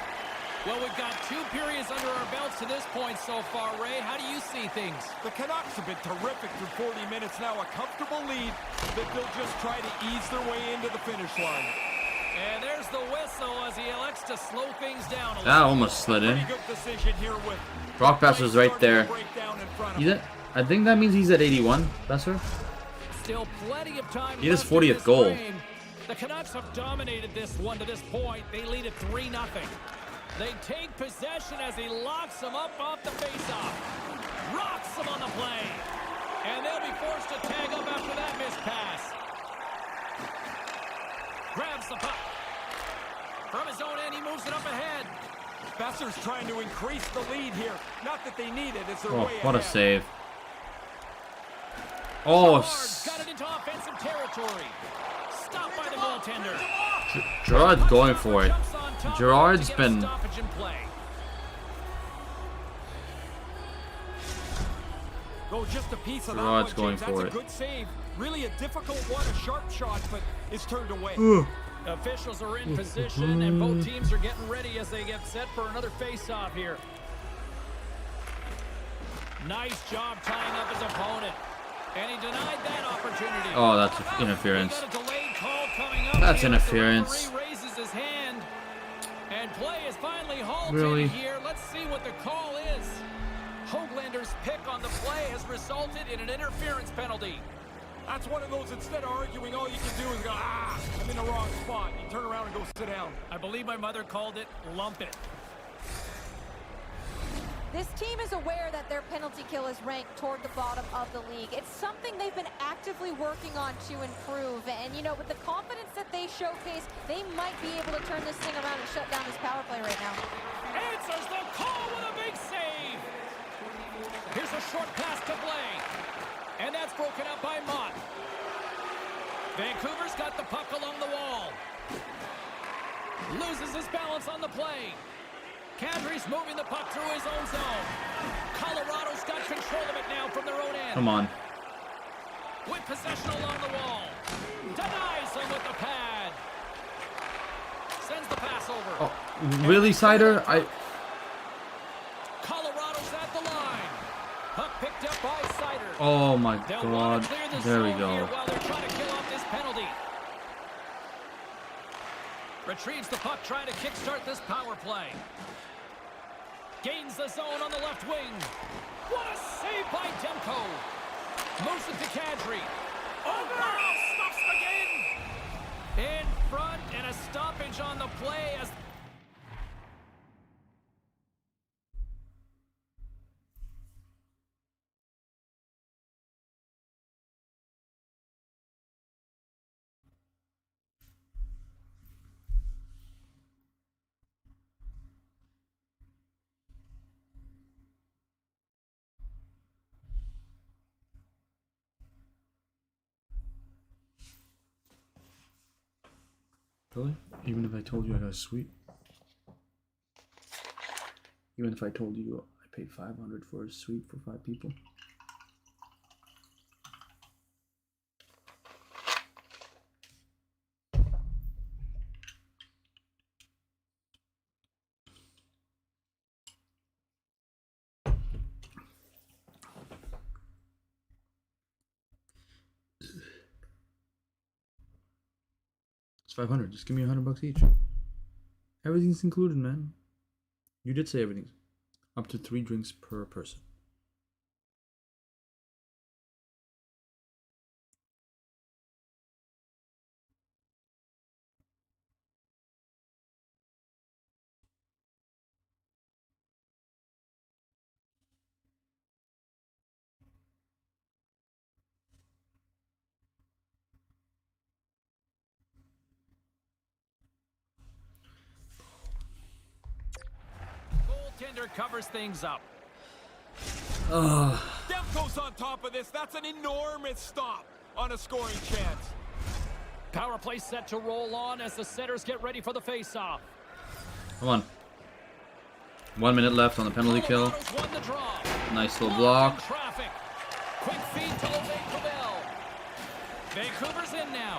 Well, we've got 2 periods under our belts to this point so far, Ray. How do you see things? The Canucks have been terrific through 40 minutes now. A comfortable lead that they'll just try to ease their way into the finish line. And there's the whistle as he elects to slow things down a little. That almost slid in. Pretty good decision here with Brock Besser's right there. I think that means he's at 81, Besser. Still plenty of time. He hit his left in 40th this goal. frame. The Canucks have dominated this one to this point. They lead at 3-0. They take possession as he locks him up off the faceoff. Rocks him on the play. And they'll be forced to tag up after that missed pass. Grabs the puck. From his own end, he moves it up ahead. Besser's trying to increase the lead here. Not that they need it. It's their Oh, way what a ahead. save. Oh, Gerard's got it into offensive territory. Stopped by the goaltender. Gerard's going for it. Jumps on top Gerard's to get a been... stoppage in play. Oh, just a piece of Gerard's that one, going James. for That's it. a good save. Really a difficult one, a sharp shot, but it's turned away. Officials are in position, and both teams are getting ready as they get set for another face-off here. Nice job tying up his opponent. And he denied that opportunity. Oh, that's interference. We got a delayed call coming up That's here. interference. The referee raises his hand, and play is finally halted Really? here. Let's see what the call is. Hoaglander's pick on the play has resulted in an interference penalty. That's one of those, instead of arguing, all you can do is go, I'm in the wrong spot. You turn around and go sit down. I believe my mother called it lump it. This team is aware that their penalty kill is ranked toward the bottom of the league. It's something they've been actively working on to improve. And, you know, with the confidence that they showcase, they might be able to turn this thing around and shut down this power play right now. Answers the call with a big save. Here's a short pass to Blay. And that's broken up by Mott. Vancouver's got the puck along the wall. Loses his balance on the play. Kadri's moving the puck through his own zone. Colorado's got control of it now from their own end. Come on. With possession along the wall. Denies him with the pad. Sends the pass over. Oh, really, Sider? Colorado's at the line. Puck picked up by Sider. Oh my They'll God. want to clear the There we zone go. here while they're trying to kill off this penalty. Retrieves the puck, trying to kickstart this power play. Gains the zone on the left wing. What a save by Demko. Moves it to Kadri. Oh, wow, stops the game. In front, and a stoppage on the play as... Really? Even if I told you I got a suite? Even if I told you I paid $500 for a suite for 5 people? It's 500. Just give me $100 each. Everything's included, man. You did say everything. Up to 3 drinks per person. Goaltender covers things up. Demko's on top of this. That's an enormous stop on a scoring chance. Power play set to roll on as the setters get ready for the face-off. Come on. 1 minute left on the penalty kill. Colorado's won the draw. Nice little Blocked block. in traffic. Quick feed to Vancouver. Vancouver's in now.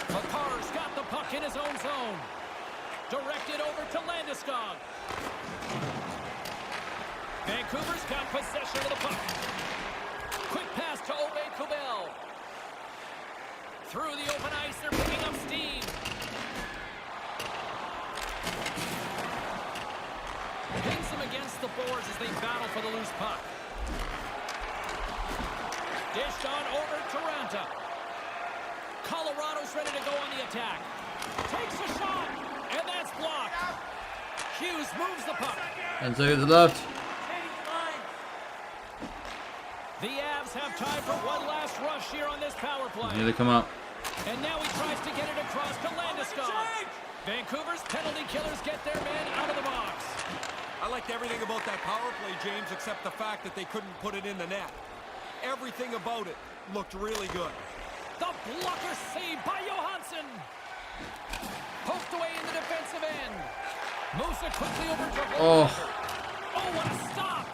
Makar's got the puck in his own zone. Directed over to Landeskog. Vancouver's got possession of the puck. Quick pass to Ove Kubel. Through the open ice, they're picking up steam. Pins them against the boards as they battle for the loose puck. Dished on over to Ranta. Colorado's ready to go on the attack. Takes a shot, and that's blocked. Hughes moves the puck. 10 seconds left. The Avs have time for one last rush here on this power play. Here they come up. And now he tries to get it across to Landeskog. Vancouver's penalty killers get their man out of the box. I liked everything about that power play, James, except the fact that they couldn't put it in the net. Everything about it looked really good. The blocker saved by Johansson. Poked away in the defensive end. Moves it quickly over to Hollander. Oh, what a stop.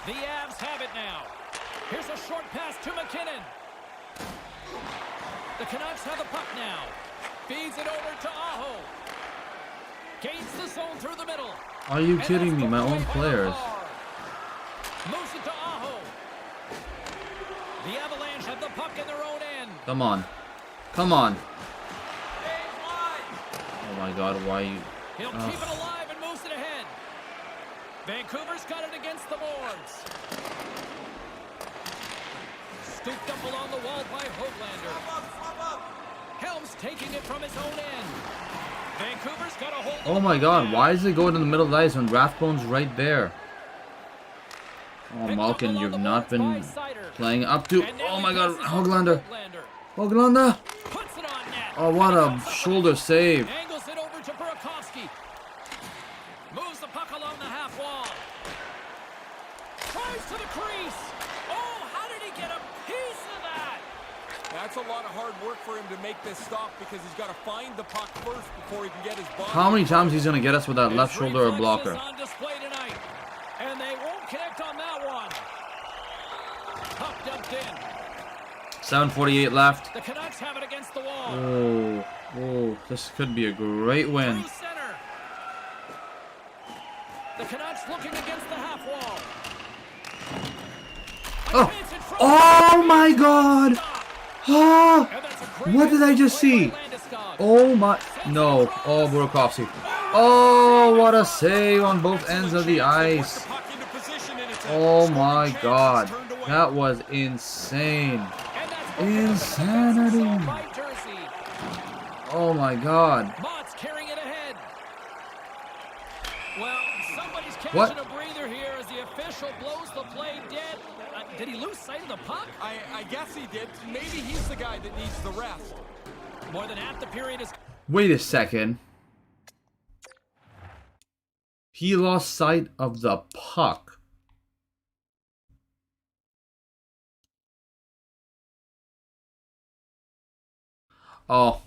The Avs have it now. Here's a short pass to McKinnon. The Canucks have the puck now. Feeds it over to Aho. Gains the zone through the middle. Are you kidding me? My own players. Moves it to Aho. The Avalanche have the puck in their own end. Come on. Come on. Oh my god, why you... He'll keep it alive and moves it ahead. Vancouver's got it against the boards. Scooped up along the wall by Hoaglander. Helms taking it from his own end. Vancouver's got a hold. Oh my god, why is it going in the middle of the ice when Rathbone's right there? Oh, Malkin, you've not been playing up to... Oh my god, Hoaglander. Hoaglander. Oh, what a shoulder save. Angles it over to Burakovsky. Moves the puck along the half wall. Tries to the crease. Oh, how did he get a piece of that? That's a lot of hard work for him to make this stop because he's got to find the puck first before he can get his body. How many times he's going to get us with that left shoulder or blocker? On display tonight, and they won't connect on that one. Puck dumped in. 7:48 left. The Canucks have it against the wall. Oh, this could be a great win. Through center. The Canucks looking against the half wall. Oh my god! Oh, what did I just see? Oh my... No. Oh, Burakovsky. Oh, what a save on both ends of the ice. Oh my god. That was insane. Insanity. Oh my god. Mott's carrying it ahead. Well, somebody's What? catching a breather here as the official blows the play dead. Did he lose sight of the puck? I guess he did. Maybe he's the guy that needs the rest. More than half the period is... Wait a second. He lost sight of the puck. Oh,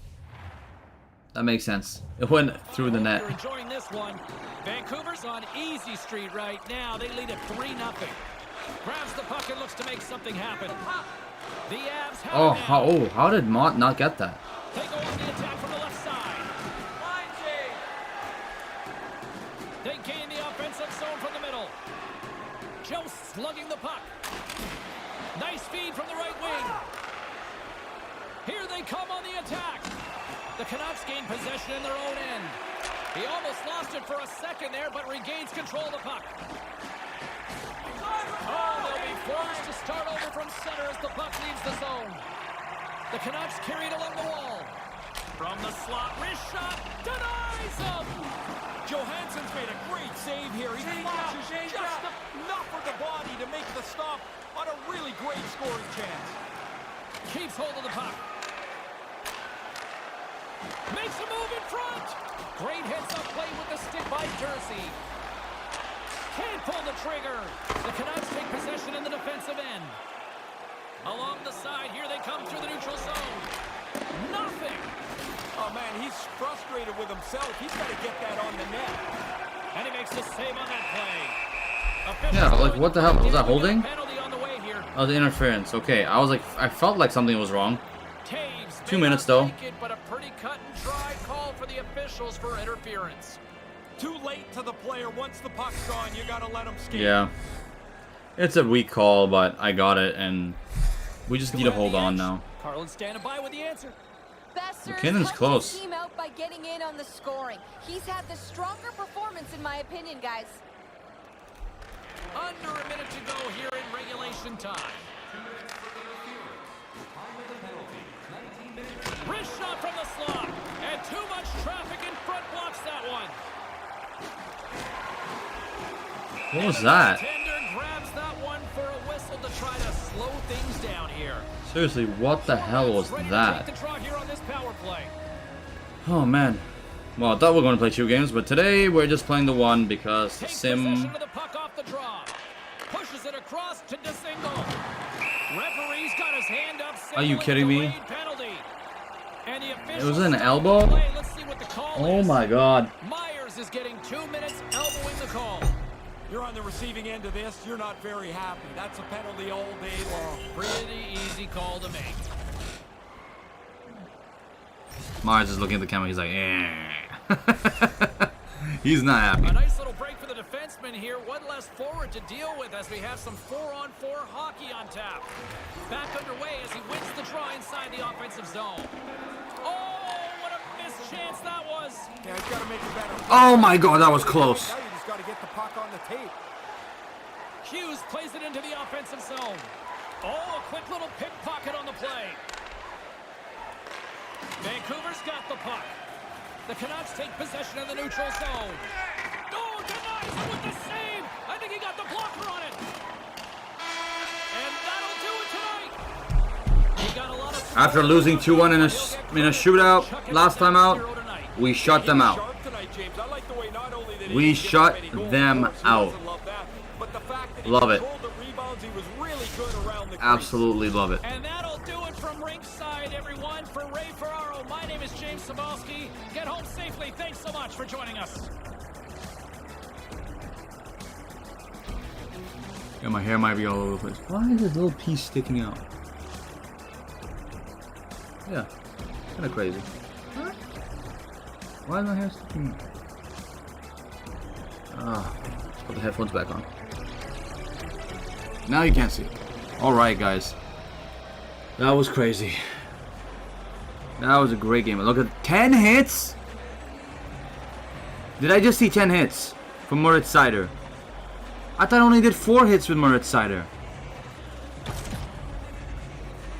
that makes sense. It went through the net. You're enjoying this one. Vancouver's on easy street right now. They lead at 3-0. Grabs the puck and looks to make something happen. The Avs have it now. How did Mott not get that? They go on the attack from the left side. They gain the offensive zone from the middle. Joe slugging the puck. Nice feed from the right wing. Here they come on the attack. The Canucks gain possession in their own end. He almost lost it for a second there, but regains control of the puck. Oh, they'll be forced to start over from center as the puck leaves the zone. The Canucks carry it along the wall. From the slot, wrist shot, denies him! Johansson's made a great save here. He flashes just enough for the body to make the stop on a really great scoring chance. Keeps hold of the puck. Makes a move in front. Great heads-up play with the stick by Jersey. Can't pull the trigger. The Canucks take possession in the defensive end. Along the side, here they come through the neutral zone. Nothing. Oh, man, he's frustrated with himself. He's got to get that on the net. And he makes the save on that play. Yeah, like what the hell? Was that holding? Penalty on the way here. Oh, the interference. Okay, I was like, I felt like something was wrong. Taves 2 may minutes, not though. like it, but a pretty cut and dry call for the officials for interference. Too late to the player. Once the puck's gone, you gotta let him skate. Yeah. It's a weak call, but I got it, and we just need to hold on now. Carlin's standing by with the answer. Besser's McKinnon's helped close. his team out by getting in on the scoring. He's had the stronger performance, in my opinion, guys. Under a minute to go here in regulation time. Wrist shot from the slot, and too much traffic in front blocks that one. What was And the that? goaltender grabs that one for a whistle to try to slow things down here. Seriously, what the hell was Ready to that? take the draw here on this power play. Oh man. Well, I thought we were going to play 2 games, but today we're just playing the 1 because Takes Sim. possession of the puck off the draw. Pushes it across to DeSingle. Referee's got his hand up. Are you kidding me? delayed penalty. And the It was an officials elbow? stop the play. Let's see what the call Oh is. my god. Myers is getting 2 minutes elbowing the call. You're on the receiving end of this. You're not very happy. That's a penalty all day long. Pretty easy call to make. Mars is looking at the camera. He's like, eh. He's not happy. A nice little break for the defenseman here. One less forward to deal with as we have some 4-on-4 hockey on tap. Back underway as he wins the draw inside the offensive zone. Oh, what a missed chance that was. Yeah, he's got to make it better. Oh my god, that was close. Now you just got to get the puck on the tape. Hughes plays it into the offensive zone. Oh, a quick little pickpocket on the play. Vancouver's got the puck. The Canucks take possession of the neutral zone. Oh, denies it with the save. I think he got the blocker on it. And that'll do it tonight. He got a lot of After losing 2-1 in a shootout last time out, we shut them out. We shut them out. Love it. Absolutely love it. And that'll do it from ringside, everyone. For Ray Ferraro, my name is James Sabalski. Get home safely. Thanks so much for joining us. Yeah, my hair might be all over the place. Why is this little piece sticking out? Yeah, kind of crazy. Why is my hair sticking out? Ah, let's put the headphones back on. Now you can't see it. Alright, guys. That was crazy. That was a great game. Look at 10 hits! Did I just see 10 hits from Moritz Seider? I thought I only did 4 hits with Moritz Seider.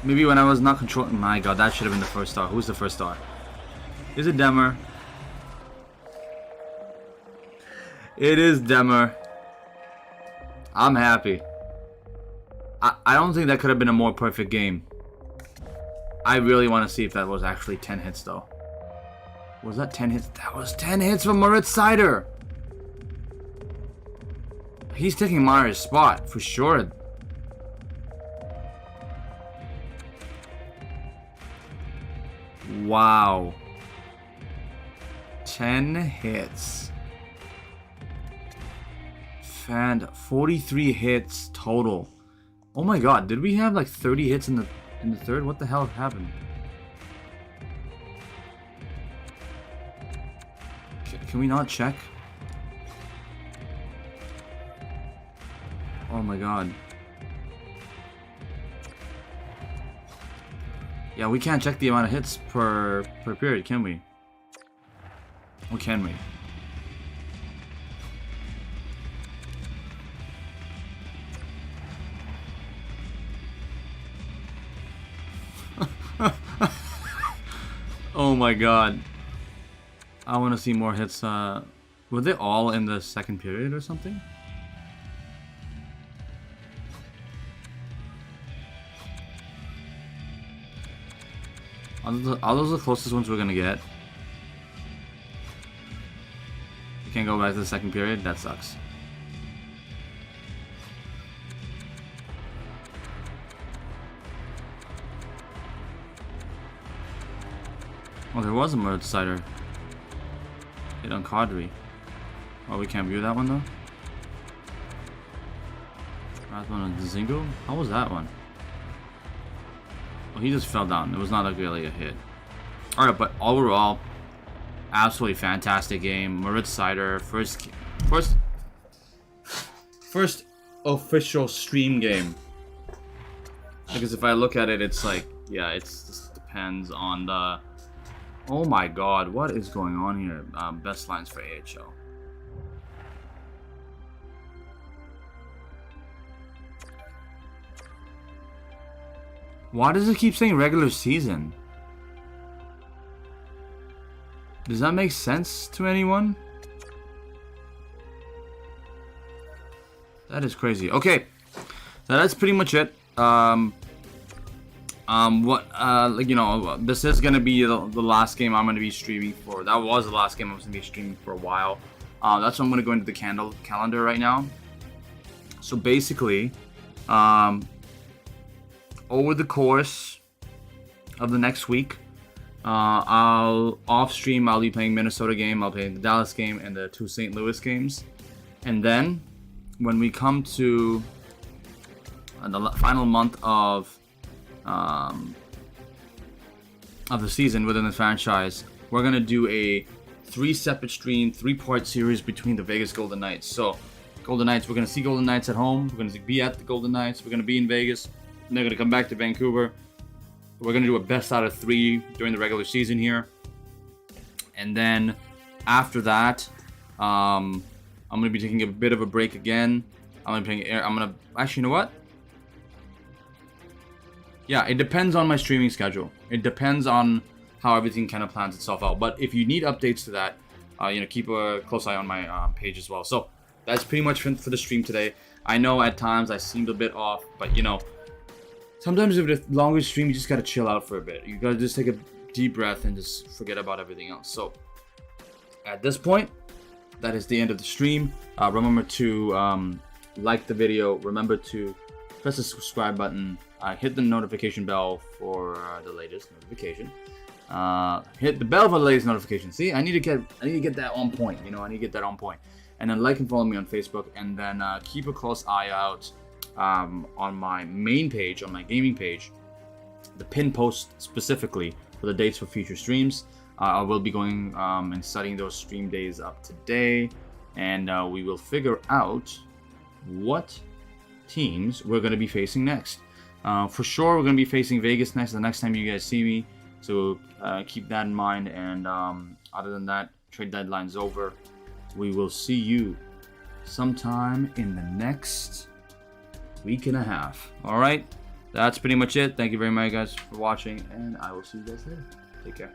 Maybe when I was not controlling. My god, that should have been the first star. Who's the first star? Is it Demmer? It is Demmer. I'm happy. I don't think that could have been a more perfect game. I really want to see if that was actually 10 hits though. Was that 10 hits? That was 10 hits from Moritz Seider. He's taking Myers' spot for sure. Wow. 10 hits. And 43 hits total. Oh my god, did we have like 30 hits in the third? What the hell happened? Can we not check? Oh my god. Yeah, we can't check the amount of hits per period, can we? Or can we? Oh my god. I want to see more hits. Were they all in the second period or something? Are those the closest ones we're gonna get? We can't go back to the second period? That sucks. Oh, there was a Moritz Seider hit on Kadri. Oh, we can't view that one though? That one on Zingo? How was that one? Oh, he just fell down. It was not really a hit. All right, but overall, absolutely fantastic game. Moritz Seider, first official stream game. Because if I look at it, it's like, yeah, it just depends on the. Oh my God, what is going on here? Best lines for AHL. Why does it keep saying regular season? Does that make sense to anyone? That is crazy. Okay, so that's pretty much it. Like, you know, this is gonna be the last game I'm gonna be streaming for. That was the last game I was gonna be streaming for a while. That's why I'm gonna go into the calendar right now. So basically, over the course of the next week, I'll be playing Minnesota game, I'll play the Dallas game, and the 2 St. Louis games. And then when we come to the final month of the season within the franchise, we're gonna do a 3 separate stream, 3-part series between the Vegas Golden Knights. So Golden Knights, we're gonna see Golden Knights at home, we're gonna be at the Golden Knights, we're gonna be in Vegas, and they're gonna come back to Vancouver. We're gonna do a best out of 3 during the regular season here, and then after that, I'm gonna be taking a bit of a break again. Actually, you know what? Yeah, it depends on my streaming schedule. It depends on how everything kind of plans itself out. But if you need updates to that, you know, keep a close eye on my page as well. So that's pretty much for the stream today. I know at times I seemed a bit off, but you know, sometimes if it's a longer stream, you just gotta chill out for a bit. You gotta just take a deep breath and just forget about everything else. So at this point, that is the end of the stream. Remember to like the video. Remember to press the subscribe button. Hit the notification bell for the latest notification. Hit the bell for the latest notification. See, I need to get that on point. You know, I need to get that on point. And then like and follow me on Facebook. And then keep a close eye out on my main page, on my gaming page, the pin post specifically for the dates for future streams. I will be going and setting those stream days up today, and we will figure out what teams we're going to be facing next. For sure, we're going to be facing Vegas next, the next time you guys see me, so keep that in mind. And other than that, trade deadline's over. We will see you sometime in the next week and a half. All right, that's pretty much it. Thank you very much, guys, for watching, and I will see you guys later. Take care.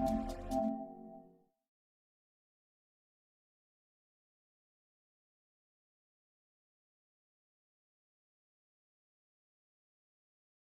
it.